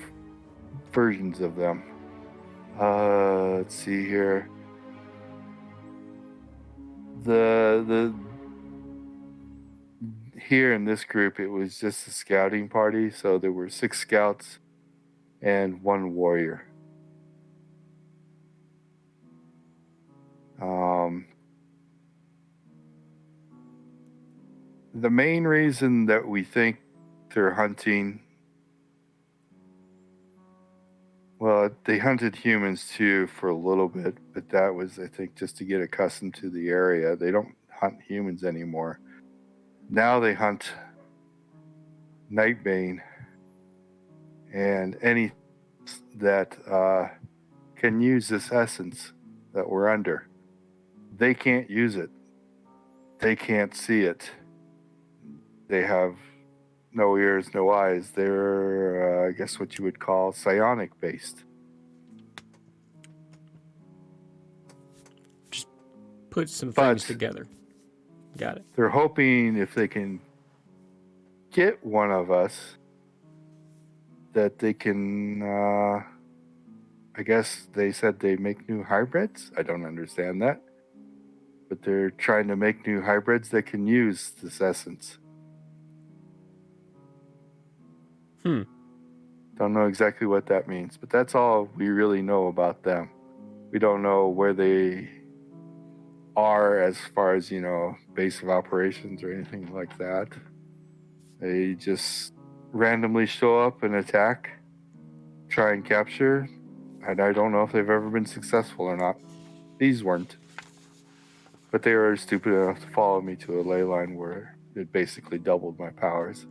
versions of them. Let's see here. The here in this group, it was just a scouting party. So there were 6 scouts and 1 warrior. The main reason that we think they're hunting, well, they hunted humans too for a little bit, but that was, I think, just to get accustomed to the area. They don't hunt humans anymore. Now they hunt Nightbane and any that can use this essence that we're under. They can't use it. They can't see it. They have no ears, no eyes. They're, I guess, what you would call psionic based. Just put some things together. Got it. They're hoping if they can get one of us, that they can, I guess they said they make new hybrids. I don't understand that. But they're trying to make new hybrids that can use this essence. Don't know exactly what that means, but that's all we really know about them. We don't know where they are as far as, base of operations or anything like that. They just randomly show up and attack, try and capture, and I don't know if they've ever been successful or not. These weren't. But they were stupid enough to follow me to a ley line where it basically doubled my powers.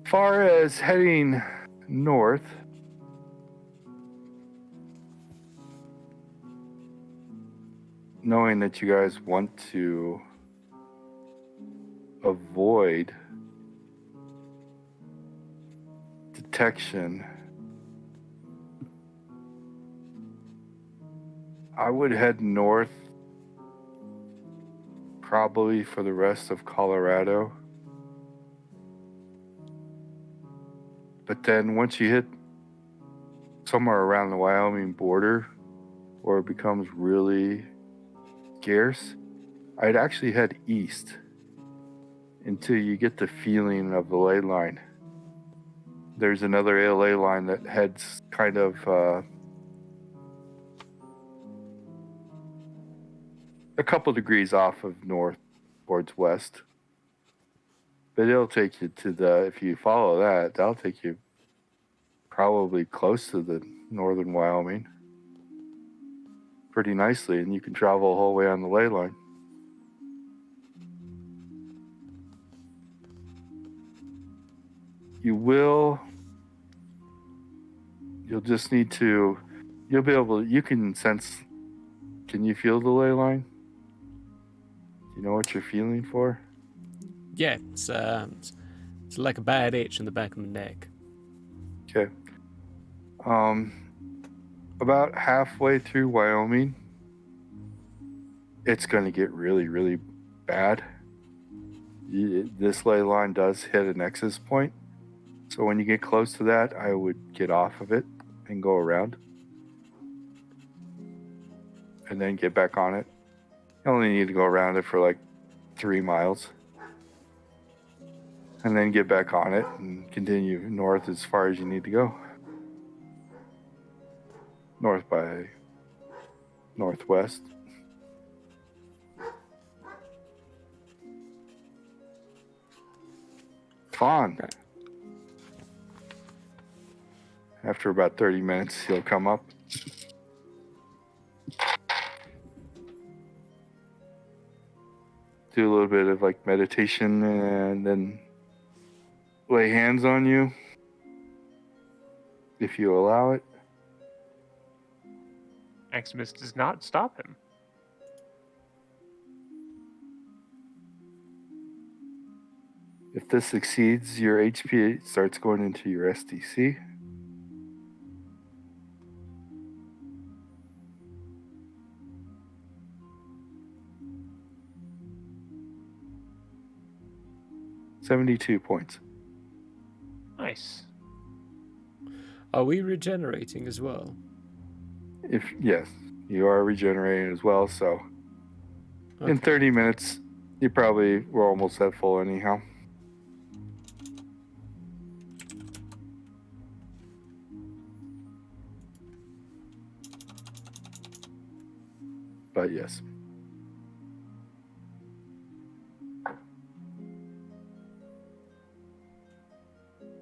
Far as heading north, knowing that you guys want to avoid detection, I would head north probably for the rest of Colorado. But then once you hit somewhere around the Wyoming border where it becomes really scarce, I'd actually head east until you get the feeling of the ley line. There's another ley line that heads kind of a couple degrees off of north towards west. But it'll take you to if you follow that, that'll take you probably close to the northern Wyoming pretty nicely, and you can travel the whole way on the ley line. You'll just need to, you can sense, can you feel the ley line? Do you know what you're feeling for? Yeah, it's like a bad itch in the back of the neck. Okay. About halfway through Wyoming, it's going to get really, really bad. This ley line does hit a Nexus Point. So when you get close to that, I would get off of it and go around. And then get back on it. You only need to go around it for like 3 miles. And then get back on it and continue north as far as you need to go. North by northwest. Fun. After about 30 minutes, he'll come up. Do a little bit of like meditation and then lay hands on you if you allow it. Maximus does not stop him. If this exceeds your HP, it starts going into your SDC. $72 points. Nice. Are we regenerating as well? Yes, you are regenerating as well, so in 30 minutes, you probably were almost at full anyhow. But yes.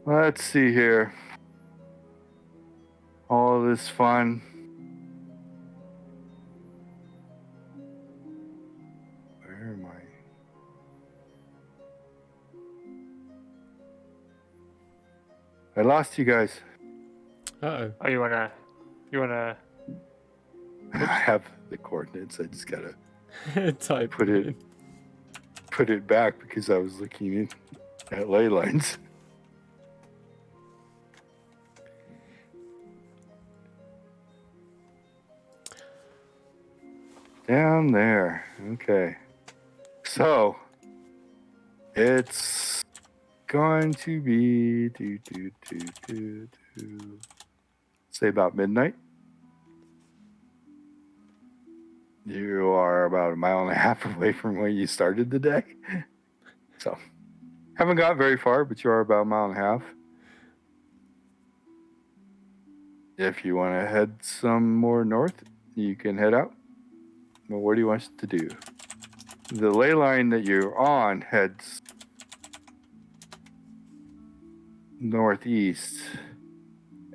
Let's see here. All this fun. Where am I? I lost you guys. Uh-oh. Oh, you wanna I have the coordinates. I just gotta Type put it back because I was looking at ley lines. Down there. Okay. So it's going to be say about midnight. You are about 1.5 miles away from where you started the day. So haven't got very far, but you are about 1.5 miles. If you want to head some more north, you can head out. Well, what do you want us to do? The ley line that you're on heads northeast,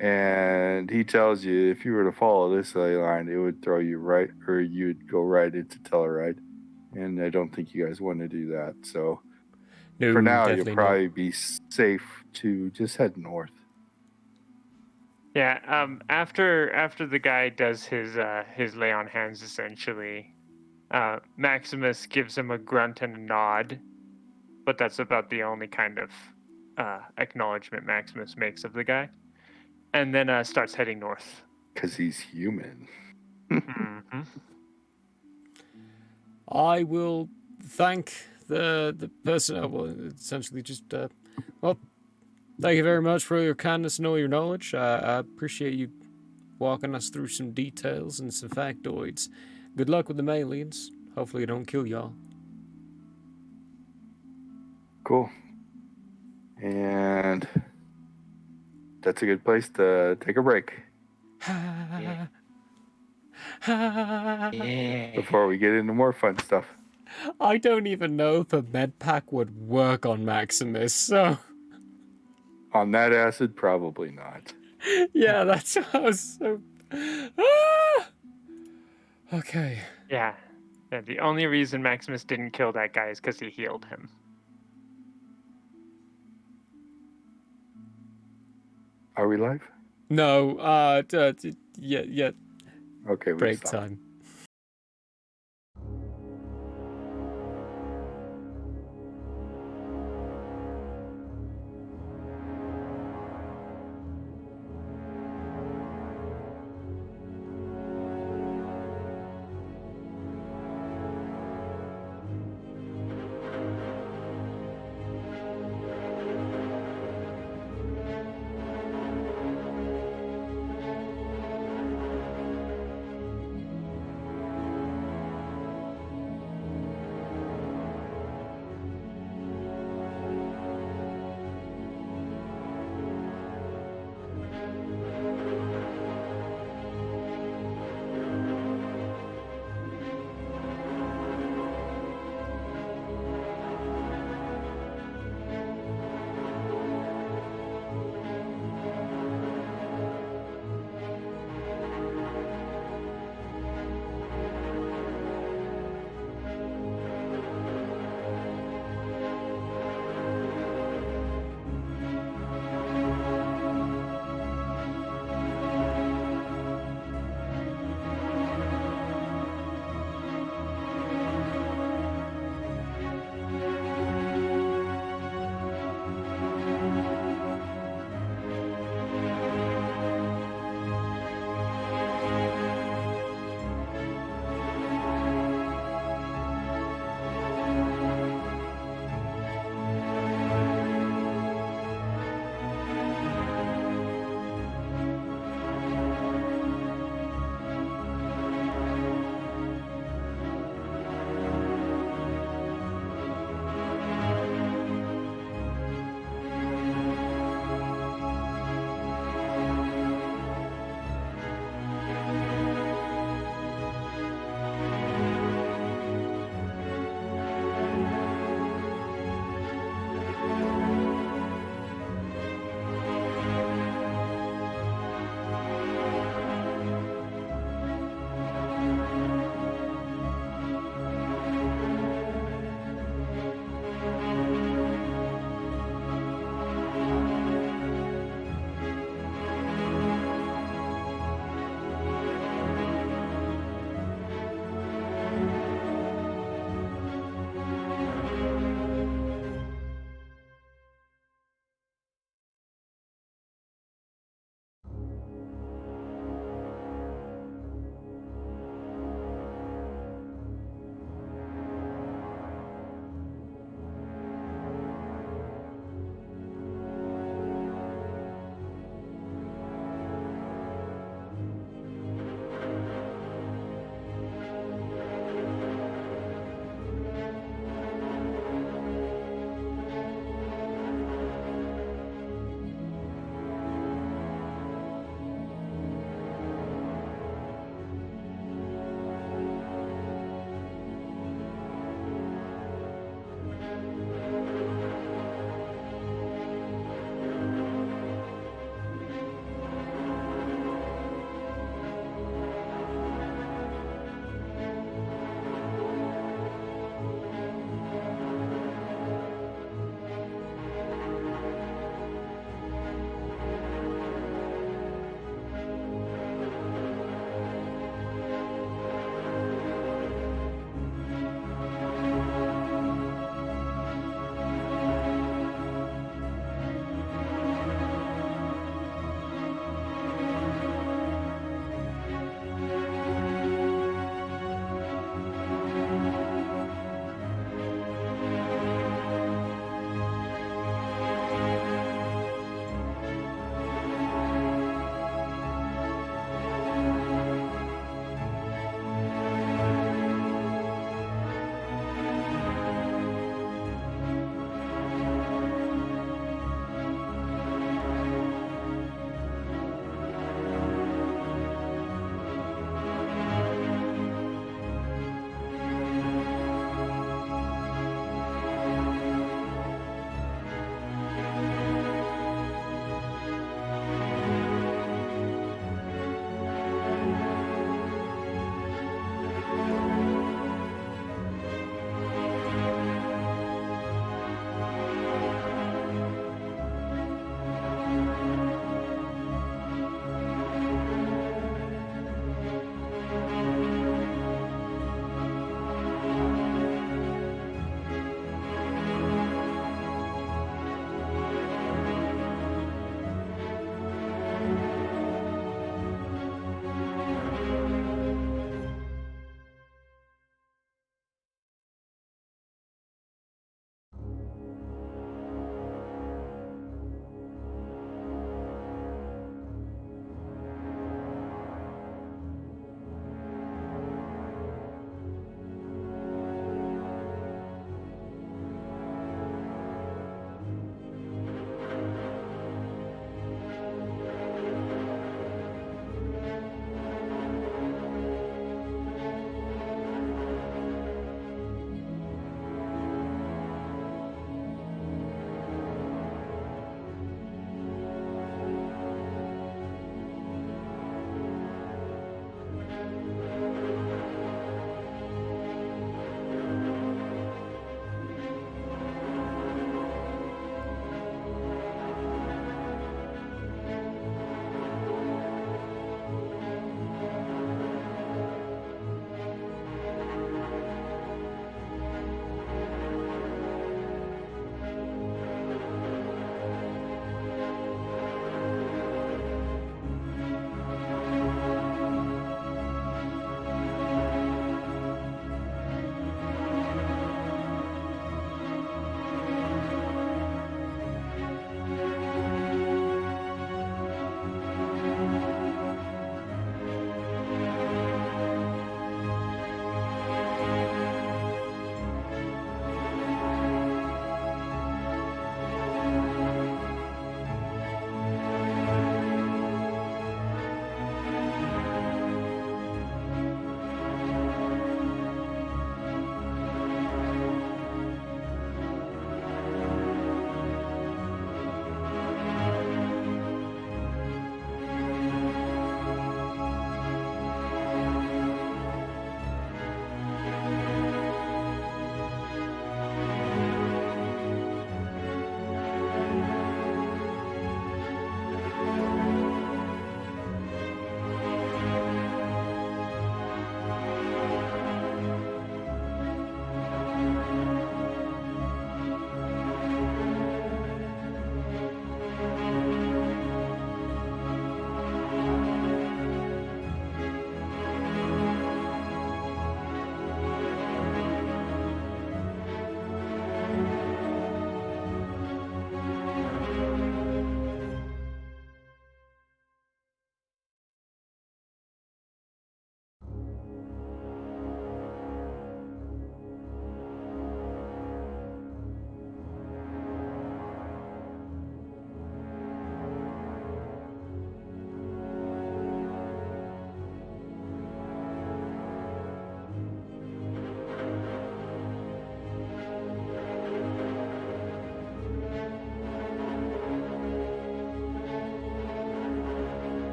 and he tells you if you were to follow this ley line, it would throw you right, or you'd go right into Telluride. And I don't think you guys want to do that. So No, for now, you'll definitely probably be safe to just head north. Yeah. After the guy does his lay on hands, essentially, Maximus gives him a grunt and a nod, but that's about the only kind of acknowledgement Maximus makes of the guy, and then starts heading north. Because he's human. Mm-hmm. I will thank the person. Well, essentially, just well, thank you very much for your kindness and all your knowledge. I appreciate you walking us through some details and some factoids. Good luck with the aliens. Hopefully, it don't kill y'all. Cool. And that's a good place to take a break Yeah. before we get into more fun stuff. I don't even know if a med pack would work on Maximus, so On that acid, probably not. yeah, that's what I was so. Ah! Okay. Yeah. The only reason Maximus didn't kill that guy is because he healed him. Are we live? No, yeah, Okay, we break stopped. time.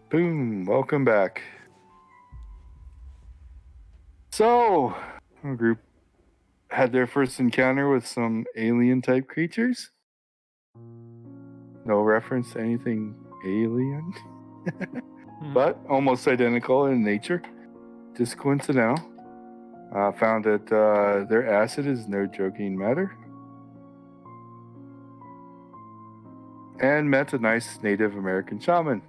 Boom, welcome back. So, our group had their first encounter with some alien type creatures. No reference to anything alien, but almost identical in nature. Just coincidental. Found that their acid is no joking matter. And met a nice Native American shaman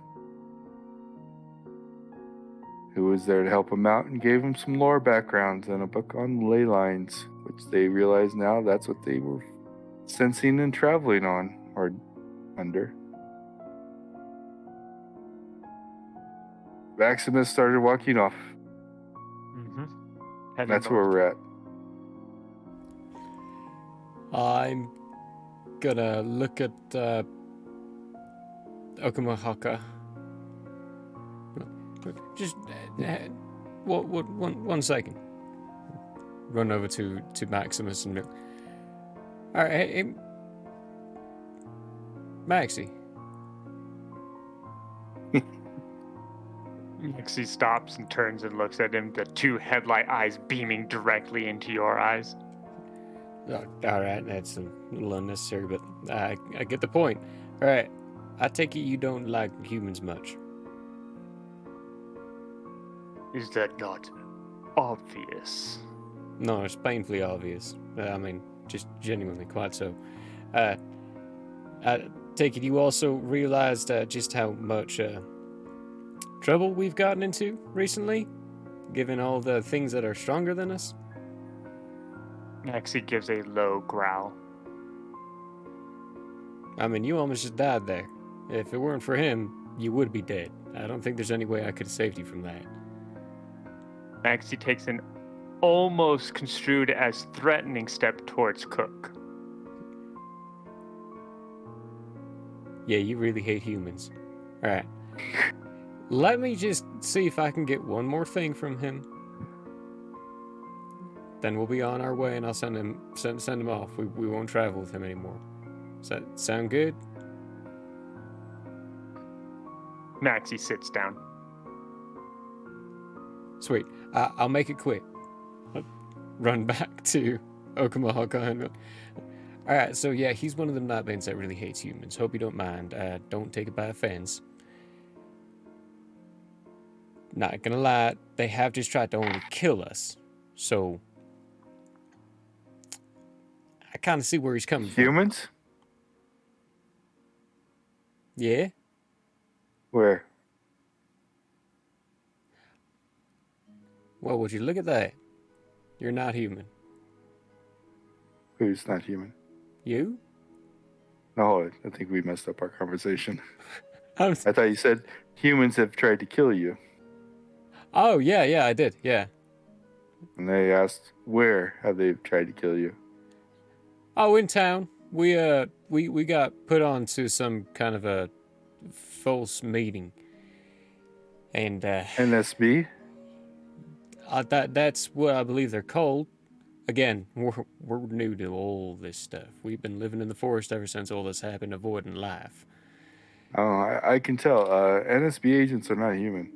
who was there to help him out and gave him some lore backgrounds and a book on ley lines, which they realize now that's what they were sensing and traveling on or under. Maximus started walking off. That's where we're at. I'm gonna look at Okamahaka. Just one second. Run over to Maximus and all right, hey, Maxie. Maxie stops and turns and looks at him, the two headlight eyes beaming directly into your eyes. Oh, all right, that's a little unnecessary, but I get the point. All right, I take it you don't like humans much. Is that not obvious? No, it's painfully obvious. I mean, just genuinely quite so. I take it you also realized just how much trouble we've gotten into recently, given all the things that are stronger than us? Maxie gives a low growl. I mean, you almost just died there. If it weren't for him, you would be dead. I don't think there's any way I could have saved you from that. Maxie takes an almost construed as threatening step towards Cook. Yeah, you really hate humans. Alright. Let me just see if I can get one more thing from him. Then we'll be on our way and I'll send him off. We won't travel with him anymore. Does that sound good? Maxie sits down. Sweet. I'll make it quick. I'll run back to Okamahaka. Alright, so yeah, he's one of them Nightbanes that really hates humans. Hope you don't mind. Don't take it by offense. Not gonna lie, they have just tried to only kill us. So I kind of see where he's coming from. Humans? Yeah? Where? Well, would you look at that? You're not human. Who's not human? You? No, I think we messed up our conversation. I'm... I thought you said humans have tried to kill you. Oh, yeah, I did, yeah. And they asked, where have they tried to kill you? Oh, in town. We got put on to some kind of a false meeting. And, NSB? That's what I believe they're called. Again, we're new to all this stuff. We've been living in the forest ever since all this happened, avoiding life. Oh, I can tell. NSB agents are not human.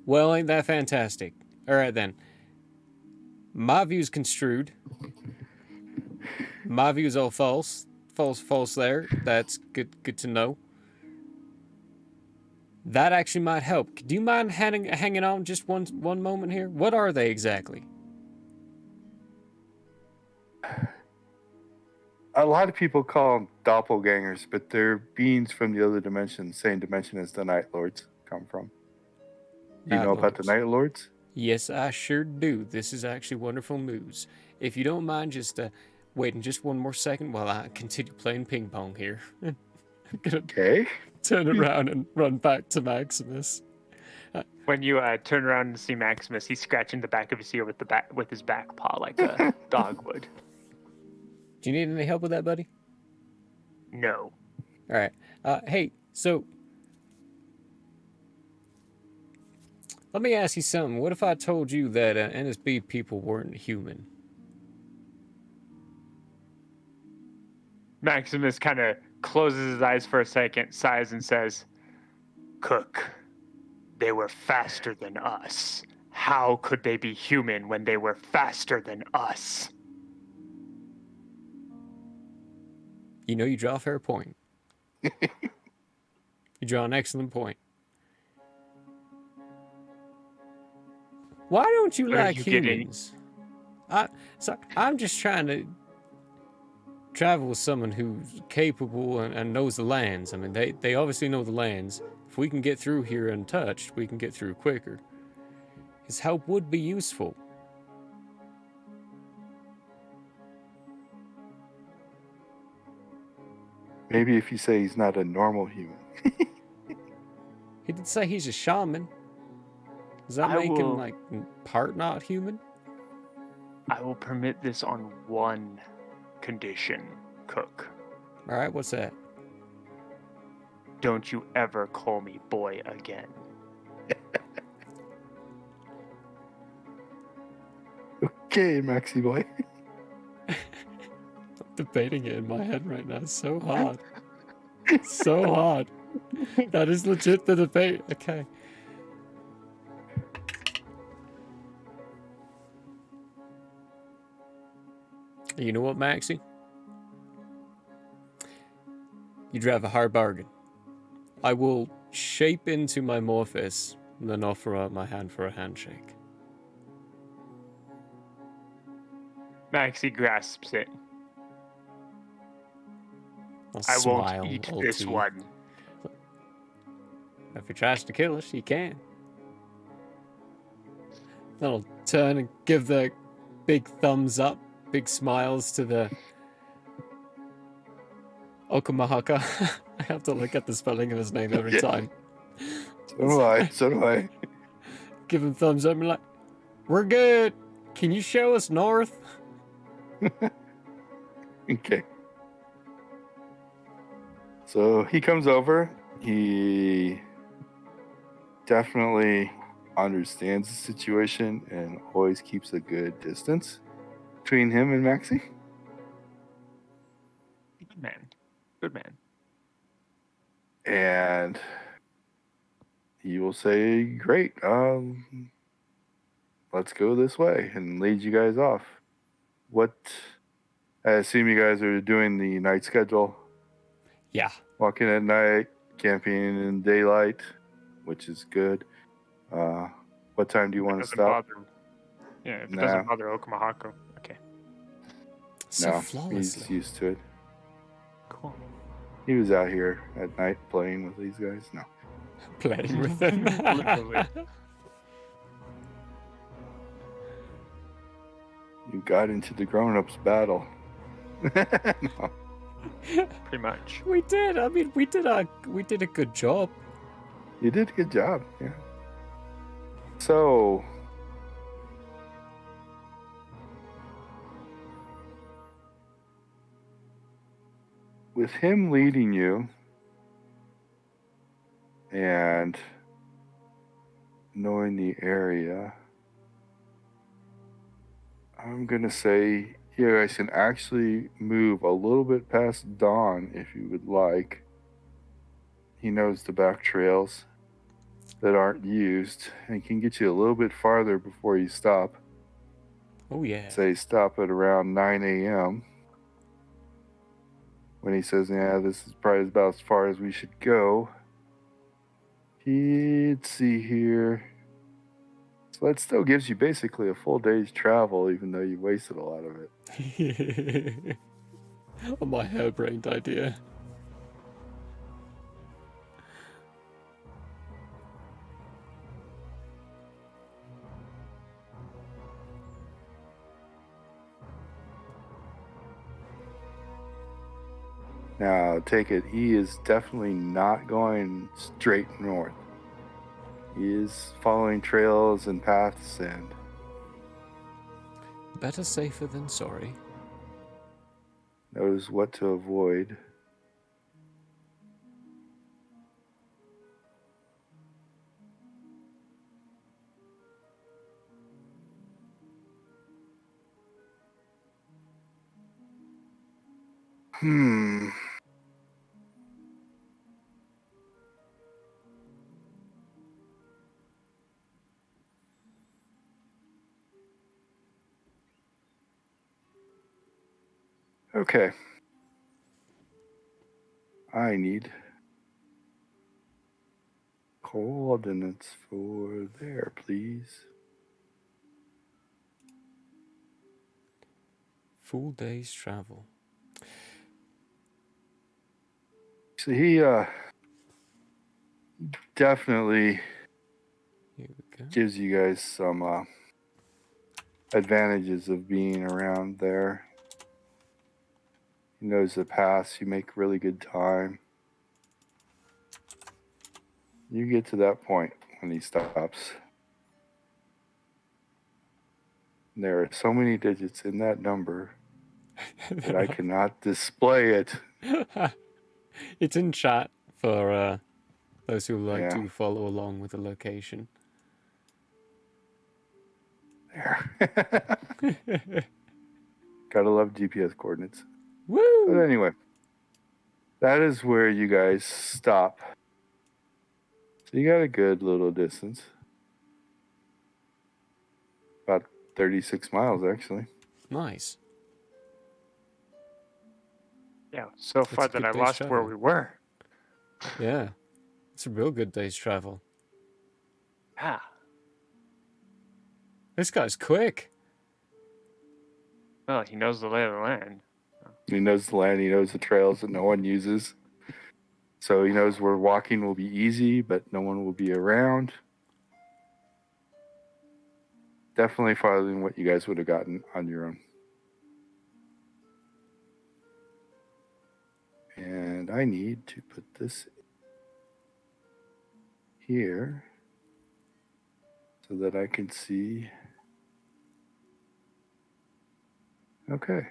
Well, ain't that fantastic? All right, then. My view's construed. My view's all false. False there. That's good to know. That actually might help. Do you mind hanging on just one moment here? What are they exactly? A lot of people call them doppelgangers, but they're beings from the other dimension, same dimension as the Night Lords come from. Do you know about the Night Lords? Yes, I sure do. This is actually wonderful news. If you don't mind just waiting just one more second while I continue playing ping pong here. I'm gonna turn around and run back to Maximus. When you turn around and see Maximus, he's scratching the back of his ear with his back paw like a dog would. Do you need any help with that, buddy? No. All right. Hey, so let me ask you something. What if I told you that NSB people weren't human? Maximus kind of closes his eyes for a second, sighs, and says, Cook, they were faster than us. How could they be human when they were faster than us? You know, you draw a fair point. You draw an excellent point. Why don't you Are like you getting- humans? I'm just trying to travel with someone who's capable and knows the lands. I mean, they obviously know the lands. If we can get through here untouched, we can get through quicker. His help would be useful. Maybe if you say he's not a normal human. He did say he's a shaman. Does that I make him will- like part not human? I will permit this on one condition, Cook. All right, what's that? Don't you ever call me boy again. Okay, Maxi boy. Debating it in my head right now. It's so hard. So hard. That is legit the debate. Okay. You know what, Maxie? You drive a hard bargain. I will shape into my Morphus and then offer out my hand for a handshake. Maxie grasps it. I'll I smile, won't eat all this tea. one. If he tries to kill us, he can. Then I'll turn and give the big thumbs up, big smiles to the Okamahaka. I have to look at the spelling of his name every Yeah. time. So do I. So do I. Give him thumbs up and be like, we're good. Can you show us north? Okay. So he comes over. He definitely understands the situation and always keeps a good distance between him and Maxie. Good man. Good man. And he will say, great, let's go this way, and lead you guys off. I assume you guys are doing the night schedule, Yeah. walking at night, camping in daylight, which is good. What time do you want to Doesn't stop? bother. Yeah, if it Nah. doesn't bother Okamahako. Okay. So No, he's flawlessly. used to it. Cool. He was out here at night playing with these guys. No. Playing with them. Literally. You got into the grown-ups battle. No. Pretty much. We did. I mean, we did a good job. You did a good job, yeah. So, with him leading you and knowing the area, I'm going to say you guys can actually move a little bit past dawn if you would like. He knows the back trails that aren't used and can get you a little bit farther before you stop. Oh yeah. Say stop at around 9 a.m. When he says, yeah, this is probably about as far as we should go. Let's see here. So that still gives you basically a full day's travel, even though you wasted a lot of it. On my harebrained idea. Now, take it, he is definitely not going straight north. He is following trails and paths and Better safer than sorry. knows what to avoid. Okay. I need coordinates for there, please. Full day's travel. So he definitely Here we go. gives you guys some advantages of being around there. He knows the paths. You make really good time. You get to that point when he stops. There are so many digits in that number that I cannot display it. It's in chat for those who like Yeah. to follow along with the location. There. Gotta love GPS coordinates. Woo! But anyway, that is where you guys stop. So you got a good little distance. About 36 miles, actually. Nice. Yeah, so far a that good I day's lost where travel. we were. Yeah. It's a real good day's travel. Yeah. This guy's quick. Well, he knows the lay of the land. He knows the land. He knows the trails that no one uses. So he knows where walking will be easy, but no one will be around. Definitely farther than what you guys would have gotten on your own. And I need to put this here so that I can see. Okay.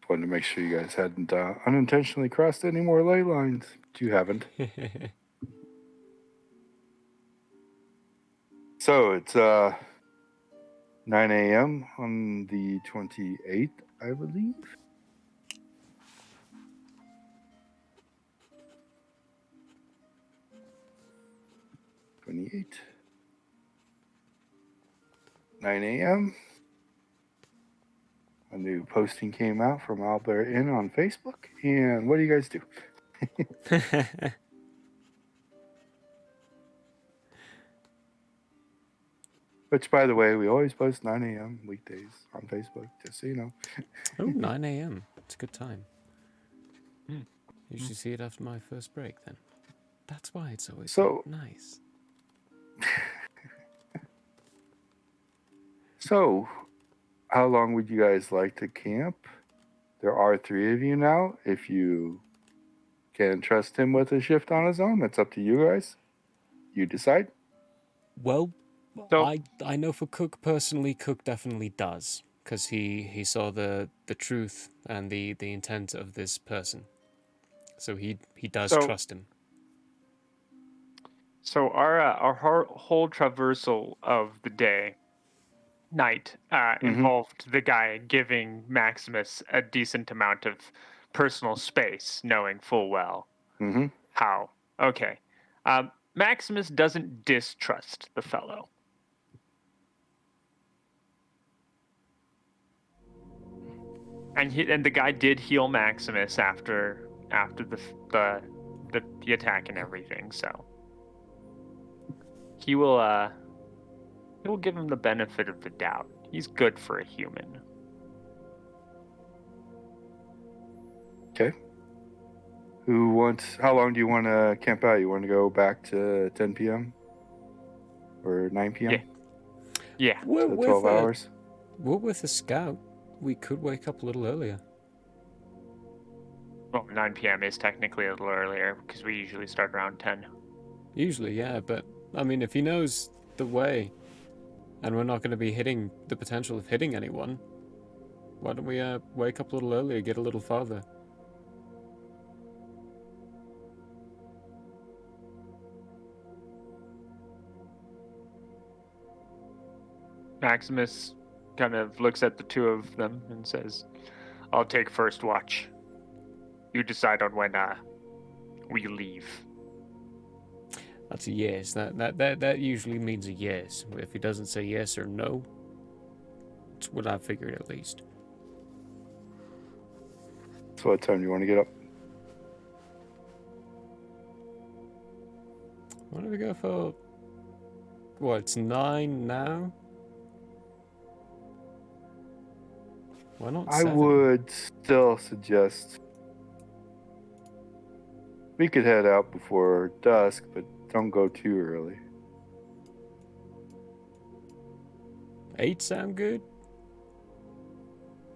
Wanted to make sure you guys hadn't unintentionally crossed any more ley lines, but you haven't. So it's 9 a.m. on the 28th, I believe. '28. 9 a.m. A new posting came out from Albert Inn on Facebook. And what do you guys do? Which, by the way, we always post 9 a.m. weekdays on Facebook, just so you know. Oh, 9 a.m. It's a good time. Usually see it after my first break then. That's why it's always So- nice. So, how long would you guys like to camp? There are 3 of you now. If you can trust him with a shift on his own, that's up to you guys. You decide. Well, So- I know for Cook personally, Cook definitely does. Because he saw the truth and the intent of this person. So he does So- trust him. So our whole traversal of the night involved the guy giving Maximus a decent amount of personal space, knowing full well Mm-hmm. how. Okay. Maximus doesn't distrust the fellow. And the guy did heal Maximus after the attack and everything, so he will give him the benefit of the doubt. He's good for a human. Okay. How long do you want to camp out? You want to go back to 10 p.m. or 9 p.m.? Yeah. So 12 hours? We're with a scout. We could wake up a little earlier. Well, 9 p.m. is technically a little earlier because we usually start around 10. Usually, yeah, but I mean, if he knows the way, and we're not going to be hitting the potential of hitting anyone, why don't we wake up a little earlier, get a little farther? Maximus kind of looks at the two of them and says, "I'll take first watch. You decide on when we leave." That's a yes. That usually means a yes. If he doesn't say yes or no, that's what I figured at least. So what time do you want to get up? Why don't we go for... What, it's 9 now? Why not I 7? would still suggest we could head out before dusk, but don't go too early. 8 sound good?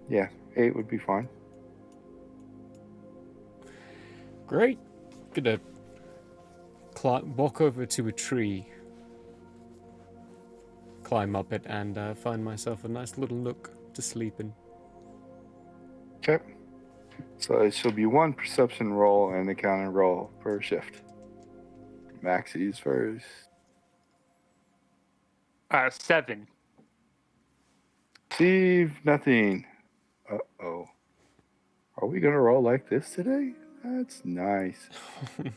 Yeah, 8 would be fine. Great. Gonna walk over to a tree, climb up it, and find myself a nice little nook to sleep in. Okay. So it shall be 1 perception roll and a counter roll per shift. Maxie's first. 7. Steve, nothing. Uh-oh. Are we going to roll like this today? That's nice.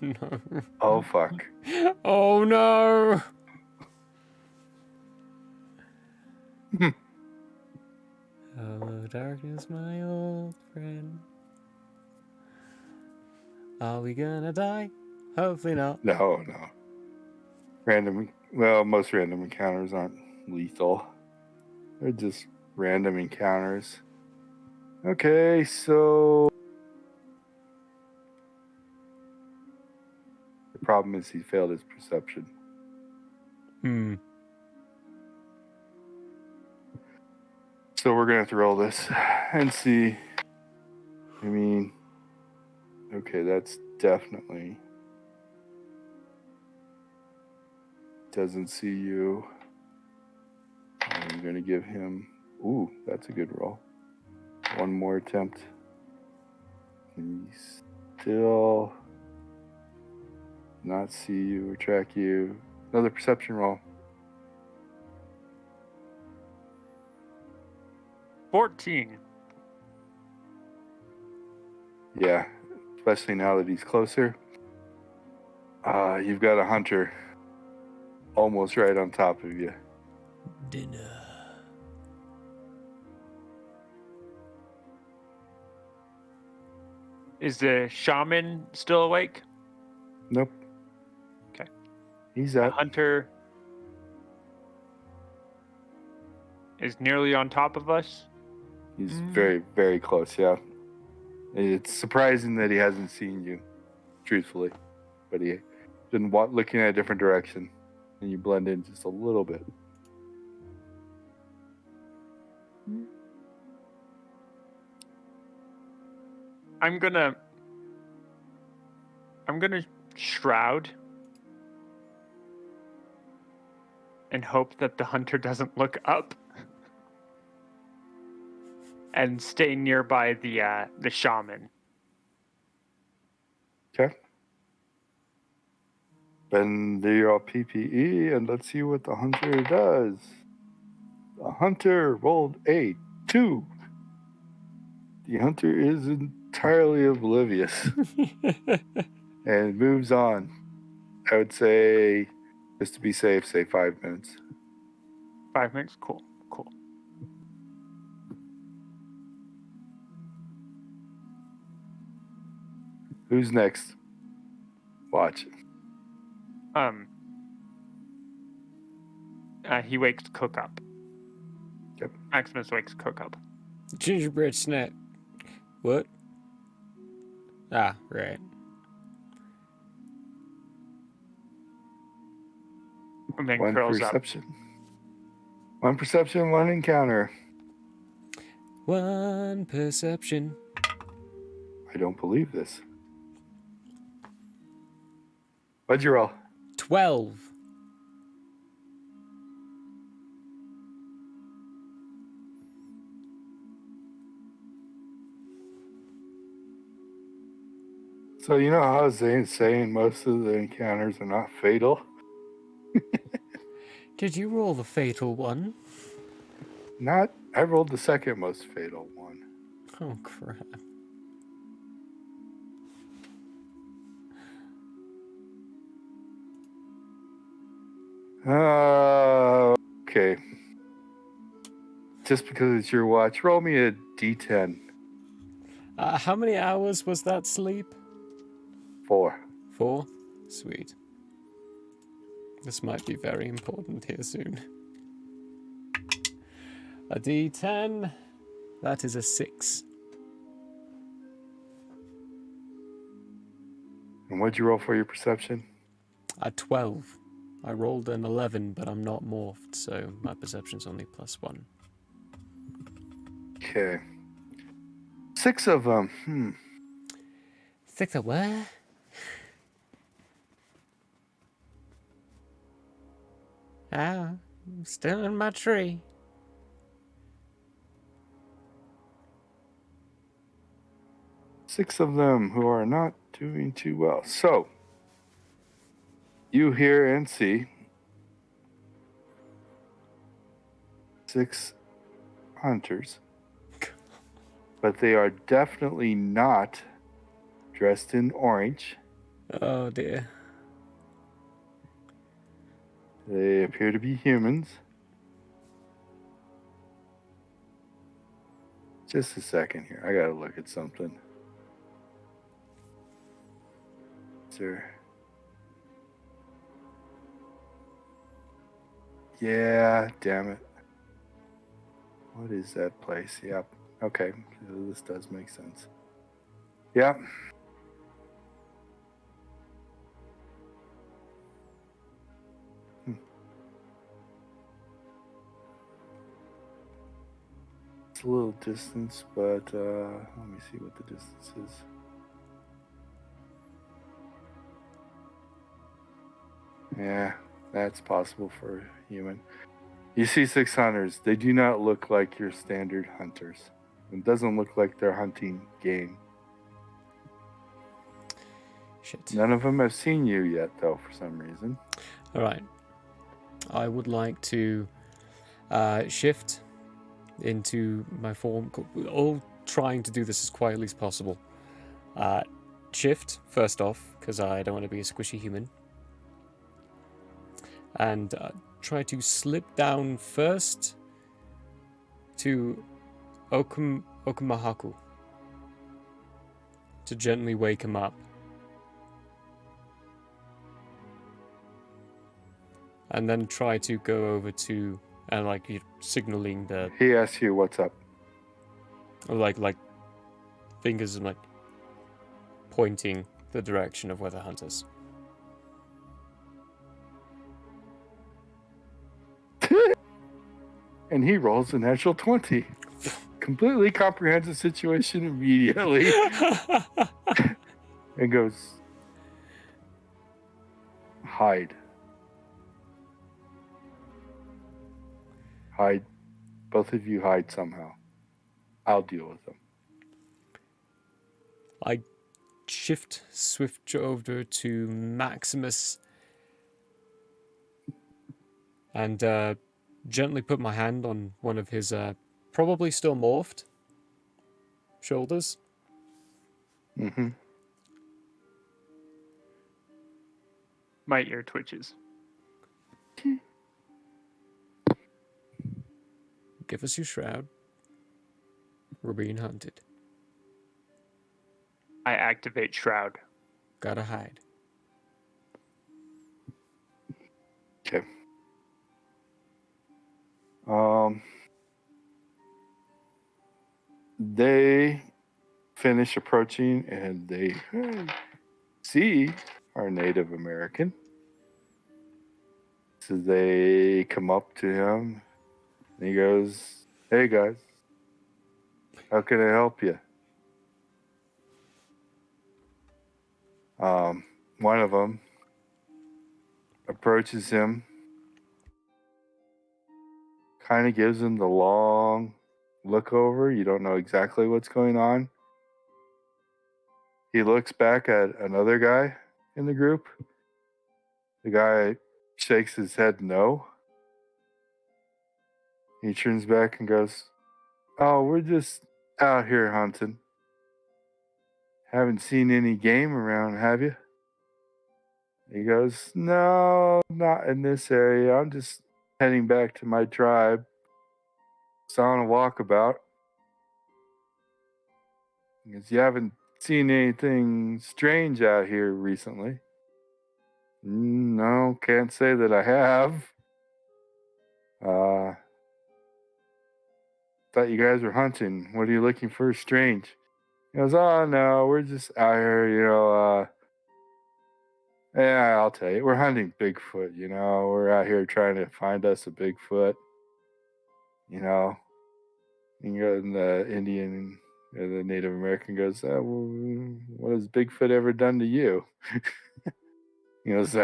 No. Oh, fuck. Oh no! Hello, darkness, my old friend. Are we gonna die? Hopefully not. No. Most random encounters aren't lethal. They're just random encounters. Okay, so the problem is he failed his perception. So we're gonna have to roll this and see. I mean, okay, that's definitely doesn't see you. I'm gonna give him. Ooh, that's a good roll. 1 more attempt. Can he still not see you or track you? Another perception roll. 14. Yeah, especially now that he's closer. You've got a hunter almost right on top of you. Dinner. Is the shaman still awake? Nope. Okay. He's The up. hunter is nearly on top of us. He's very, very close, yeah. It's surprising that he hasn't seen you, truthfully. But he's been looking at a different direction, and you blend in just a little bit. I'm gonna shroud and hope that the hunter doesn't look up and stay nearby the shaman. Okay. Then do your PPE, and let's see what the hunter does. The hunter rolled a 2. The hunter is entirely oblivious and moves on. I would say, just to be safe, say 5 minutes. 5 minutes? Cool. Who's next? Watch. He wakes Cook up. Yep. Maximus wakes Cook up. Gingerbread snack. What? Ah, right. And then 1 curls up. perception. 1 perception, 1 encounter. 1 perception. I don't believe this. What'd you roll? 12. So you know how Zane's saying most of the encounters are not fatal? Did you roll the fatal one? I rolled the second most fatal one. Oh, crap. Okay. Just because it's your watch, roll me a d10. How many hours was that sleep? 4. 4? Sweet. This might be very important here soon. A d10. That is a 6. And what'd you roll for your perception? A 12. I rolled an 11, but I'm not morphed, so my perception's only +1. Okay. 6 of them. 6 of what? Ah, I'm still in my tree. Six of them who are not doing too well. So, you hear and see 6 hunters, but they are definitely not dressed in orange. Oh dear. They appear to be humans. Just a second here. I gotta look at something. Sir. Yeah, damn it. What is that place? Yep. Okay, this does make sense. Yep. It's a little distance, but let me see what the distance is. Yeah, that's possible for a human. You see 6 hunters. They do not look like your standard hunters. It doesn't look like they're hunting game. Shit. None of them have seen you yet, though, for some reason. Alright. I would like to shift into my form. All trying to do this as quietly as possible. Shift, first off, because I don't want to be a squishy human. And try to slip down first to Okumahaku to gently wake him up. And then try to go over to, and like you're signaling the, He asks you what's up. like fingers and like pointing the direction of where the hunters. And he rolls a natural 20. Completely comprehends the situation immediately. And goes, hide. Hide. Both of you hide somehow. I'll deal with them. I shift swift over to Maximus and gently put my hand on one of his probably still morphed shoulders. Mm-hmm. My ear twitches. Give us your shroud. We're being hunted. I activate Shroud. Gotta hide. Okay. They finish approaching and they see our Native American. So they come up to him and he goes, "Hey guys, how can I help you?" One of them approaches him, kind of gives him the long look over. You don't know exactly what's going on. He looks back at another guy in the group. The guy shakes his head no. He turns back and goes, "Oh, we're just out here hunting. Haven't seen any game around, have you?" He goes, no, not in this area. I'm just heading back to my tribe. It's on a walkabout. He goes, you haven't seen anything strange out here recently? No, can't say that I have. Thought you guys were hunting. What are you looking for strange? He goes, oh no, we're just out here, yeah, I'll tell you, we're hunting Bigfoot, we're out here trying to find us a Bigfoot, and the Indian, or the Native American goes, well, what has Bigfoot ever done to you? He goes,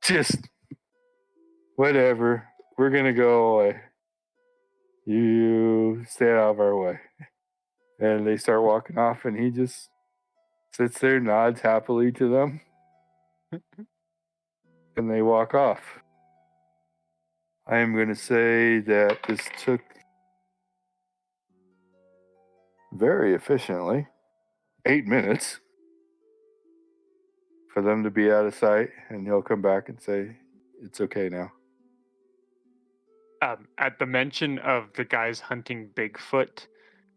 just whatever, we're gonna go away. You stay out of our way. And they start walking off, and he just sits there, nods happily to them, and they walk off. I am going to say that this took very efficiently 8 minutes for them to be out of sight, and he'll come back and say, it's okay now. At the mention of the guys hunting Bigfoot,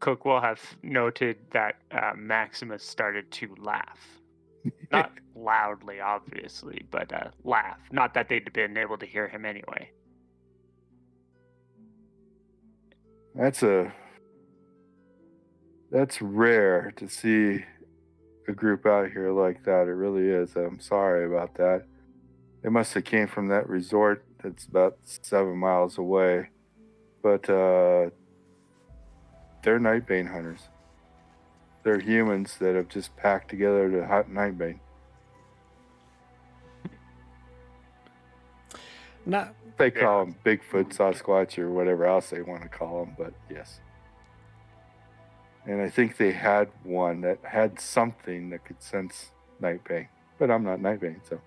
Cook will have noted that Maximus started to laugh. Not loudly, obviously, but laugh. Not that they'd been able to hear him anyway. That's rare to see a group out here like that. It really is. I'm sorry about that. They must have came from that resort that's about 7 miles away. But they're Nightbane hunters. They're humans that have just packed together to hunt Nightbane. They call them Bigfoot, Sasquatch, or whatever else they want to call them, but yes. And I think they had one that had something that could sense Nightbane. But I'm not Nightbane, so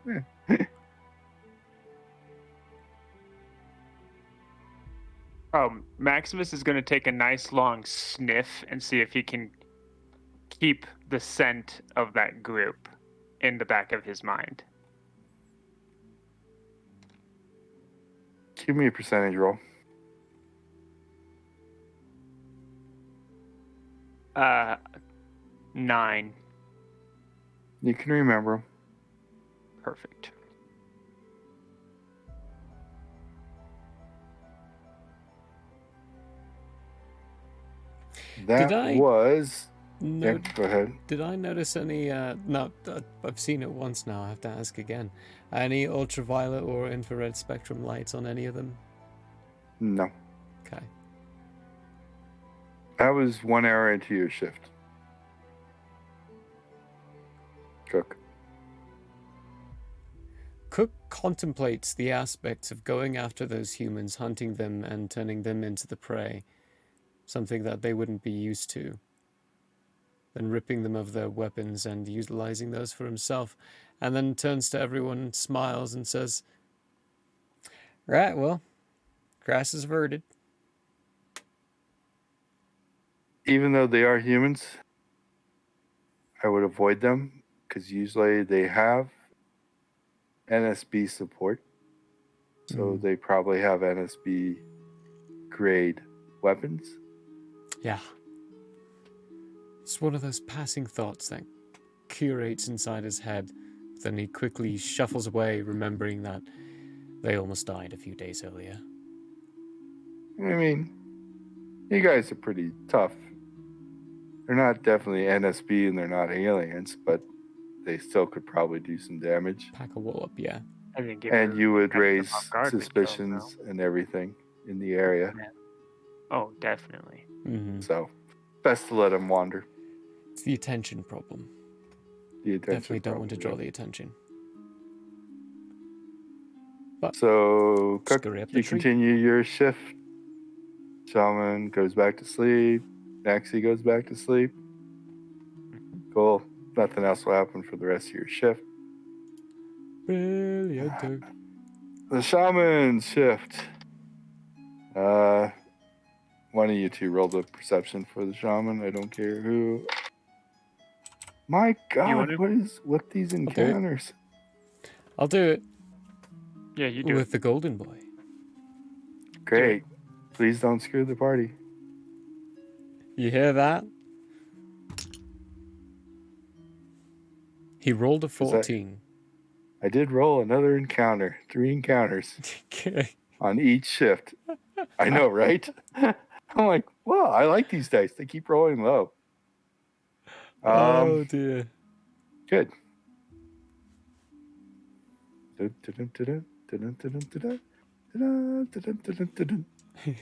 Maximus is going to take a nice long sniff and see if he can keep the scent of that group in the back of his mind. Give me a percentage roll. 9. You can remember them. Perfect. That was... No, go ahead. Did I notice any... no, I've seen it once now. I have to ask again. Any ultraviolet or infrared spectrum lights on any of them? No. Okay. That was 1 hour into your shift. Cook. Cook contemplates the aspects of going after those humans, hunting them, and turning them into the prey. Something that they wouldn't be used to. Then ripping them of their weapons and utilizing those for himself. And then turns to everyone, smiles, and says, right, well, grass is averted. Even though they are humans, I would avoid them because usually they have NSB support. So they probably have NSB grade weapons. Yeah. It's one of those passing thoughts that curates inside his head. Then he quickly shuffles away, remembering that they almost died a few days earlier. I mean, you guys are pretty tough. They're not definitely NSB and they're not aliens, but they still could probably do some damage. Pack a wall up, yeah. And you would raise suspicions and everything in the area. Yeah. Oh, definitely. Mm-hmm. So, best to let them wander. It's the attention problem. Definitely don't want to draw the attention. But so, Cook, you continue your shift. Shaman goes back to sleep. Naxi goes back to sleep. Cool. Nothing else will happen for the rest of your shift. Brilliant. The Shaman Shift. One of you two roll the perception for the Shaman. I don't care who. My God, what these encounters? I'll do it Yeah, you do with it. the golden boy. Great. Please don't screw the party. You hear that? He rolled a 14. I did roll another encounter. 3 encounters Okay. on each shift. I know, right? I'm like, well, I like these dice. They keep rolling low. Oh dear. Good.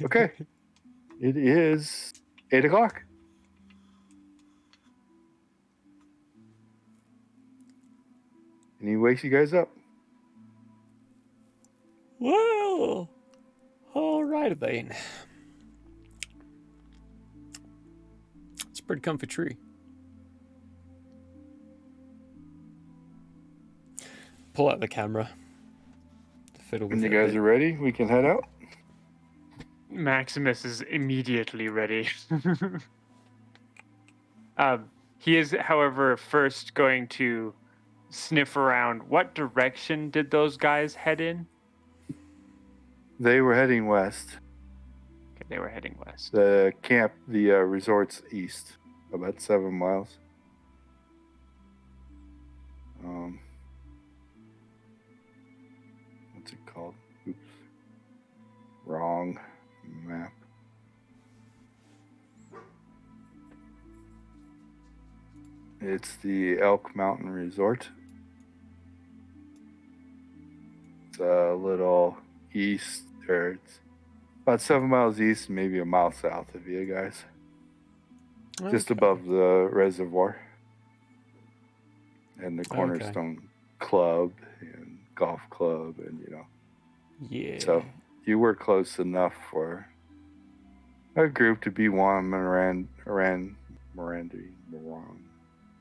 Okay. It is 8 o'clock. And he wakes you guys up. Well, all right then. It's a pretty comfy tree. Pull out the camera. Fiddle with When you it a guys bit. are ready, we can head out. Maximus is immediately ready. He is, however, first going to sniff around. What direction did those guys head in? They were heading west. Okay, they were heading west. The camp, the resort's east, about 7 miles. What's it called? Oops. Wrong map. It's the Elk Mountain Resort. It's a little east, or it's about 7 miles east, and maybe a mile south of you guys. Just Okay. above the reservoir. And the Cornerstone Club and Golf Club, and Yeah. So you were close enough for a group to be one. Mirandi.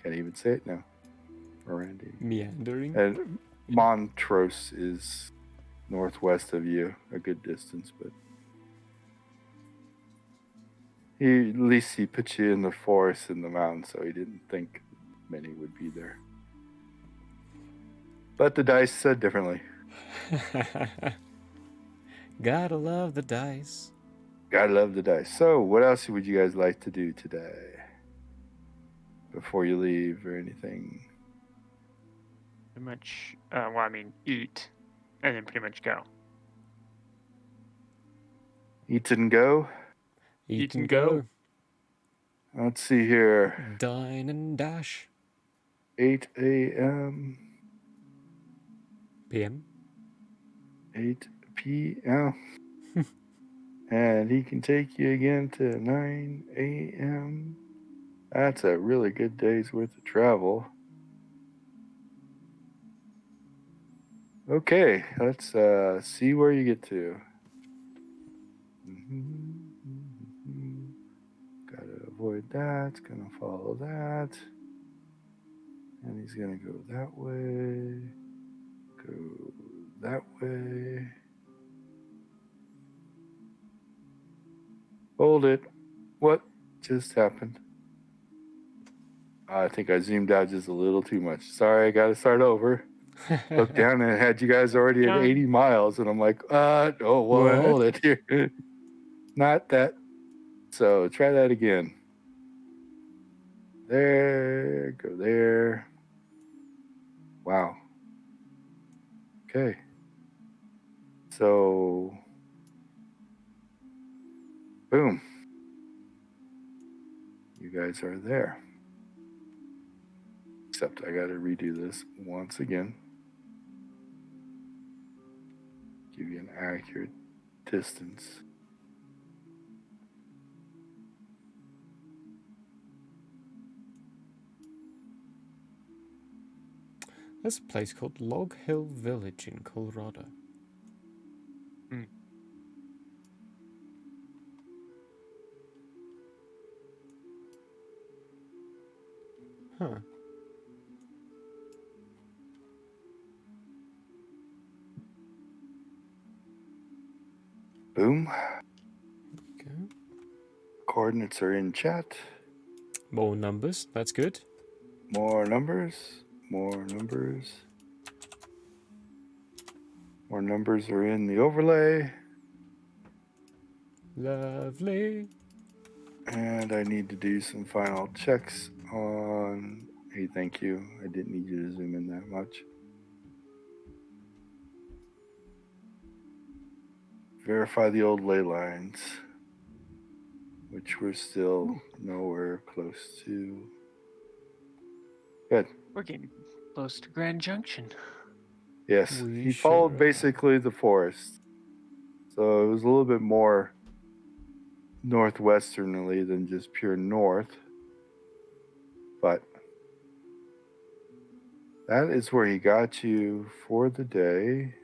Can't even say it now. Mirandi. Meandering. And Montrose is northwest of you, a good distance, but at least he put you in the forest in the mountains, so he didn't think many would be there. But the dice said differently. Gotta love the dice. Gotta love the dice. So, what else would you guys like to do today? Before you leave or anything? Pretty much, eat, and then pretty much go. Eat and go? Eat and go. Let's see here. Dine and dash. 8 a.m. PM. 8 p.m. And he can take you again to 9 a.m. That's a really good day's worth of travel. Okay, let's see where you get to. Gotta avoid that. Gonna follow that. And he's gonna go that way. Go that way. Hold it. What just happened? I think I zoomed out just a little too much. Sorry, I gotta start over. Looked down and it had you guys already at 80 miles, and I'm like, hold it here. Not that. So try that again. There, go there. Wow. Okay. So, boom. You guys are there. Except I got to redo this once again. Give you an accurate distance. There's a place called Log Hill Village in Colorado. Huh. Boom. Okay. Coordinates are in chat. More numbers. That's good. More numbers. More numbers. More numbers are in the overlay. Lovely. And I need to do some final checks on... Hey, thank you. I didn't need you to zoom in that much. Verify the old ley lines, which we're still nowhere close to. Good. We're getting close to Grand Junction. Yes, We he followed sure are. basically the forest. So it was a little bit more northwesternly than just pure north. But that is where he got you for the day.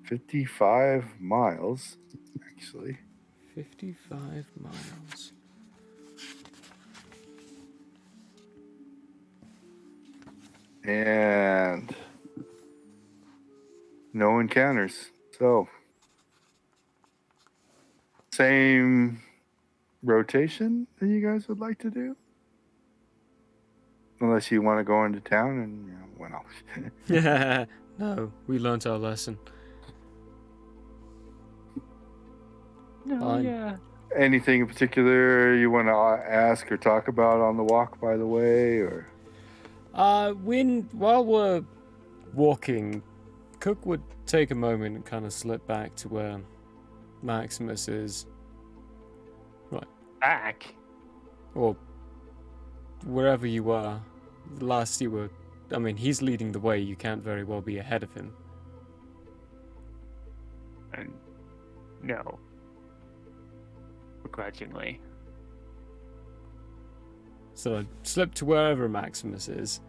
55 miles, actually. 55 miles. And no encounters. So, same rotation that you guys would like to do? Unless you want to go into town and, well. No, we learnt our lesson. No, Fine. yeah. Anything in particular you want to ask or talk about on the walk, by the way, or? While we're walking, Cook would take a moment and kind of slip back to where Maximus is. Back? Or wherever you are. Last you were... I mean, he's leading the way. You can't very well be ahead of him. And no. Begrudgingly. So I slip to wherever Maximus is.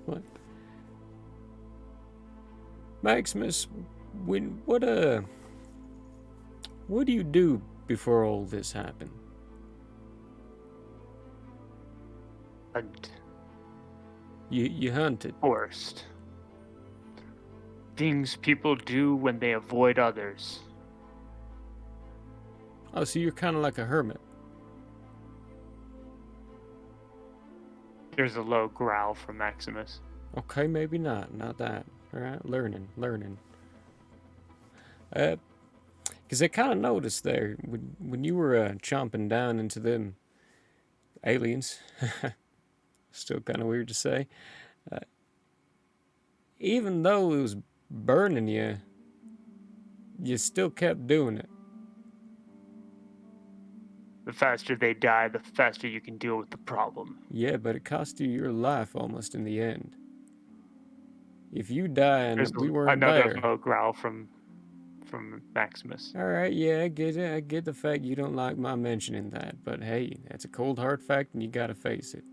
What? Maximus, what do you do before all this happened? Hunt. You hunted. Forced. Things people do when they avoid others. Oh, so you're kind of like a hermit. There's a low growl from Maximus. Okay, maybe not. Not that. All right, learning. Because I kind of noticed there when you were chomping down into them aliens. Still kind of weird to say. Even though it was burning you, you still kept doing it. The faster they die, the faster you can deal with the problem. Yeah, but it cost you your life almost in the end. If you die and There's we weren't another there. low growl from Maximus. All right, yeah, I get it. I get the fact you don't like my mentioning that, but hey, that's a cold hard fact and you gotta face it.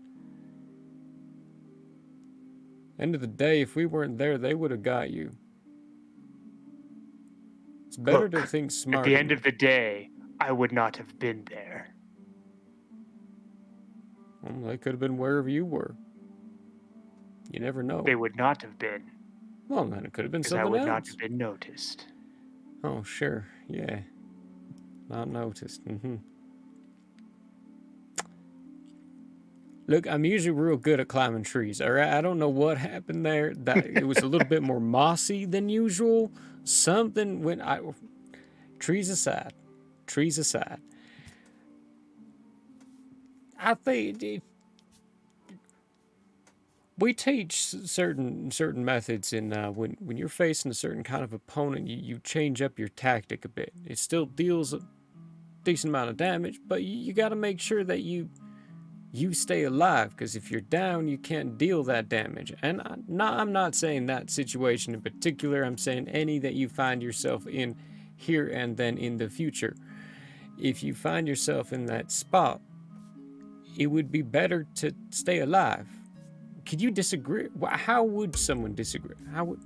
End of the day, if we weren't there, they would have got you. It's better to Look, think at smarter. the end of the day, I would not have been there. Well, they could have been wherever you were. You never know. They would not have been, Well, then it could have been because I something would else. not have been noticed. Oh, sure. Yeah. Not noticed. Look, I'm usually real good at climbing trees, all right? I don't know what happened there. That it was a little bit more mossy than usual. Something when I... Trees aside. I think we teach certain methods in when you're facing a certain kind of opponent, you change up your tactic a bit. It still deals a decent amount of damage, but you got to make sure that you stay alive, because if you're down, you can't deal that damage. And I'm not saying that situation in particular. I'm saying any that you find yourself in here and then in the future. If you find yourself in that spot, it would be better to stay alive. Could you disagree? How would someone disagree? How would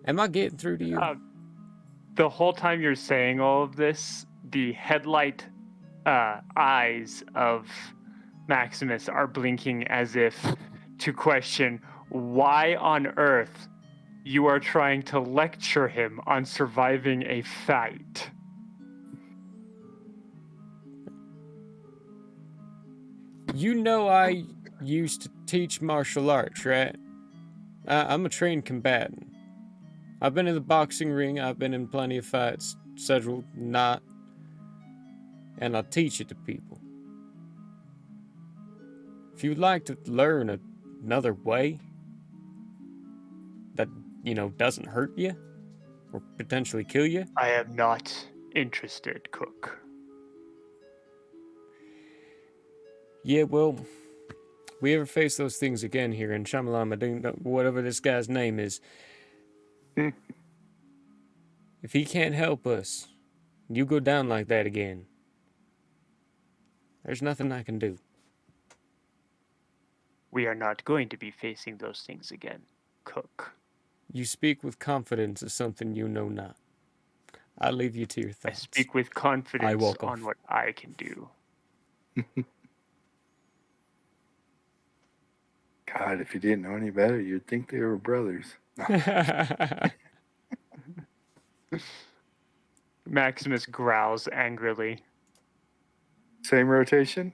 am I getting through to you? The whole time you're saying all of this, the headlight eyes of Maximus are blinking as if to question why on earth you are trying to lecture him on surviving a fight. You know I used to teach martial arts, right? I'm a trained combatant. I've been in the boxing ring, I've been in plenty of fights, several not, and I'll teach it to people. If you'd like to learn another way that, doesn't hurt you or potentially kill you, I am not interested, Cook. yeah, well, we ever face those things again here in Shamalama, whatever this guy's name is, if he can't help us, you go down like that again, there's nothing I can do. We are not going to be facing those things again, Cook. You speak with confidence of something you know not. I leave you to your I thoughts. speak with confidence walk on off. what I can do. God, if you didn't know any better, you'd think they were brothers. Maximus growls angrily. Same rotation?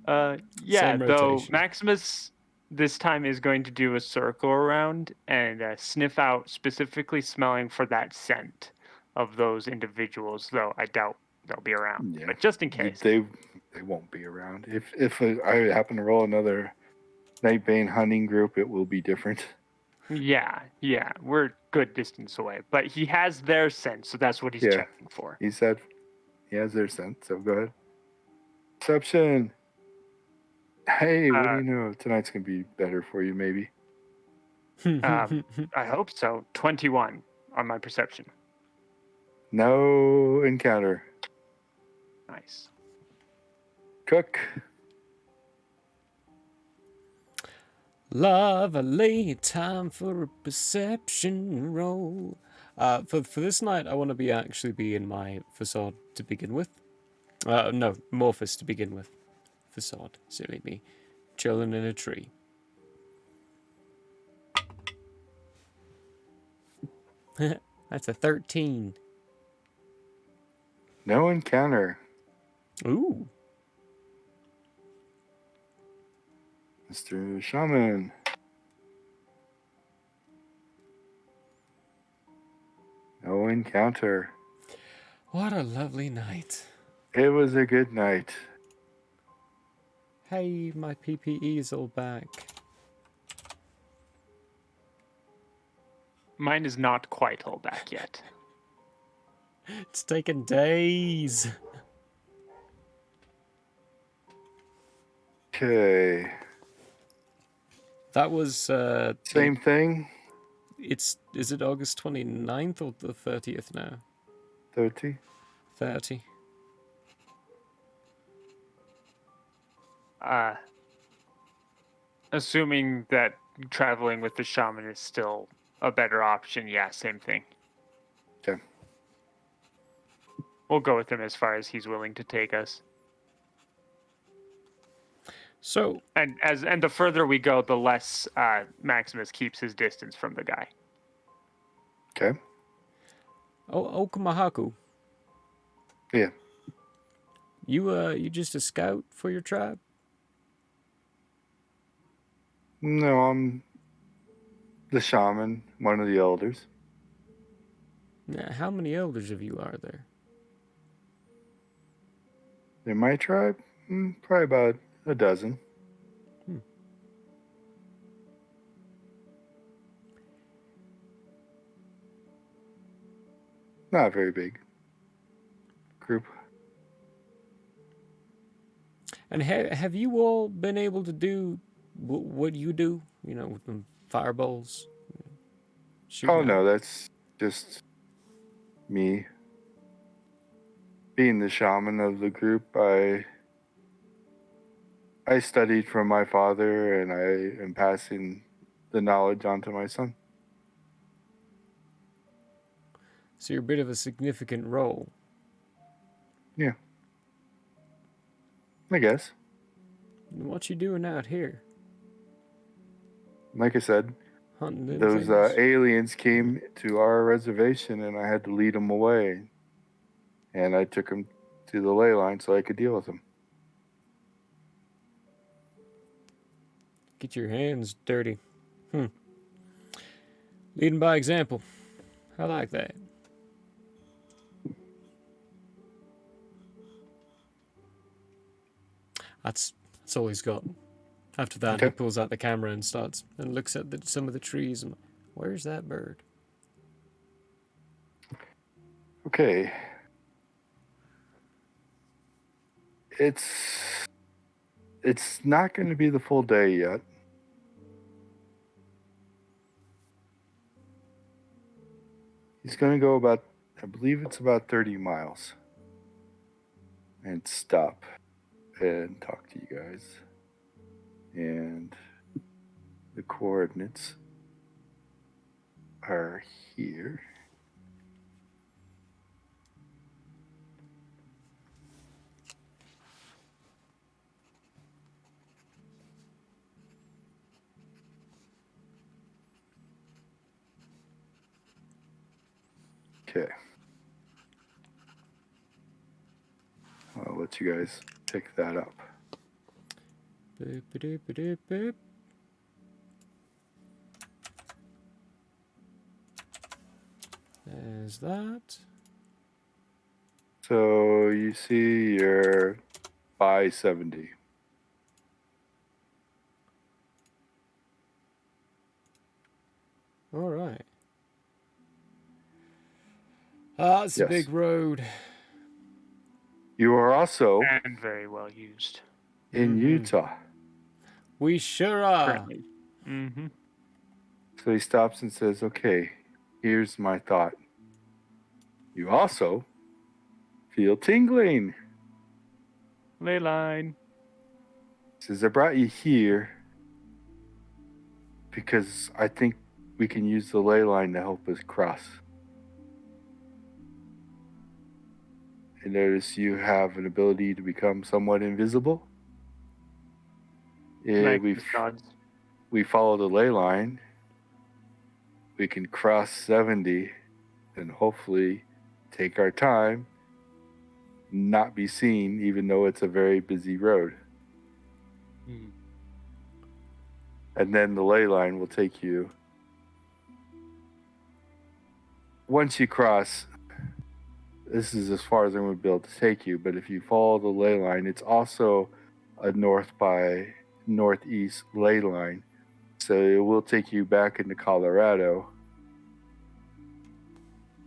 Yeah, Same though rotation. Maximus this time is going to do a circle around and sniff out, specifically smelling for that scent of those individuals, though I doubt they'll be around. Yeah. But just in case. They won't be around. If I happen to roll another Nightbane hunting group, it will be different. Yeah, we're good distance away. But he has their scent, so that's what he's Yeah. checking for. He said he has their scent, so go ahead. Perception. Hey, what do you know? Tonight's going to be better for you, maybe. I hope so. 21 on my perception. No encounter. Nice. Cook. Lovely time for a perception roll. For this night, I want to actually be in my facade to begin with. No, Morphus to begin with. Facade, silly me. Chilling in a tree. That's a 13. No encounter. Ooh. Mr. Shaman. No encounter. What a lovely night. It was a good night. Hey, my PPE's all back. Mine is not quite all back yet. It's taken days. Okay. That was Same thing. is it August 29th or the 30th now? 30. 30. Assuming that traveling with the shaman is still a better option, yeah, same thing. Okay. We'll go with him as far as he's willing to take us. So, And the further we go, the less Maximus keeps his distance from the guy. Okay. Okumahaku, Yeah. you just a scout for your tribe? No, I'm the shaman, one of the elders. Now, how many elders of you are there? In my tribe, probably about a dozen. Not very big group. And have you all been able to do what you do? You know, with the fireballs? Oh no, that's just me. Being the shaman of the group, I studied from my father, and I am passing the knowledge on to my son. So you're a bit of a significant role. Yeah. I guess. What you doing out here? Like I said, Hunting them those things? aliens came to our reservation, and I had to lead them away. And I took them to the Ley Lines so I could deal with them. Get your hands dirty. Leading by example. I like that. That's all he's got. After that, he Okay. pulls out the camera and looks at some of the trees and where's that bird? Okay. It's not going to be the full day yet. He's going to go about, I believe it's about 30 miles. And stop and talk to you guys. And the coordinates are here. Okay. I'll let you guys pick that up. Boop, boop, boop, boop. There's that. So you see you're by 70. All right. Ah, it's a Yes. big road. You are also And very well used. in Utah. We sure are. Currently. Mm-hmm. So he stops and says, okay, here's my thought. You also feel tingling. Ley line. He says, I brought you here because I think we can use the ley line to help us cross. I notice you have an ability to become somewhat invisible. Like We the gods. we follow the ley line. We can cross 70 and hopefully take our time, not be seen, even though it's a very busy road. Mm. And then the ley line will take you. Once you cross, this is as far as I'm going to be able to take you, but if you follow the ley line, it's also a north by northeast ley line. So it will take you back into Colorado.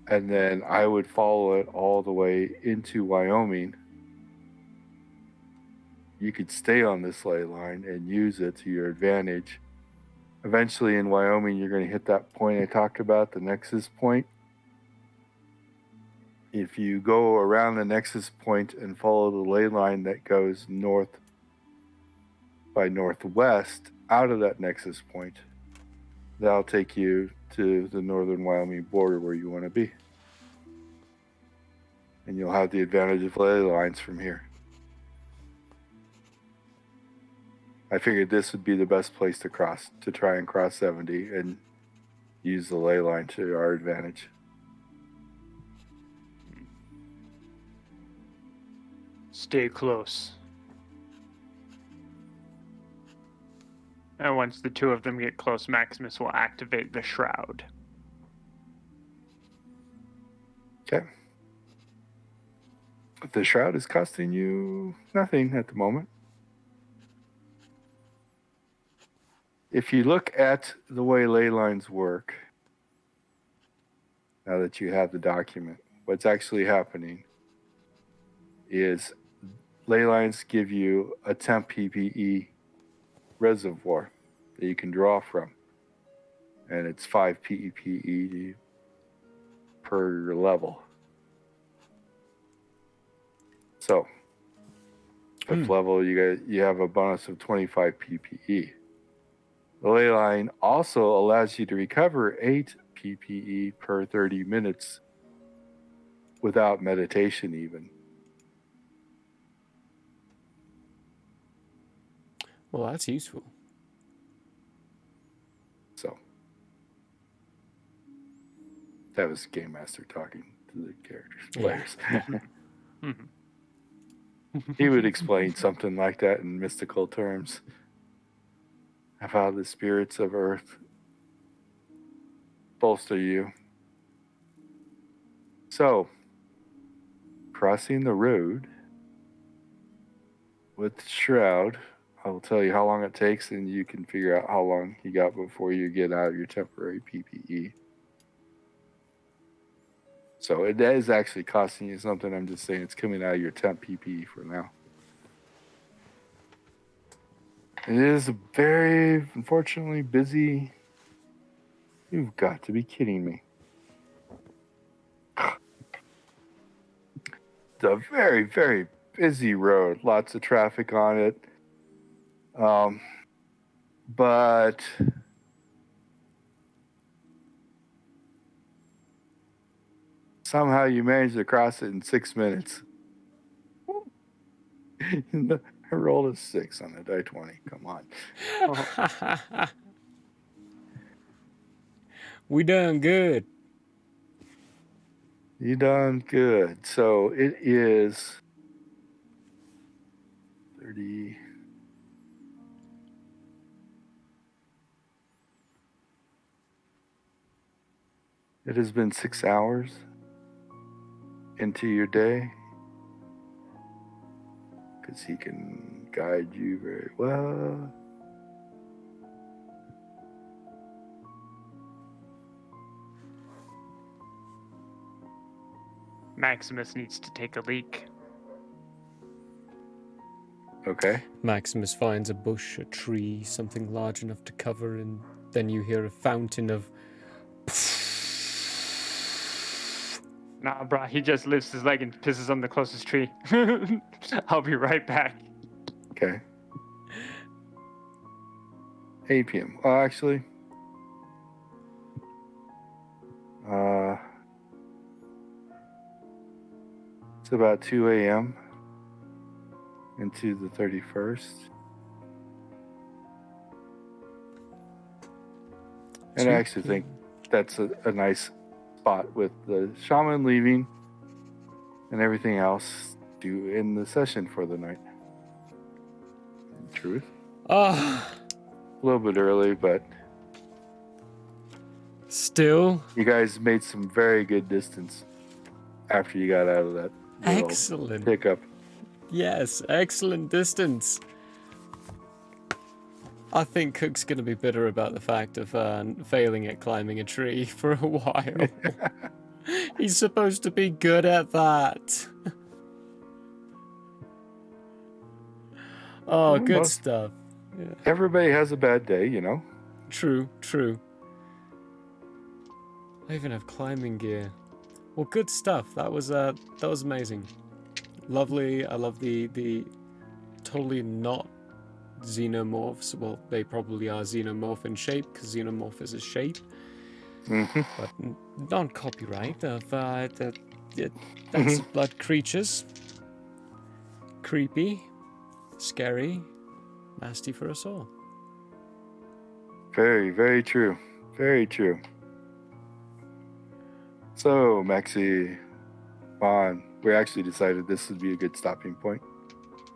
And then I would follow it all the way into Wyoming. You could stay on this ley line and use it to your advantage. Eventually in Wyoming, you're going to hit that point I talked about, the Nexus Point. If you go around the Nexus Point and follow the ley line that goes north by northwest out of that Nexus Point, that'll take you to the northern Wyoming border where you want to be. And you'll have the advantage of ley lines from here. I figured this would be the best place to cross, to try and cross 70 and use the ley line to our advantage. Stay close. And once the two of them get close, Maximus will activate the shroud. Okay. The shroud is costing you nothing at the moment. If you look at the way ley lines work, now that you have the document, what's actually happening is ley lines give you a temp PPE reservoir that you can draw from. And it's 5 PPE per level. So, fifth level, you have a bonus of 25 PPE. The ley line also allows you to recover 8 PPE per 30 minutes without meditation even. Well, that's useful. So, that was Game Master talking to the characters, players. He would explain something like that in mystical terms of how the spirits of Earth bolster you. So, crossing the road with the shroud, I will tell you how long it takes, and you can figure out how long you got before you get out of your temporary PPE. So it is actually costing you something. I'm just saying it's coming out of your temp PPE for now. It is a very, unfortunately, busy. You've got to be kidding me. It's a very, very busy road. Lots of traffic on it. But somehow you managed to cross it in 6 minutes. I rolled a 6 on the die 20. Come on. We done good. You done good. So it is 30. It has been 6 hours into your day, because he can guide you very well. Maximus needs to take a leak. Okay. Maximus finds a bush, a tree, something large enough to cover, and then you hear a fountain of. Nah, brah, he just lifts his leg and pisses on the closest tree. I'll be right back. Okay. 8 p.m. Actually, it's about 2 a.m. into the 31st. And I actually think that's a nice spot with the shaman leaving and everything else to end the session for the night. Truth. A little bit early, but Still. you guys made some very good distance after you got out of that little Excellent. pickup. Yes, excellent distance. I think Cook's going to be bitter about the fact of failing at climbing a tree for a while. He's supposed to be good at that. Oh, Well, good stuff. Yeah. Everybody has a bad day, you know. True, true. I even have climbing gear. Well, good stuff. That was amazing. Lovely. I love the totally not xenomorphs. Well, they probably are xenomorph in shape, because xenomorph is a shape. Mm-hmm. But non-copyright of that's blood creatures. Creepy, scary, nasty for us all. Very, very true. Very true. So, Maxi, Vaughn, we actually decided this would be a good stopping point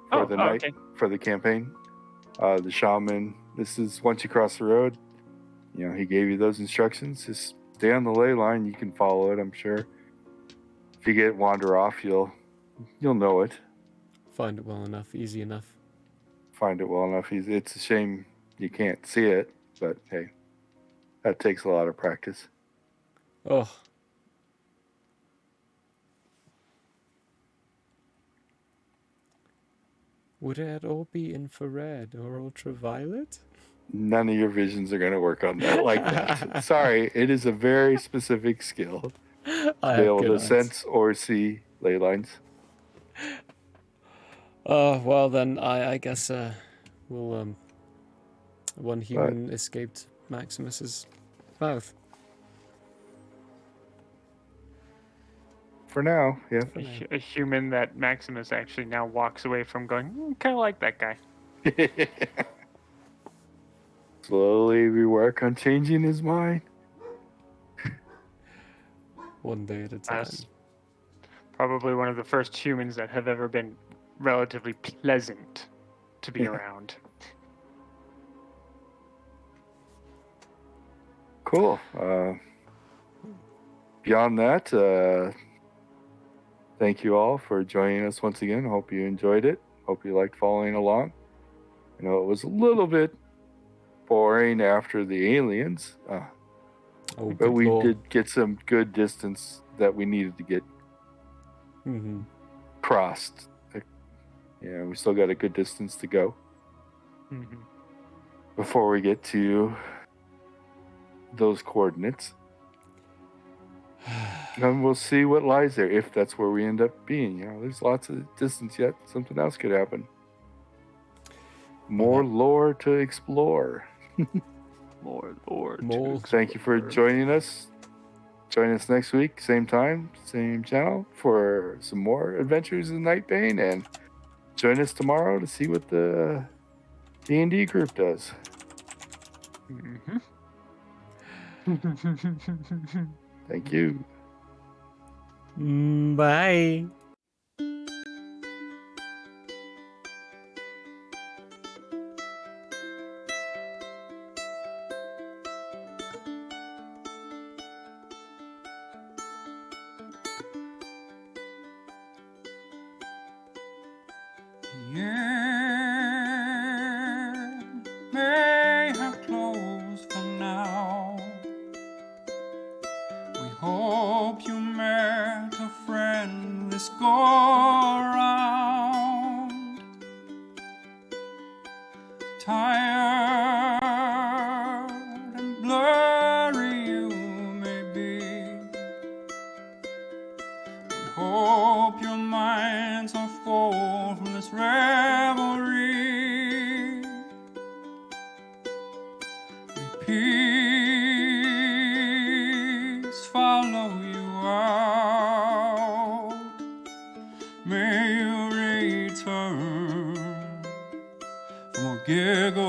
for the night, okay. for the campaign. The shaman, this is once you cross the road, you know, he gave you those instructions. Just stay on the ley line. You can follow it, I'm sure. If you wander off, you'll know it. Find it well enough, easy enough. Find it well enough. It's a shame you can't see it, but hey, that takes a lot of practice. Oh. Would it all be infrared or ultraviolet? None of your visions are going to work on that like that. Sorry, it is a very specific skill to be able to sense or see ley lines. Oh, well then, I guess we'll one human escaped Maximus's mouth. For now, yeah. A human that Maximus actually now walks away from, going, kind of like that guy. Slowly we work on changing his mind. One day at a time. That's probably one of the first humans that have ever been relatively pleasant to be around. Cool. beyond that, thank you all for joining us once again. Hope you enjoyed it. Hope you liked following along. I know it was a little bit boring after the aliens, Oh, but good we lord. did get some good distance that we needed to get Mm-hmm. crossed. Yeah, we still got a good distance to go before we get to those coordinates. And we'll see what lies there, if that's where we end up being. You know, there's lots of distance yet. Something else could happen. More lore to explore. More. Thank you for joining us. Join us next week, same time, same channel, for some more adventures in Nightbane, and join us tomorrow to see what the D&D group does. Thank you. Bye. The end may have closed for now. We hope you met a friend this go around. Tired and blurry you may be. We hope your minds are full from this revelry. May peace follow you out. May you return for more giggles